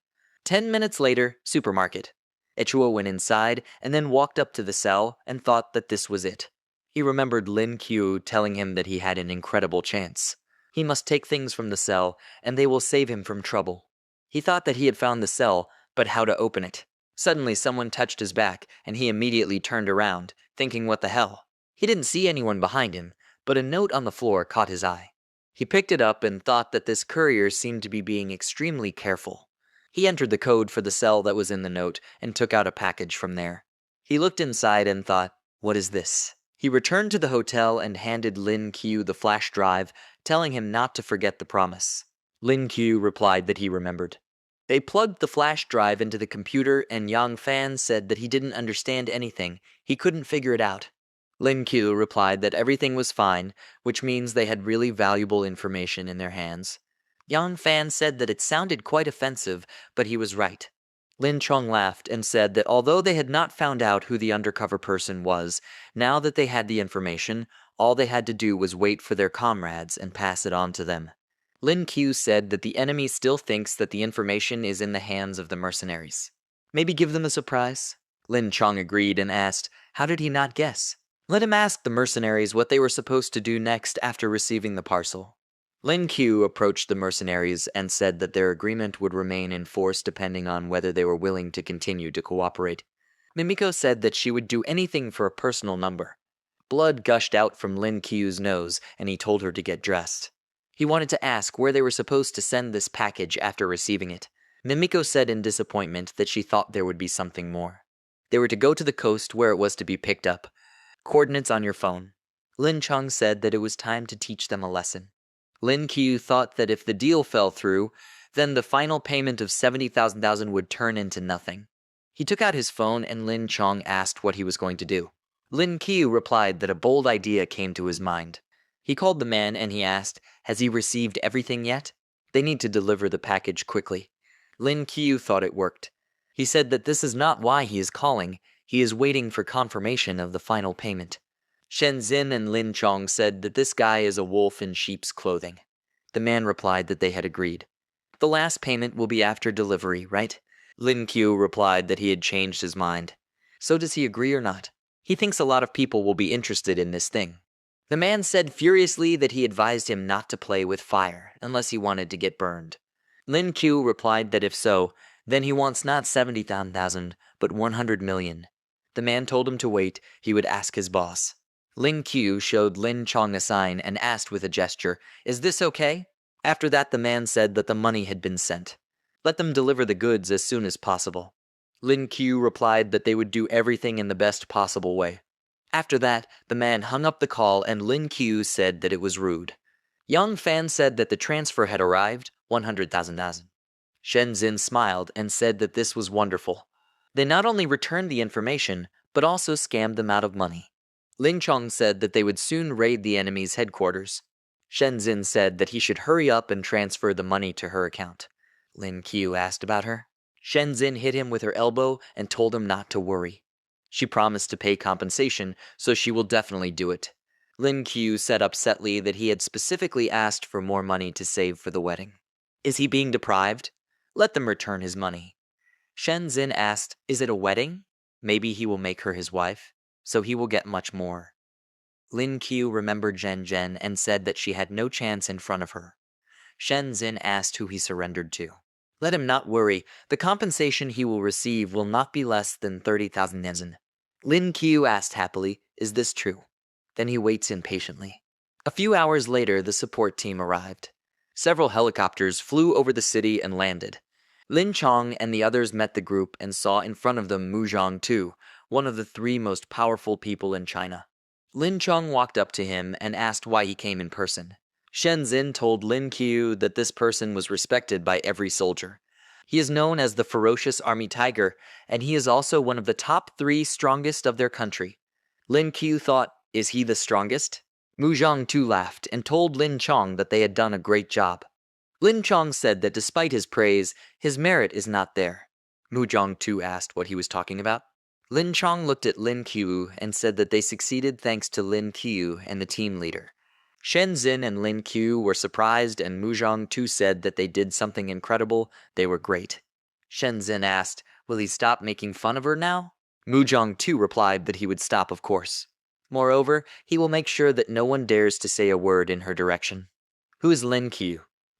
A: 10 minutes later, supermarket. Echuo went inside and then walked up to the cell and thought that this was it. He remembered Lin Qiu telling him that he had an incredible chance. He must take things from the cell, and they will save him from trouble. He thought that he had found the cell, but how to open it. Suddenly someone touched his back, and he immediately turned around, thinking what the hell. He didn't see anyone behind him, but a note on the floor caught his eye. He picked it up and thought that this courier seemed to be being extremely careful. He entered the code for the cell that was in the note and took out a package from there. He looked inside and thought, what is this? He returned to the hotel and handed Lin Qiu the flash drive, telling him not to forget the promise. Lin Qiu replied that he remembered. They plugged the flash drive into the computer and Yang Fan said that he didn't understand anything, he couldn't figure it out. Lin Qiu replied that everything was fine, which means they had really valuable information in their hands. Yang Fan said that it sounded quite offensive, but he was right. Lin Chong laughed and said that although they had not found out who the undercover person was, now that they had the information, all they had to do was wait for their comrades and pass it on to them. Lin Qiu said that the enemy still thinks that the information is in the hands of the mercenaries. Maybe give them a surprise? Lin Chong agreed and asked, how did he not guess? Let him ask the mercenaries what they were supposed to do next after receiving the parcel. Lin Qiu approached the mercenaries and said that their agreement would remain in force depending on whether they were willing to continue to cooperate. Mimiko said that she would do anything for a personal number. Blood gushed out from Lin Qiu's nose and he told her to get dressed. He wanted to ask where they were supposed to send this package after receiving it. Mimiko said in disappointment that she thought there would be something more. They were to go to the coast where it was to be picked up. Coordinates on your phone. Lin Chong said that it was time to teach them a lesson. Lin Qiu thought that if the deal fell through, then the final payment of 70,000 would turn into nothing. He took out his phone and Lin Chong asked what he was going to do. Lin Qiu replied that a bold idea came to his mind. He called the man and he asked, has he received everything yet? They need to deliver the package quickly. Lin Qiu thought it worked. He said that this is not why he is calling, he is waiting for confirmation of the final payment. Shen Zin and Lin Chong said that this guy is a wolf in sheep's clothing. The man replied that they had agreed. The last payment will be after delivery, right? Lin Qiu replied that he had changed his mind. So does he agree or not? He thinks a lot of people will be interested in this thing. The man said furiously that he advised him not to play with fire unless he wanted to get burned. Lin Qiu replied that if so, then he wants not 70,000, but 100 million. The man told him to wait, he would ask his boss. Lin Qiu showed Lin Chong a sign and asked with a gesture, "Is this okay?" After that, the man said that the money had been sent. Let them deliver the goods as soon as possible. Lin Qiu replied that they would do everything in the best possible way. After that, the man hung up the call and Lin Qiu said that it was rude. Yang Fan said that the transfer had arrived, 100,000. Shen Zin smiled and said that this was wonderful. They not only returned the information, but also scammed them out of money. Lin Chong said that they would soon raid the enemy's headquarters. Shen Zin said that he should hurry up and transfer the money to her account. Lin Qiu asked about her. Shen Zin hit him with her elbow and told him not to worry. She promised to pay compensation, so she will definitely do it. Lin Qiu said upsetly that he had specifically asked for more money to save for the wedding. Is he being deprived? Let them return his money. Shen Zin asked, is it a wedding? Maybe he will make her his wife, so he will get much more. Lin Qiu remembered Zhen Zhen and said that she had no chance in front of her. Shen Zin asked who he surrendered to. Let him not worry, the compensation he will receive will not be less than 30,000 yen. Lin Qiu asked happily, is this true? Then he waits impatiently. A few hours later, the support team arrived. Several helicopters flew over the city and landed. Lin Chong and the others met the group and saw in front of them Mu Zhongtu, one of the 3 most powerful people in China. Lin Chong walked up to him and asked why he came in person. Shen Zin told Lin Qiu that this person was respected by every soldier. He is known as the ferocious army tiger, and he is also one of the top 3 strongest of their country. Lin Qiu thought, is he the strongest? Mu Zhongtu laughed and told Lin Chong that they had done a great job. Lin Chong said that despite his praise, his merit is not there. Mu Zhongtu asked what he was talking about. Lin Chong looked at Lin Qiu and said that they succeeded thanks to Lin Qiu and the team leader. Shen Zin and Lin Qiu were surprised and Mu Zhongtu said that they did something incredible, they were great. Shen Zin asked, will he stop making fun of her now? Mu Zhongtu replied that he would stop, of course. Moreover, he will make sure that no one dares to say a word in her direction. Who is Lin Qiu?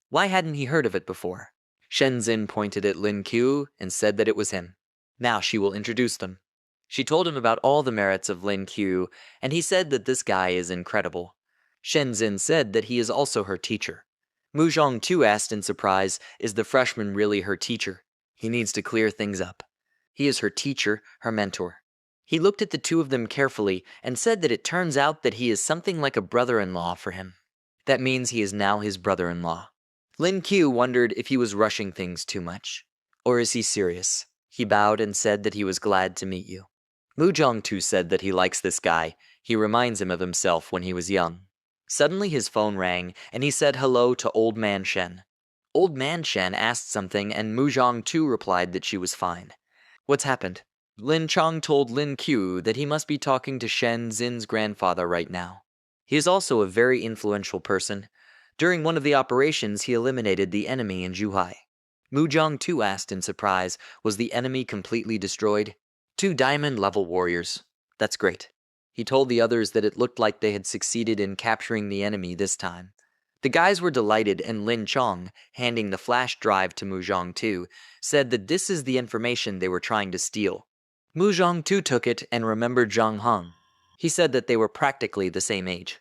A: Why hadn't he heard of it before? Shen Zin pointed at Lin Qiu and said that it was him. Now she will introduce them. She told him about all the merits of Lin Qiu, and he said that this guy is incredible. Shen Zin said that he is also her teacher. Mu Zhongtu asked in surprise, is the freshman really her teacher? He needs to clear things up. He is her teacher, her mentor. He looked at the 2 of them carefully and said that it turns out that he is something like a brother-in-law for him. That means he is now his brother-in-law. Lin Qiu wondered if he was rushing things too much. Or is he serious? He bowed and said that he was glad to meet you. Mu Zhongtu said that he likes this guy. He reminds him of himself when he was young. Suddenly his phone rang, and he said hello to Old Man Shen. Old Man Shen asked something, and Mu Zhongtu replied that she was fine. What's happened? Lin Chong told Lin Qiu that he must be talking to Shen Zin's grandfather right now. He is also a very influential person. During one of the operations, he eliminated the enemy in Zhuhai. Mu Zhongtu asked in surprise, was the enemy completely destroyed? 2 diamond-level warriors. That's great. He told the others that it looked like they had succeeded in capturing the enemy this time. The guys were delighted, and Lin Chong, handing the flash drive to Mu Zhongtu, said that this is the information they were trying to steal. Mu Zhongtu took it and remembered Zhang Heng. He said that they were practically the same age.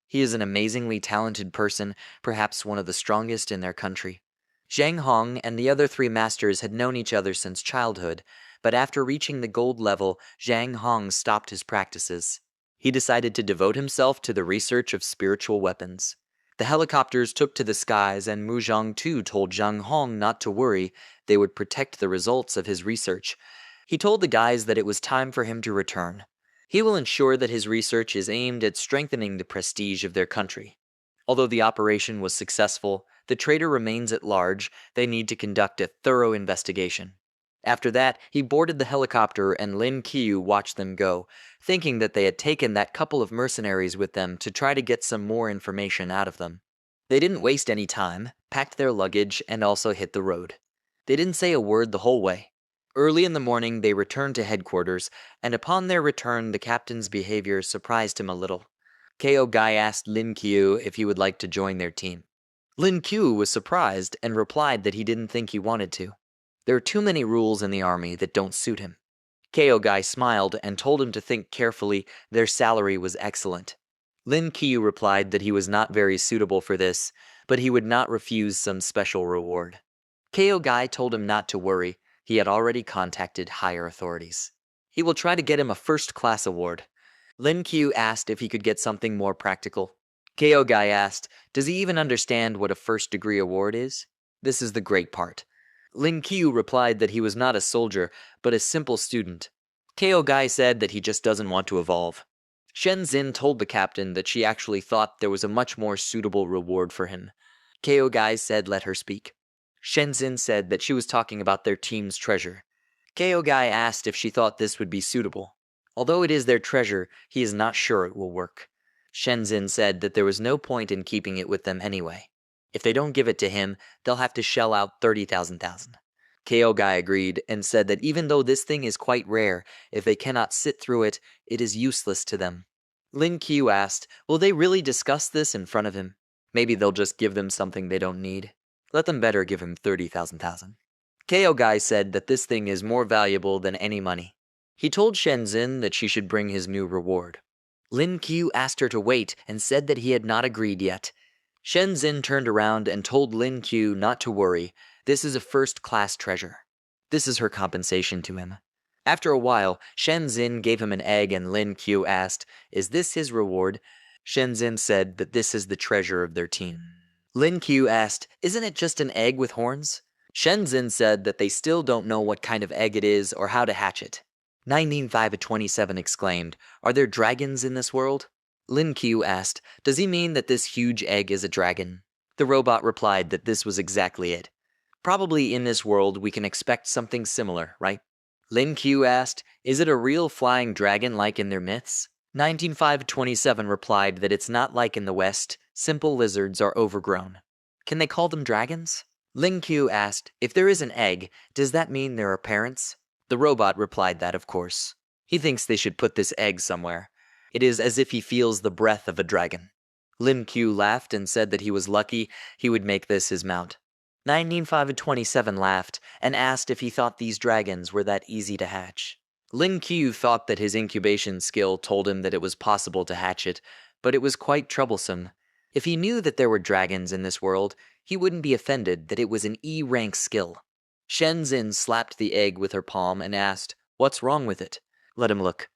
A: He is an amazingly talented person, perhaps one of the strongest in their country. Zhang Hong and the other 3 masters had known each other since childhood, but after reaching the gold level, Zhang Hong stopped his practices. He decided to devote himself to the research of spiritual weapons. The helicopters took to the skies, and Mu Zhongtu told Zhang Hong not to worry, they would protect the results of his research. He told the guys that it was time for him to return. He will ensure that his research is aimed at strengthening the prestige of their country. Although the operation was successful, the traitor remains at large. They need to conduct a thorough investigation. After that, he boarded the helicopter and Lin Qiu watched them go, thinking that they had taken that couple of mercenaries with them to try to get some more information out of them. They didn't waste any time, packed their luggage, and also hit the road. They didn't say a word the whole way. Early in the morning, they returned to headquarters, and upon their return, the captain's behavior surprised him a little. KO Guy asked Lin Qiu if he would like to join their team. Lin Qiu was surprised and replied that he didn't think he wanted to. There are too many rules in the army that don't suit him. KO Guy smiled and told him to think carefully. Their salary was excellent. Lin Qiu replied that he was not very suitable for this, but he would not refuse some special reward. KO Guy told him not to worry. He had already contacted higher authorities. He will try to get him a first-class award. Lin Qiu asked if he could get something more practical. KO Guy asked, does he even understand what a first-degree award is? This is the great part. Lin Qiu replied that he was not a soldier, but a simple student. KO Guy said that he just doesn't want to evolve. Shen Xin told the captain that she actually thought there was a much more suitable reward for him. KO Guy said let her speak. Shen Xin said that she was talking about their team's treasure. KO Guy asked if she thought this would be suitable. Although it is their treasure, he is not sure it will work. Shen Xin said that there was no point in keeping it with them anyway. If they don't give it to him, they'll have to shell out 30,000. KO Guy agreed and said that even though this thing is quite rare, if they cannot sit through it, it is useless to them. Lin Qiu asked, will they really discuss this in front of him? Maybe they'll just give them something they don't need. Let them better give him 30,000. KO Guy said that this thing is more valuable than any money. He told Shen Xin that she should bring his new reward. Lin Qiu asked her to wait and said that he had not agreed yet. Shen Xin turned around and told Lin Qiu not to worry. This is a first-class treasure. This is her compensation to him. After a while, Shen Xin gave him an egg and Lin Qiu asked, is this his reward? Shen Xin said that this is the treasure of their team. Lin Qiu asked, isn't it just an egg with horns? Shen Xin said that they still don't know what kind of egg it is or how to hatch it. 19527 exclaimed, are there dragons in this world? Lin Qiu asked, does he mean that this huge egg is a dragon? The robot replied that this was exactly it. Probably in this world we can expect something similar, right? Lin Qiu asked, is it a real flying dragon like in their myths? 19527 replied that it's not like in the West. Simple lizards are overgrown. Can they call them dragons? Lin Qiu asked, if there is an egg, does that mean there are parents? The robot replied that, of course. He thinks they should put this egg somewhere. It is as if he feels the breath of a dragon. Lin Qiu laughed and said that he was lucky he would make this his mount. 19527 laughed and asked if he thought these dragons were that easy to hatch. Lin Qiu thought that his incubation skill told him that it was possible to hatch it, but it was quite troublesome. If he knew that there were dragons in this world, he wouldn't be offended that it was an E-rank skill. Shen Xin slapped the egg with her palm and asked, what's wrong with it? Let him look.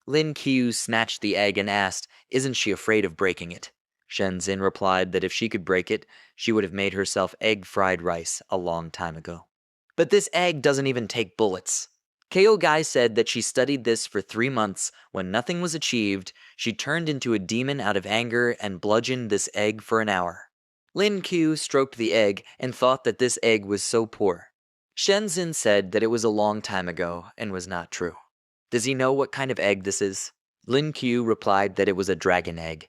A: Lin Qiu snatched the egg and asked, isn't she afraid of breaking it? Shen Xin replied that if she could break it, she would have made herself egg-fried rice a long time ago. But this egg doesn't even take bullets. KO Guy said that she studied this for 3 months. When nothing was achieved, she turned into a demon out of anger and bludgeoned this egg for an hour. Lin Qiu stroked the egg and thought that this egg was so poor. Shen Xin said that it was a long time ago and was not true. Does he know what kind of egg this is? Lin Qiu replied that it was a dragon egg.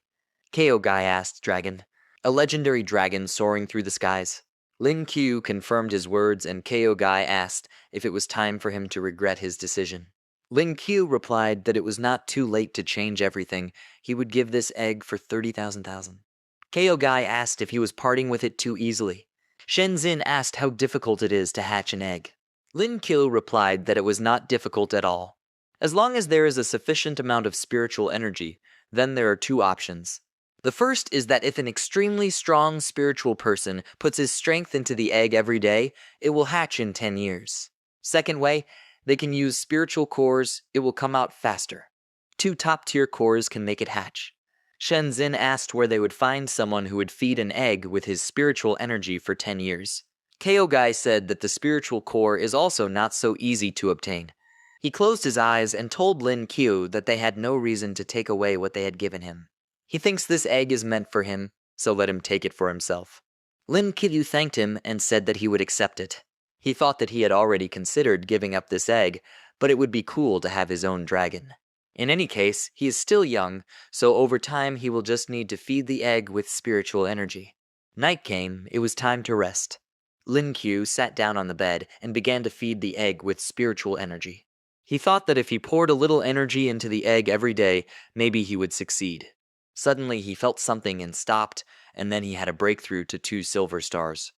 A: KO Guy asked, dragon? A legendary dragon soaring through the skies. Lin Qiu confirmed his words and KO Guy asked if it was time for him to regret his decision. Lin Qiu replied that it was not too late to change everything. He would give this egg for 30,000. KO Guy asked if he was parting with it too easily. Shen Xin asked how difficult it is to hatch an egg. Lin Qiu replied that it was not difficult at all. As long as there is a sufficient amount of spiritual energy, then there are 2 options. The first is that if an extremely strong spiritual person puts his strength into the egg every day, it will hatch in 10 years. Second way, they can use spiritual cores, it will come out faster. 2 top-tier cores can make it hatch. Shen Xin asked where they would find someone who would feed an egg with his spiritual energy for 10 years. KO Guy said that the spiritual core is also not so easy to obtain. He closed his eyes and told Lin Qiu that they had no reason to take away what they had given him. He thinks this egg is meant for him, so let him take it for himself. Lin Qiu thanked him and said that he would accept it. He thought that he had already considered giving up this egg, but it would be cool to have his own dragon. In any case, he is still young, so over time he will just need to feed the egg with spiritual energy. Night came, it was time to rest. Lin Qiu sat down on the bed and began to feed the egg with spiritual energy. He thought that if he poured a little energy into the egg every day, maybe he would succeed. Suddenly he felt something and stopped, and then he had a breakthrough to 2 silver stars.